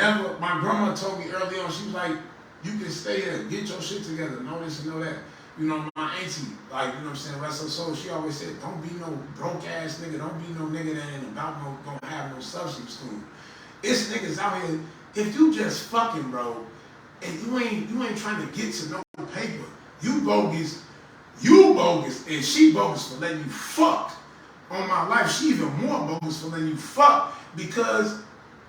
grandma told me early on. She was like, "You can stay here, get your shit together, know this and know that." You know, my auntie, like, you know what I'm saying, rest her soul, she always said, don't be no broke ass nigga, don't be no nigga that ain't gonna have no substance to him. It's niggas out here, if you just fucking, bro, and you ain't trying to get to no paper, you bogus, and she bogus for letting you fuck. On my life, she even more bogus for letting you fuck, because,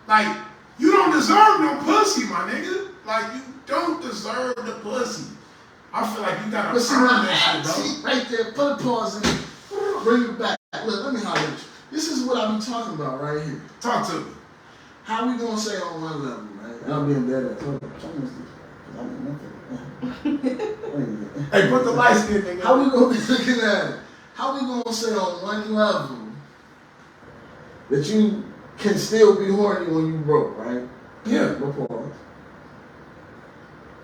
like, you don't deserve no pussy, my nigga. Like, you don't deserve the pussy. I feel like you gotta earn that shit, bro. See, right there, put a pause in it, bring it back. Look, let me holler at you. This is what I be talking about right here. Talk to me. How we gonna say on one level, right? I'm being better at Hey, put the light skin, nigga. How we gonna be looking at it? How we gonna say on one level that you can still be horny when you broke, right? Yeah. But pause.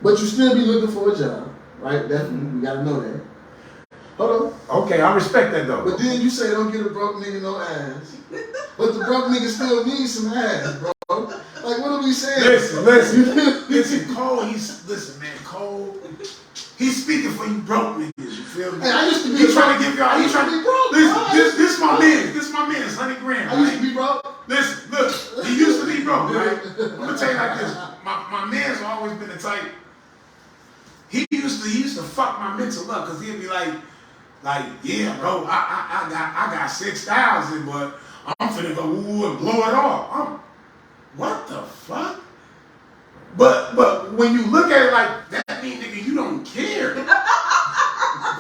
But you still be looking for a job, right? Definitely, we gotta know that. Hold on. Okay, I respect that though. But then you say don't get a broke nigga no ass. But the broke nigga still needs some ass, bro. Like, what are we saying? Listen, Cole, listen, man, Cole, he's speaking for you broke niggas, you feel me? Hey, I used to be He trying to give y'all, I used to be broke. Listen, this my man, it's 100 grand, I used to right? be broke. Listen, look, he used to be broke, right? I'm gonna tell you like this, my man's always been the type, he used to fuck my mental up, cause he'd be like, yeah, bro, I got 6,000, but I'm finna go and blow it all. What the fuck? But when you look at it like that, mean nigga, you don't care.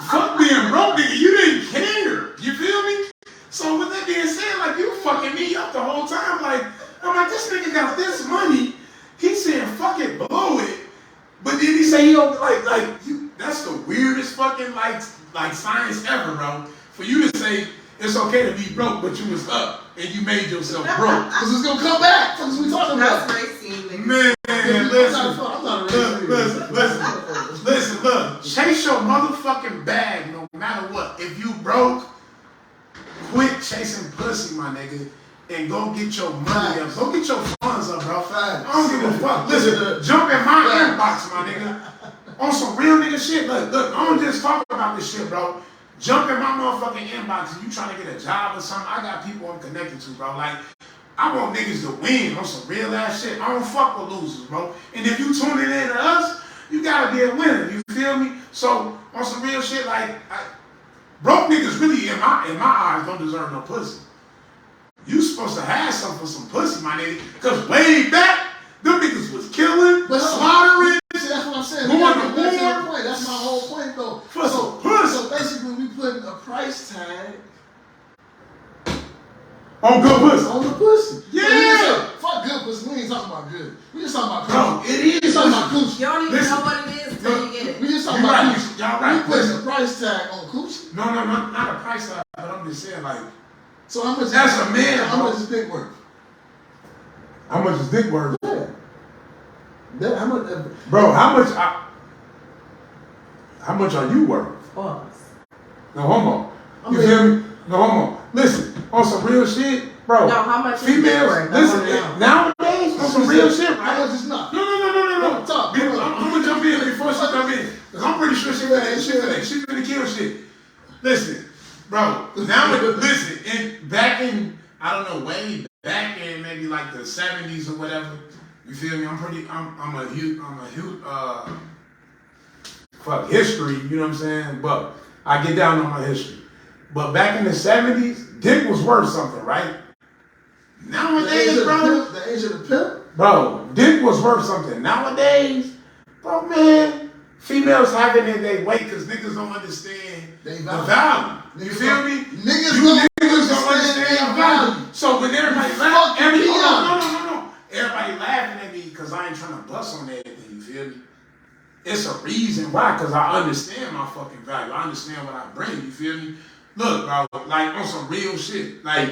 Fuck being broke, nigga, you didn't care. You feel me? So with that being said, like you fucking me up the whole time. Like I'm like, this nigga got this money. He's saying fuck it, blow it. But then he say he don't like you. That's the weirdest fucking like science ever, bro. For you to say it's okay to be broke, but you was up and you made yourself broke. Cause it's gonna come back. Cause we talking about. That's racing. Man, listen. Listen, look. Chase your motherfucking bag no matter what. If you broke, quit chasing pussy, my nigga, and go get your money up. Go get your funds up, bro. I don't give a fuck. Listen, jump in my inbox, my nigga. On some real nigga shit. Look, I don't just talk about this shit, bro. Jump in my motherfucking inbox and you trying to get a job or something. I got people I'm connected to, bro. Like, I want niggas to win on some real ass shit. I don't fuck with losers, bro. And if you tuning in to us, you gotta be a winner. You feel me? So on some real shit, like broke niggas really in my eyes don't deserve no pussy. You supposed to have something for some pussy, my nigga. Cause way back, them niggas was killing, slaughtering. See, that's what I'm saying. Going to war. That's my whole point, though. For some pussy. So basically, we putting a price tag on good pussy. on the pussy. Yeah. Fuck good pussy. We ain't talking about good. We just talking about Bro, coochie. it We is. talking about coochie. You don't even Listen. know what it is until you get it. We just talking You're about right. coochie. Y'all right. We putting Listen. a price tag on coochie. No, not a price tag, but I'm just saying, like, So how much? That's a man, How bro. much is dick worth? how much is dick worth? Yeah. How much? Bro, how much are you worth? Pause. No homo. I You mean- feel me? No homo. Listen, on some real shit, bro. No, how much is females, dick worth? I listen, wanna know. nowadays, on some real shit, How right? much is not? No. Talk. I'm gonna jump in before she jump in. Cause I'm pretty sure she finna kill shit. Listen, bro, back in, I don't know, way back in maybe like the 70s or whatever, you feel me? I'm a huge, fuck history, you know what I'm saying? But I get down on my history. But back in the 70s, dick was worth something, right? Nowadays, bro. The age of the pimp. Bro, dick was worth something. Nowadays, bro, man, females have it in their way because niggas don't understand They the value. value. You Niggas feel don't- me? niggas You don't niggas don't understand understand their value. value. So when everybody You laughing, fucking no. Everybody laughing at me because I ain't trying to bust on everything. You feel me? It's a reason why, because I understand my fucking value. I understand what I bring. You feel me? Look, bro, like on some real shit, like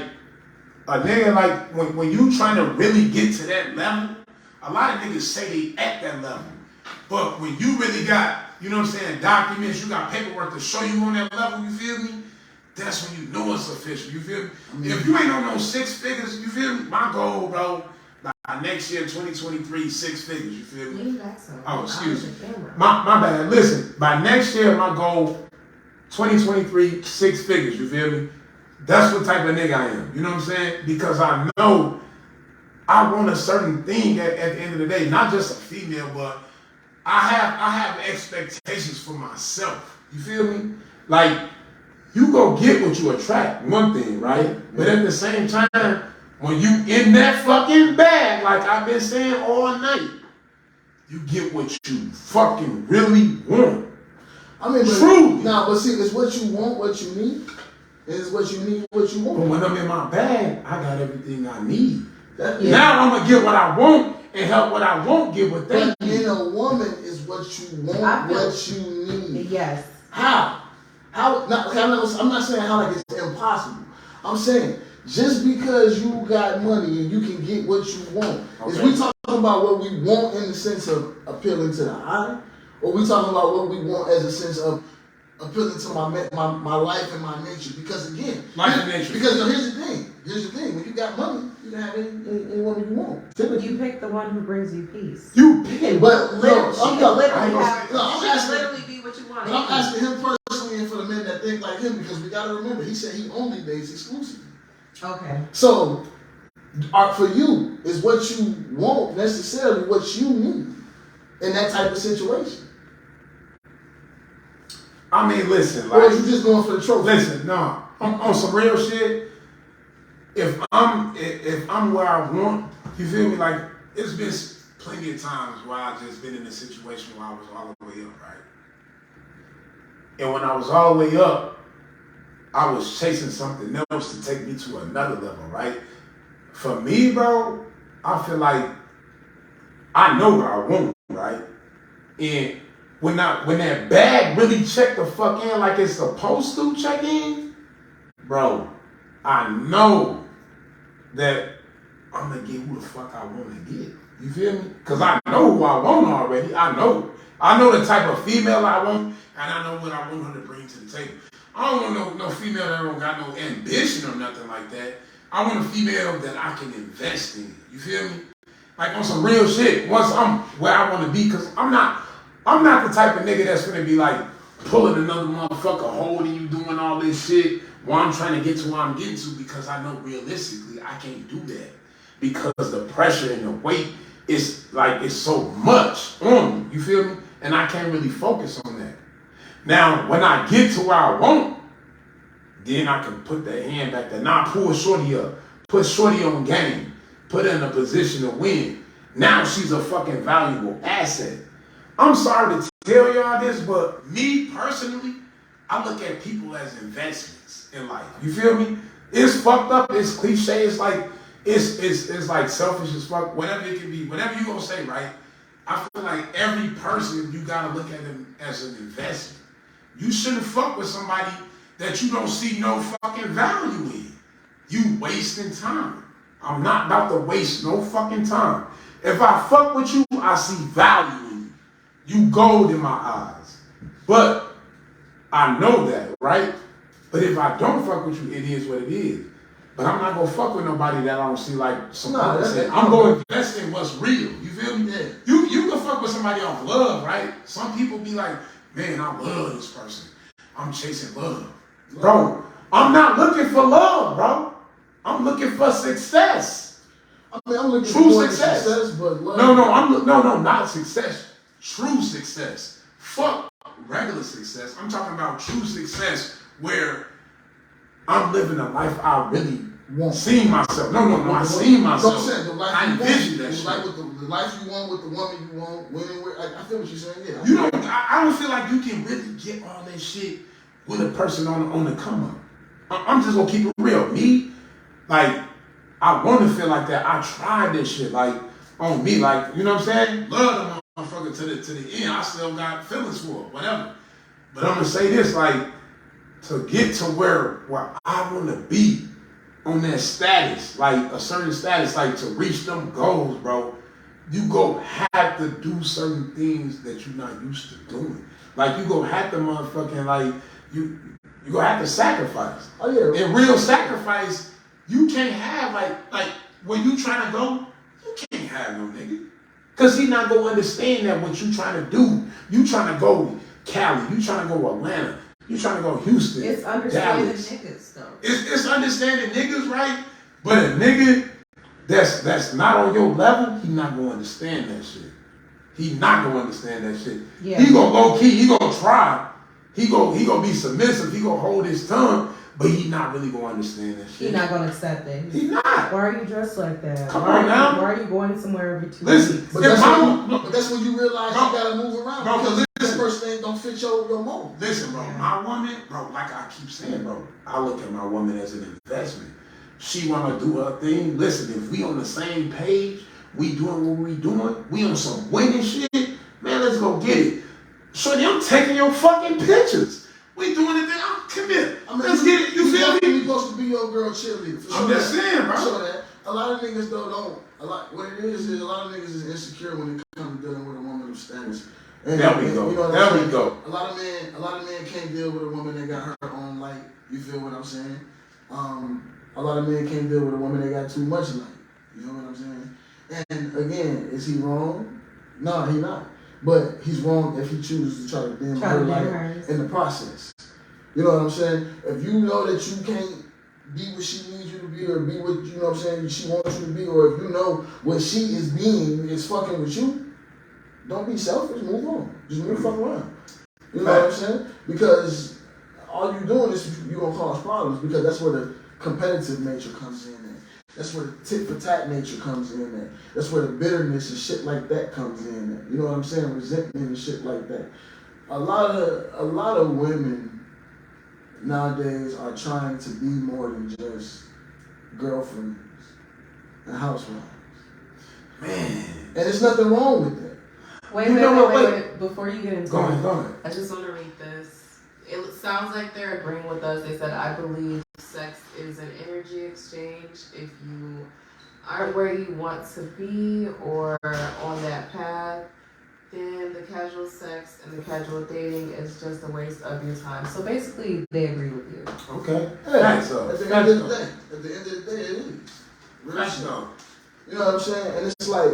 a nigga, like when you trying to really get to that level, a lot of niggas say they at that level. But when you really got, you know what I'm saying, documents, you got paperwork to show you on that level, you feel me? That's when you know it's official, you feel me? If you ain't on no 6 figures, you feel me? My goal, bro, by next year, 2023, 6 figures, you feel me? Lean back some. Oh, excuse me. The camera. My bad. Listen, by next year, my goal, 2023, 6 figures, you feel me? That's what type of nigga I am, you know what I'm saying? Because I know I want a certain thing at the end of the day, not just a female, but I have expectations for myself, you feel me? Like, you go get what you attract, one thing, right? But at the same time, when you in that fucking bag, like I've been saying all night, you get what you fucking really want. I mean, Truly. but see, it's what you want, what you need. It's what you need, what you But want. when I'm in my bag, I got everything I need. That, Now I'm gonna get what I want and help what I won't get what they But need. in a woman is what you want, I feel- what you need. Yes. How? Not, I'm not saying how like it's impossible. I'm saying just because you got money and you can get what you want. Is Okay. we talking about what we want in the sense of appealing to the eye, or we talking about what we want as a sense of appealing to my life and my nature? Because again, life and nature. Because here's the thing. When you got money, you can have any woman you want. You pick the one who brings you peace. You pick, but literally, I'm asking, literally be what you want. But I'm asking him personally, and for the men that think like him, because we gotta remember, he said he only dates exclusively. Okay. So, for you, is what you want necessarily what you need in that type of situation? I mean, listen, Or like, is you just going for the trophy? listen, no, on some real shit. If I'm where I want, you feel me? Like, it's been plenty of times where I just been in a situation where I was all the way up, right? And when I was all the way up, I was chasing something else to take me to another level, right? For me, bro, I feel like I know what I want, right? And when that bag really check the fuck in like it's supposed to check in, bro, I know that I'm gonna get who the fuck I want to get. You feel me? Because I know who I want already. I know the type of female I want, and I know what I want her to bring to the table. I don't want no female that don't got no ambition or nothing like that. I want a female that I can invest in. You feel me? Like on some real shit. Once I'm where I want to be, because I'm not the type of nigga that's gonna be like pulling another motherfucker, holding you, doing all this shit while I'm trying to get to where I'm getting to, because I know realistically I can't do that. Because the pressure and the weight is like, it's so much on me, you feel me? And I can't really focus on that. Now, when I get to where I want, then I can put the hand back there. Now I pull shorty up, put shorty on game, put her in a position to win. Now she's a fucking valuable asset. I'm sorry to tell y'all this, but me personally, I look at people as investments in life. You feel me? It's fucked up, it's cliche, it's like, it's like selfish as fuck, whatever it can be, whatever you gonna say, right? I feel like every person, you gotta look at them as an investment. You shouldn't fuck with somebody that you don't see no fucking value in. You wasting time. I'm not about to waste no fucking time. If I fuck with you, I see value in you. You gold in my eyes. But I know that, right? But if I don't fuck with you, it is what it is. But I'm not gonna fuck with nobody that I don't see like some content. I'm gonna invest in what's real. You feel me? Yeah. You can fuck with somebody off love, right? Some people be like, man, I love this person. I'm chasing love. Bro, I'm not looking for love, bro. I'm looking for success. I mean, I'm looking true for success. But love. No, not success. True success. Fuck regular success. I'm talking about true success where I'm living a life I really see myself. No, I see myself. The life I envision that shit. The life you want with the woman you want, women with. I feel what you're saying. Yeah. I don't feel like you can really get all that shit with a person on the come up. I'm just gonna keep it real. Me, like, I want to feel like that. I tried this shit, like, on me, like, you know what I'm saying? Love the motherfucker to the end. I still got feelings for it, whatever. But I'm gonna say this, like, to get to where I want to be on that status, like a certain status, like to reach them goals, bro, you go have to do certain things that you're not used to doing. Like, you go have to motherfucking, like, you gonna have to sacrifice. Oh yeah. And real sacrifice, you can't have like where you trying to go, you can't have no nigga. Cause he not gonna understand that what you trying to do. You trying to go Cali, you trying to go Atlanta, you trying to go Houston. It's understanding Dallas. niggas though. It's understanding niggas, right? But a nigga that's not on your level, he not gonna understand that shit. He not gonna understand that shit. Yeah. He gonna low key, he gonna try. He gonna be submissive, he gonna hold his tongue, but he not really gonna understand that shit. He not gonna accept it. He not. Why are you dressed like that? Come on now. Why are you going somewhere every 2 Listen, weeks? But that's when you realize you gotta move around. Bro, because listen. this person don't fit your mold. Listen, bro, my woman, bro, like I keep saying, bro, I look at my woman as an investment. She wanna do her thing. Listen, if we on the same page, we doing what we doing, we on some winning shit, man, let's go get it. Shorty, I'm taking your fucking pictures. We doing it, come here. I mean, let's get it, you feel me? You supposed to be your girl cheerleader. I'm just saying, bro. Show that. a lot of niggas though don't. What it is a lot of niggas is insecure when it comes to dealing with a woman of status. And, there we go. You know there we go. A lot of men can't deal with a woman that got her own light. You feel what I'm saying? A lot of men can't deal with a woman that got too much light. You know what I'm saying? And again, is he wrong? No, he not. But he's wrong if he chooses to try to dim her light in the process. You know what I'm saying? If you know that you can't be what she needs you to be, or be what, you know what I'm saying, she wants you to be, or if you know what she is being is fucking with you, don't be selfish, move on. Just move the fuck around. You know what I'm saying? Because all you doing is you're gonna cause problems, because that's where the competitive nature comes in at. That's where the tit for tat nature comes in at. That's where the bitterness and shit like that comes in at. You know what I'm saying? Resentment and shit like that. A lot of women nowadays are trying to be more than just girlfriends and housewives. Man. And there's nothing wrong with that. Wait. Before you get into Go ahead. I just want to read this. It sounds like they're agreeing with us. They said, I believe sex is an energy exchange. If you aren't where you want to be or on that path, then the casual sex and the casual dating is just a waste of your time. So basically, they agree with you. Okay. At the end of the day, it is. Really so. You know what I'm saying? And it's like,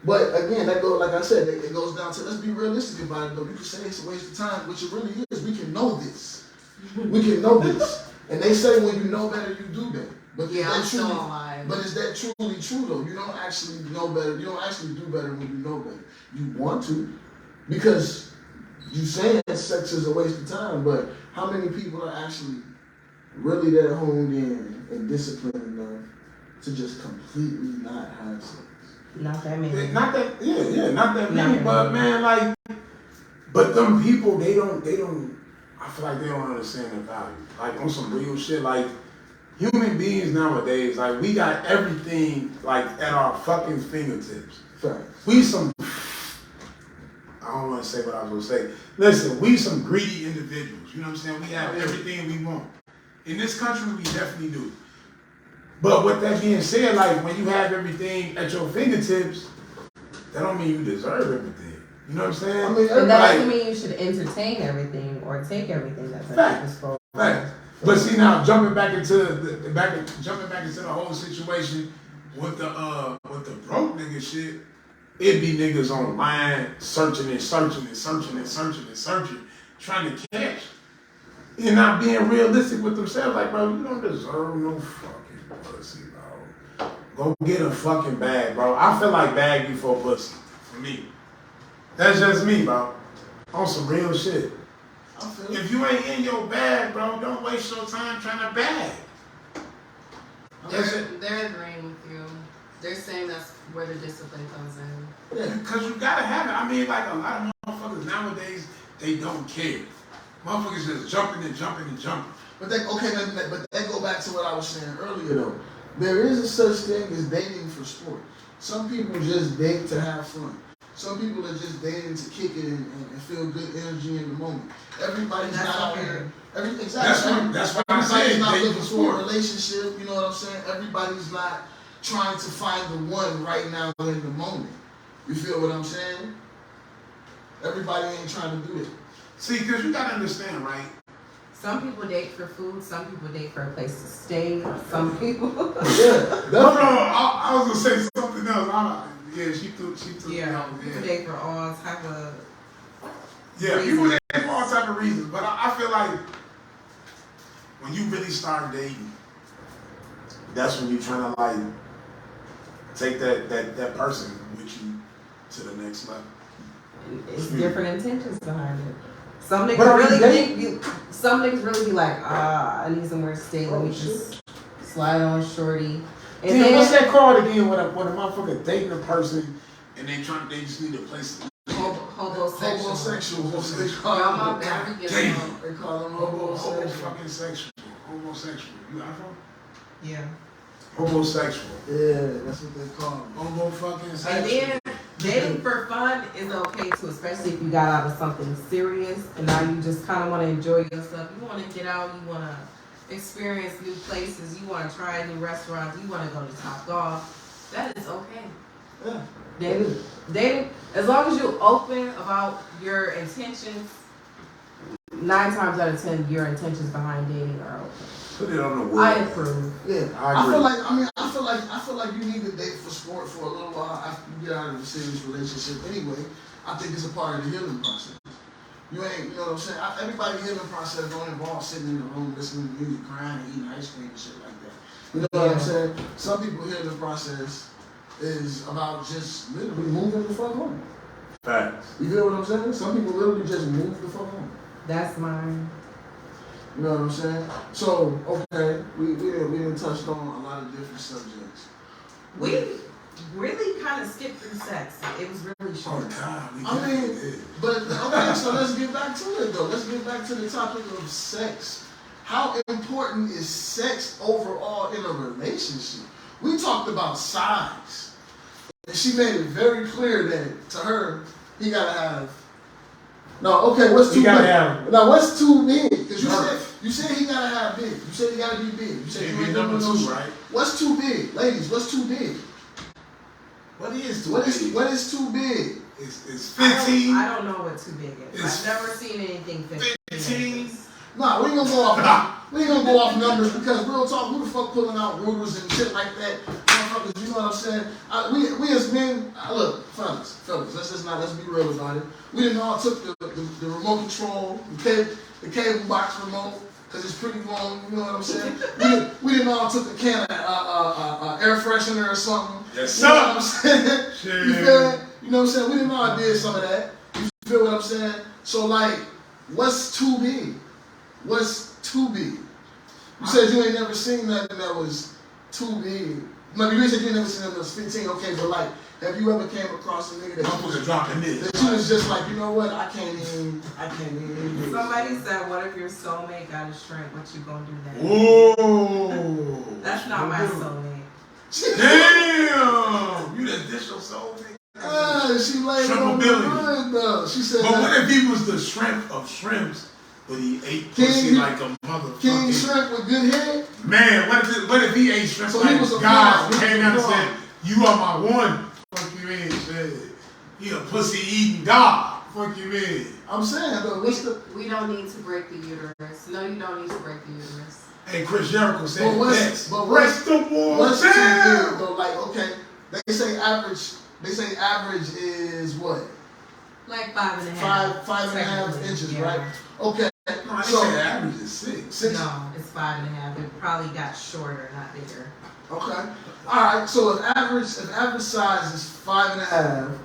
but again, that goes, like I said, it goes down to, let's be realistic about it though. You can say it's a waste of time, which it really is. We can know this. We can know this. And they say when you know better, you do better. But Yeah, I'm still alive. But is that truly true though? You don't actually know better. You don't actually do better when you know better. You want to, because you saying sex is a waste of time, but how many people are actually really that honed in and disciplined enough to just completely not have sex? Not that many. Not that many, but man, like, but them people, they don't, I feel like they don't understand the value. Like, on some real shit, like, human beings nowadays, like, we got everything, like, at our fucking fingertips. Fact. We some, I don't want to say what I was going to say. Listen, we some greedy individuals, you know what I'm saying? We have everything we want. In this country, we definitely do. But with that being said, like, when you have everything at your fingertips, that don't mean you deserve everything. You know what I'm saying? I mean, and that doesn't mean you should entertain everything or take everything that's at your disposal. Fact. But see now, jumping back into the whole situation with the broke nigga shit, it be niggas online searching, trying to catch, and not being realistic with themselves. Like, bro, you don't deserve no fucking pussy, bro. Go get a fucking bag, bro. I feel like bag before pussy, for me. That's just me, bro. On some real shit. If you ain't in your bag, bro, don't waste your time trying to bag. They're agreeing with you. They're saying that's where the discipline comes in. Yeah, because you gotta have it. I mean, like, a lot of motherfuckers nowadays, they don't care. Motherfuckers just jumping. But that go back to what I was saying earlier though. There is a such thing as dating for sport. Some people just date to have fun. Some people are just dating to kick it and feel good energy in the moment. Everybody's not out here. Exactly. That's what I'm saying. Everybody's not looking for a relationship. You know what I'm saying? Everybody's not trying to find the one right now in the moment. You feel what I'm saying? Everybody ain't trying to do it. See, because you gotta understand, right? Some people date for food. Some people date for a place to stay. Some people. Yeah. No, I was gonna say something else. She took People date for all type of. Yeah, reasons. people date for all type of reasons, but I feel like when you really start dating, that's when you're trying to like take that person with you to the next level. It's different intentions behind it. Some niggas really be like, I need somewhere to stay. Let me just slide on shorty. And then what's that called again? When a motherfucker dating a person and they just need a place to live. Homosexual. They call them homosexual. You iPhone? Yeah. Homosexual. Yeah, that's what they call them. Homosexual. And then dating for fun is okay too, especially if you got out of something serious and now you just kind of want to enjoy yourself. You want to get out, you want to experience new places, you want to try new restaurants, you want to go to Top Golf, that is okay. Yeah. Dating, as long as you're open about your intentions, 9 times out of 10, your intentions behind dating are open. Put it on the wall. I approve. Yeah, I agree. I feel like you need to date for sport for a little while after you get out of a serious relationship. Anyway, I think it's a part of the healing process. You ain't, you know what I'm saying? Everybody's healing process don't involve sitting in the room listening to music, crying, and eating ice cream and shit like that. You know what I'm saying? Some people healing process is about just literally moving the fuck on. Facts. You feel what I'm saying? Some people literally just move the fuck on. That's mine. You know what I'm saying? So, okay, we didn't touch on a lot of different subjects. We really kind of skipped through sex. It was really short. Oh, God. I mean, but okay, so let's get back to it though. Let's get back to the topic of sex. How important is sex overall in a relationship? We talked about size. And she made it very clear that to her, he gotta have. No, okay, what's too big? Now, what's too big? Because you said he gotta have big. You said he gotta be big. You said you ain't number 2, right? What's too big, ladies? What's too big? What is too big? What is too big? It's 15. I don't know what too big is. I've never seen anything 15. Nah, we ain't gonna go off. We ain't gonna go off numbers because real talk. Who the fuck pulling out rulers and shit like that? Motherfuckers, you know what I'm saying? We as men, look, fellas, let's be real about it. We didn't all took the remote control, the cable box remote, because it's pretty long. You know what I'm saying? we didn't all took a can of air freshener or something. Yes, sir. You know what I'm saying? Sure. You feel it? You know what I'm saying? We didn't all did some of that. You feel what I'm saying? So like, what's too big? What's too big? You said you ain't never seen nothing that was too big. No, you said you ain't never seen nothing that was 15. Okay, but like, have you ever came across a nigga that you was just like, you know what? I can't even. Somebody said, "What if your soulmate got a shrink? What you gonna do then?" Whoa. That's not my soulmate. Damn. You that dish your soulmate? She laid on the run though. She said. But what if he was the shrimp of shrimps? But he ate pussy like a motherfucker. King shrimp with good head? Man, what if he ate shrimp so like God came out and fraud. said, you are my one. Fuck you in, shit. He a pussy eating God. Fuck you in. I'm saying though, we don't need to break the uterus. No, you don't need to break the uterus. Hey, Chris Jericho said what's too big though? Like, okay, they say average is what? Like 5.5. 5.5 inches, right? Okay. No, so average is 6. No, it's 5.5. It probably got shorter, not bigger. Okay. All right. So if average size is 5.5,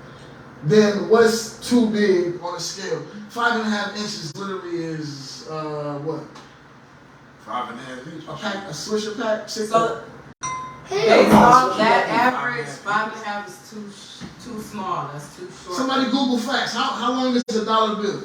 then what's too big on a scale? 5.5 inches literally is what? 5.5 inches. A pack, a Swisher pack. 6. So based off that average, 5.5 is too small. That's too short. Somebody Google facts. How long is a dollar bill?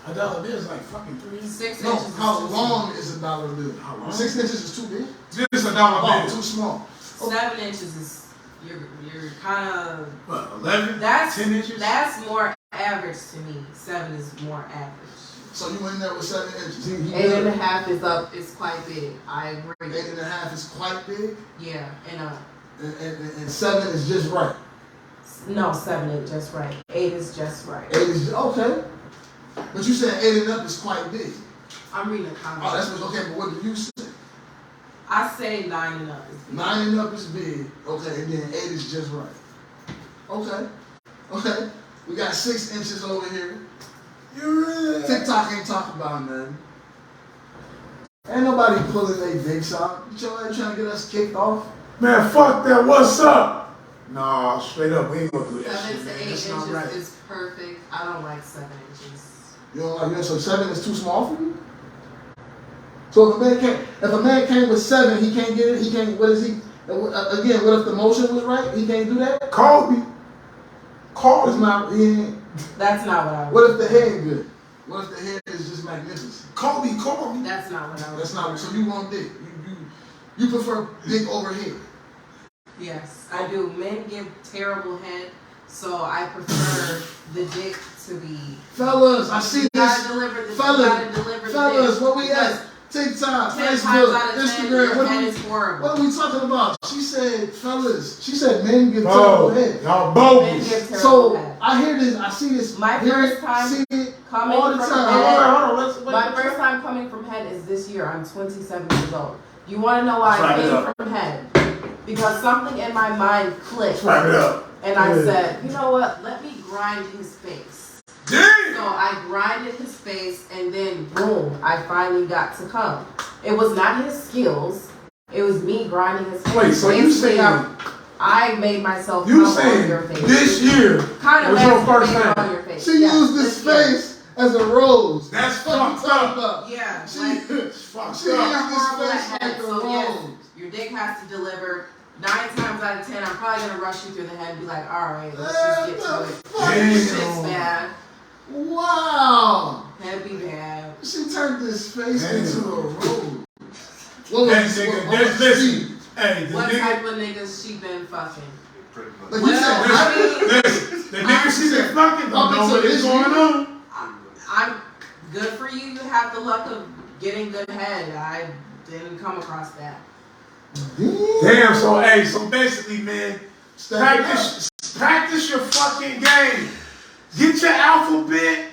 A dollar bill is like fucking 3. 6 No, inches. how long is a dollar bill? How long? 6 inches is too big. This is a dollar bill. Too small. 7 inches is you're kind of what? 11? That's 10 inches. That's more average to me. 7 is more average. So you in there with 7 inches? 8.5 is quite big. I agree. 8.5 is quite big. Yeah, And 7 is just right. No, 7 ain't just right. 8 is just right. 8 is okay. But you said 8 and up is quite big. I'm reading a comment. Oh, that's what's okay. But what do you say? I say 9 and up is big. 9 and up is big. Okay, and then 8 is just right. Okay. We got 6 inches over here. TikTok ain't talking about nothing. Ain't nobody pulling their dicks out. You trying to get us kicked off? Man, fuck that. What's up? No, straight up, we ain't gonna do that 7 shit, to man. 8 That's inches not right. is perfect. I don't like 7 inches. You don't like that? So 7 is too small for you? So if a man came with 7, he can't get it. He can't. What is he? Again, what if the motion was right? He can't do that. Call me. That's not. He ain't. That's not what I would. What if the head good? What if the head is just magnificent? Call me. That's not what I would. That's not. So you want dick? You prefer dick over head? Yes, I do. Men give terrible head, so I prefer the dick to be. Fellas, I see this. Fellas, what we at? TikTok, 10 times Facebook, out of 10, Instagram. your head is horrible. What are we talking about? She said, fellas. She said men give Oh, terrible head. y'all Men bogus. give terrible So head. I hear this. I see this. My hear first it, time see it coming all the from time. head. Hold on, let's My first time coming from head is this year. I'm 27 years old. You want to know why I came from head? Because something in my mind clicked. wrap it up. And I said, you know what? Let me grind his face. Damn! So I grinded his face, and then boom, I finally got to come. It was not his skills. It was me grinding his face. Wait, so you Basically, saying I made myself you come on your saying face. this year Kind of was your first masturbated time? on your face. She Yes, used this year. face as a rose. That's What you fucked talking up. about? Yeah, She, like, Fucked she up. used this horrible face at like head, a so yes. rose. Your dick has to deliver. 9 times out of 10, I'm probably gonna rush you through the head and be like, all right, let's just get to it. Shit's bad. Wow. Head be bad. She turned this face Damn. into a rose. What That was nigga, what was listen. Hey, the What nigga. type of niggas she been fucking? Like you Well, said, I mean, Listen, the nigga she been fucking don't know what is going on. I'm good for you. You have the luck of getting good head. I didn't come across that. Damn, so hey, so basically, man, Step it up. practice your fucking game. Get your alphabet,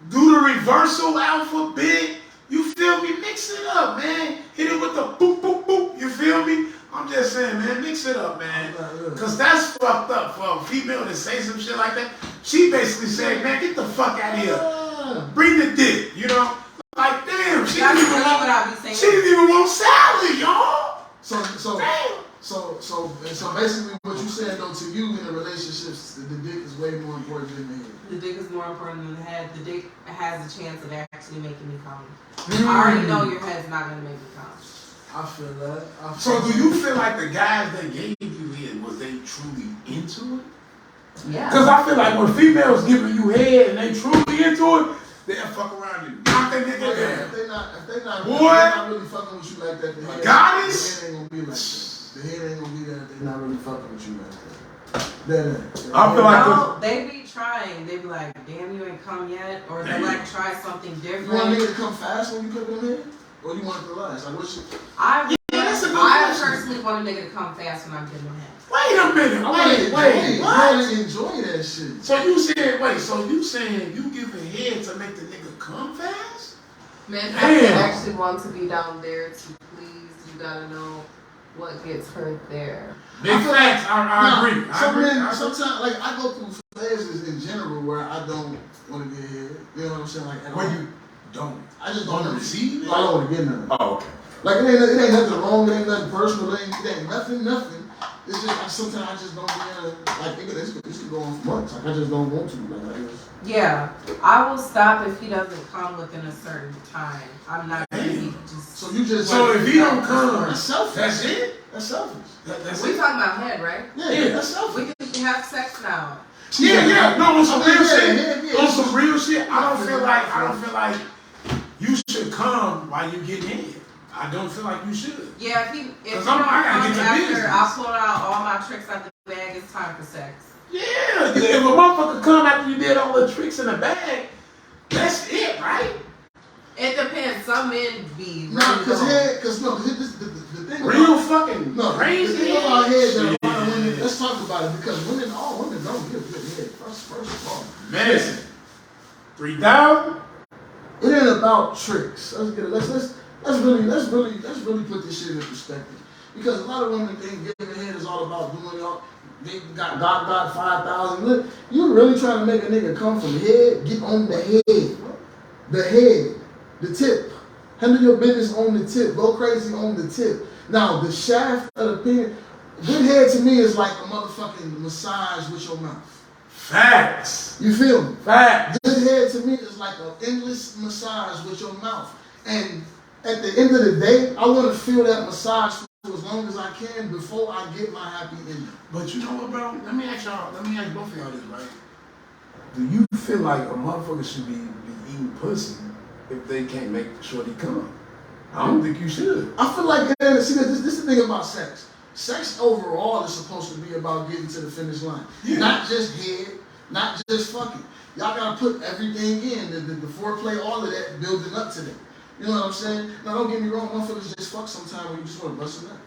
do the reversal alphabet. You feel me? Mix it up, man. Hit it with the boop, boop, boop. You feel me? I'm just saying, man, mix it up, man. Cause that's fucked up for a female to say some shit like that. She basically said, man, get the fuck out of here. Bring the dick, you know? Like, damn, she That's didn't even really what want, I be saying. she didn't even want salad, y'all. So basically what you saying though, to you in a relationship, the dick is way more important than the head. The dick is more important than the head. The dick has a chance of actually making me come. I already know your head's not gonna make me come. I feel that. So do you feel like the guys that gave you head, was they truly into it? Yeah. Because I feel like when females giving you head and they truly into it, they'll fuck around you. Knock that nigga down. If they not really fucking with you like that, the head, Goddess? the head ain't gonna be like that. The head ain't gonna be there if they not really fucking with you like that. I feel like No, they be trying. They be like, damn, you ain't come yet. Or they like try something different. You want a nigga to come fast when you put them in? Or you want it to last? Like what's your... that's a good I question. personally want a nigga to come fast when I'm giving him head. Wait a minute. Wait, I what? want to enjoy that shit. So you said, wait, so you saying you giving head to make the nigga come fast? Men have to Damn. actually want to be down there to please. You gotta know what gets her there. Big facts. I agree. I agree. Sometimes, like, I go through phases in general where I don't want to get head. You know what I'm saying? Like, at When all. you don't I just want don't to receive it? I don't want to get none. Oh, okay. Like, it ain't nothing wrong. It ain't nothing personal. It ain't nothing. It's just, sometimes I just don't be like, nigga, this could go on for months. Like, I just don't want to. Like, I just... Yeah, I will stop if he doesn't come within a certain time. I'm not gonna be just. So you just... So like, if he don't come, that's selfish. that's it? That's selfish. That's We it? talking about head, right? Yeah, that's selfish. We can have sex now. Yeah. No, on some real shit. Yeah. On some real shit. I don't feel like you should come while you getting in. I don't feel like you should. Yeah, if you don't 'Cause I gotta come get to after, business. I'll pull out all my tricks out the bag. It's time for sex. Yeah. If a motherfucker come after you did all the tricks in the bag, that's it, right? It depends. Some men be No, really because dumb. the thing Real about... fucking No, crazy. the thing about head that a lot of Shit. women... Let's talk about it, because all women don't give good head. First of all. Man, 3,000? It ain't about tricks. Let's get it. Let's really put this shit in perspective. Because a lot of women think giving head is all about doing all. They got 5,000. Look, you really trying to make a nigga come from head? Get on the head, the tip. Handle your business on the tip. Go crazy on the tip. Now the shaft of the penis. Good head to me is like a motherfucking massage with your mouth. Facts. You feel me? Facts. Good head to me is like an endless massage with your mouth. And at the end of the day, I want to feel that massage for as long as I can before I get my happy ending. But you know what, bro? Let me ask both of y'all this, right? Do you feel like a motherfucker should be eating pussy if they can't make sure they come? I don't think you should. I feel like, see, this is the thing about sex. Sex overall is supposed to be about getting to the finish line. Yeah. Not just head, not just fucking. Y'all gotta put everything in, the foreplay, all of that, building up to that. You know what I'm saying? Now don't get me wrong, motherfuckers just fuck sometimes when you just want to bust a nut.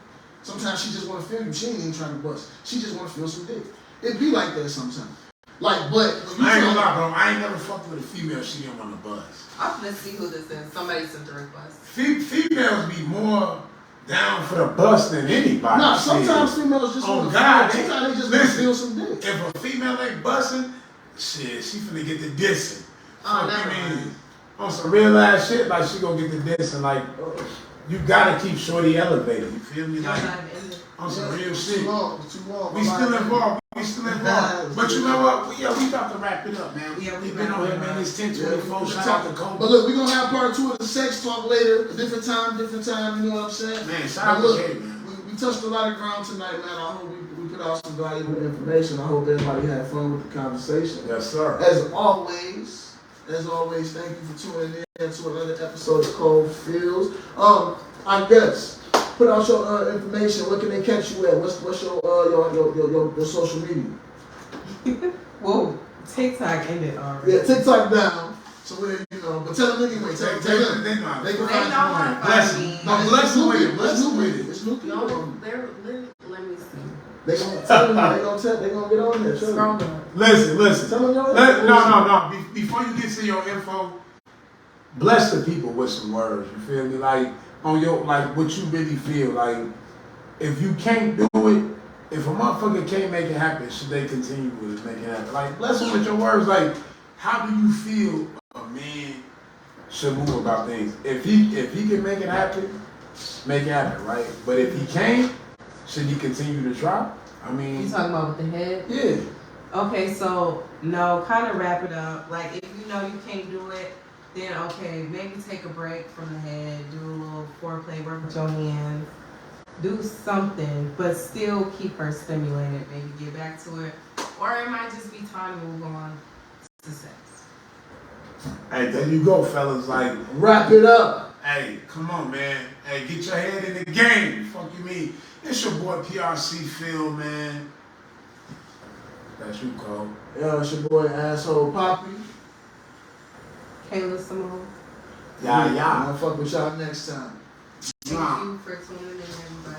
Sometimes she just want to feel you. She ain't even trying to bust. She just want to feel some dick. It be like that sometimes. Like, but I ain't gonna lie, bro. I ain't never fucked with a female she didn't want to bust. I'm gonna see who this is. Somebody sent the request. Females be more down for the bust than anybody. Nah, sometimes females just want to God, feel. Sometimes they just want to feel some dick. If a female ain't busting, shit, she finna get the dissing. Oh, Fuck never you mean? mind. On some real ass shit, like she gonna get the dissing. Like, you gotta keep shorty elevated. You feel me? Like, on some real shit. Too long. We still involved. But you know what? We about to wrap it up, man. Yeah, We've been on here, man. It's 10:24. Shout out to Kobe. But look, we're gonna have part 2 of the sex talk later, a different time, you know what I'm saying? Man, shout out to K, man. We touched a lot of ground tonight, man. I hope we put out some valuable information. I hope everybody had fun with the conversation. Yes, sir. As always, thank you for tuning in to another episode of Cold Feels. I guess, put out your information. Where can they catch you at? What's your social media? Whoa, TikTok ended already. Yeah, TikTok down. So but tell them anyway. Tell them. They know. They can They know how to Bless find them. me. No, bless them with it. Bless Bless them them with with it. it. It's new people. No, let me see. They gonna tell them. They gonna get on there. Scroll down. Listen. Tell them your No. Before you get to your info, bless the people with some words. You feel me? Like on your what you really feel. Like if you can't do it, if a motherfucker can't make it happen, should they continue with it, make it happen? Like bless them with your words. Like how do you feel a man should move about things? If he can make it happen, make it happen, right? But if he can't, should he continue to try? I mean, You talking about with the head? yeah. Okay, so no, kind of wrap it up. Like if you know you can't do it, then okay, maybe take a break from the head, do a little foreplay, work with your hands, do something, but still keep her stimulated. Maybe get back to it, or it might just be time to move on to sex. Hey, there you go, fellas. Like, Wrap it up. hey, come on, man. Hey, get your head in the game. Fuck you mean? It's your boy PRC Phil, man. That's you, Cole. Yeah, it's your boy Asshole Poppy. Kayla Simone. Yeah. I'll fuck with y'all next time. Thank you for tuning in, everybody.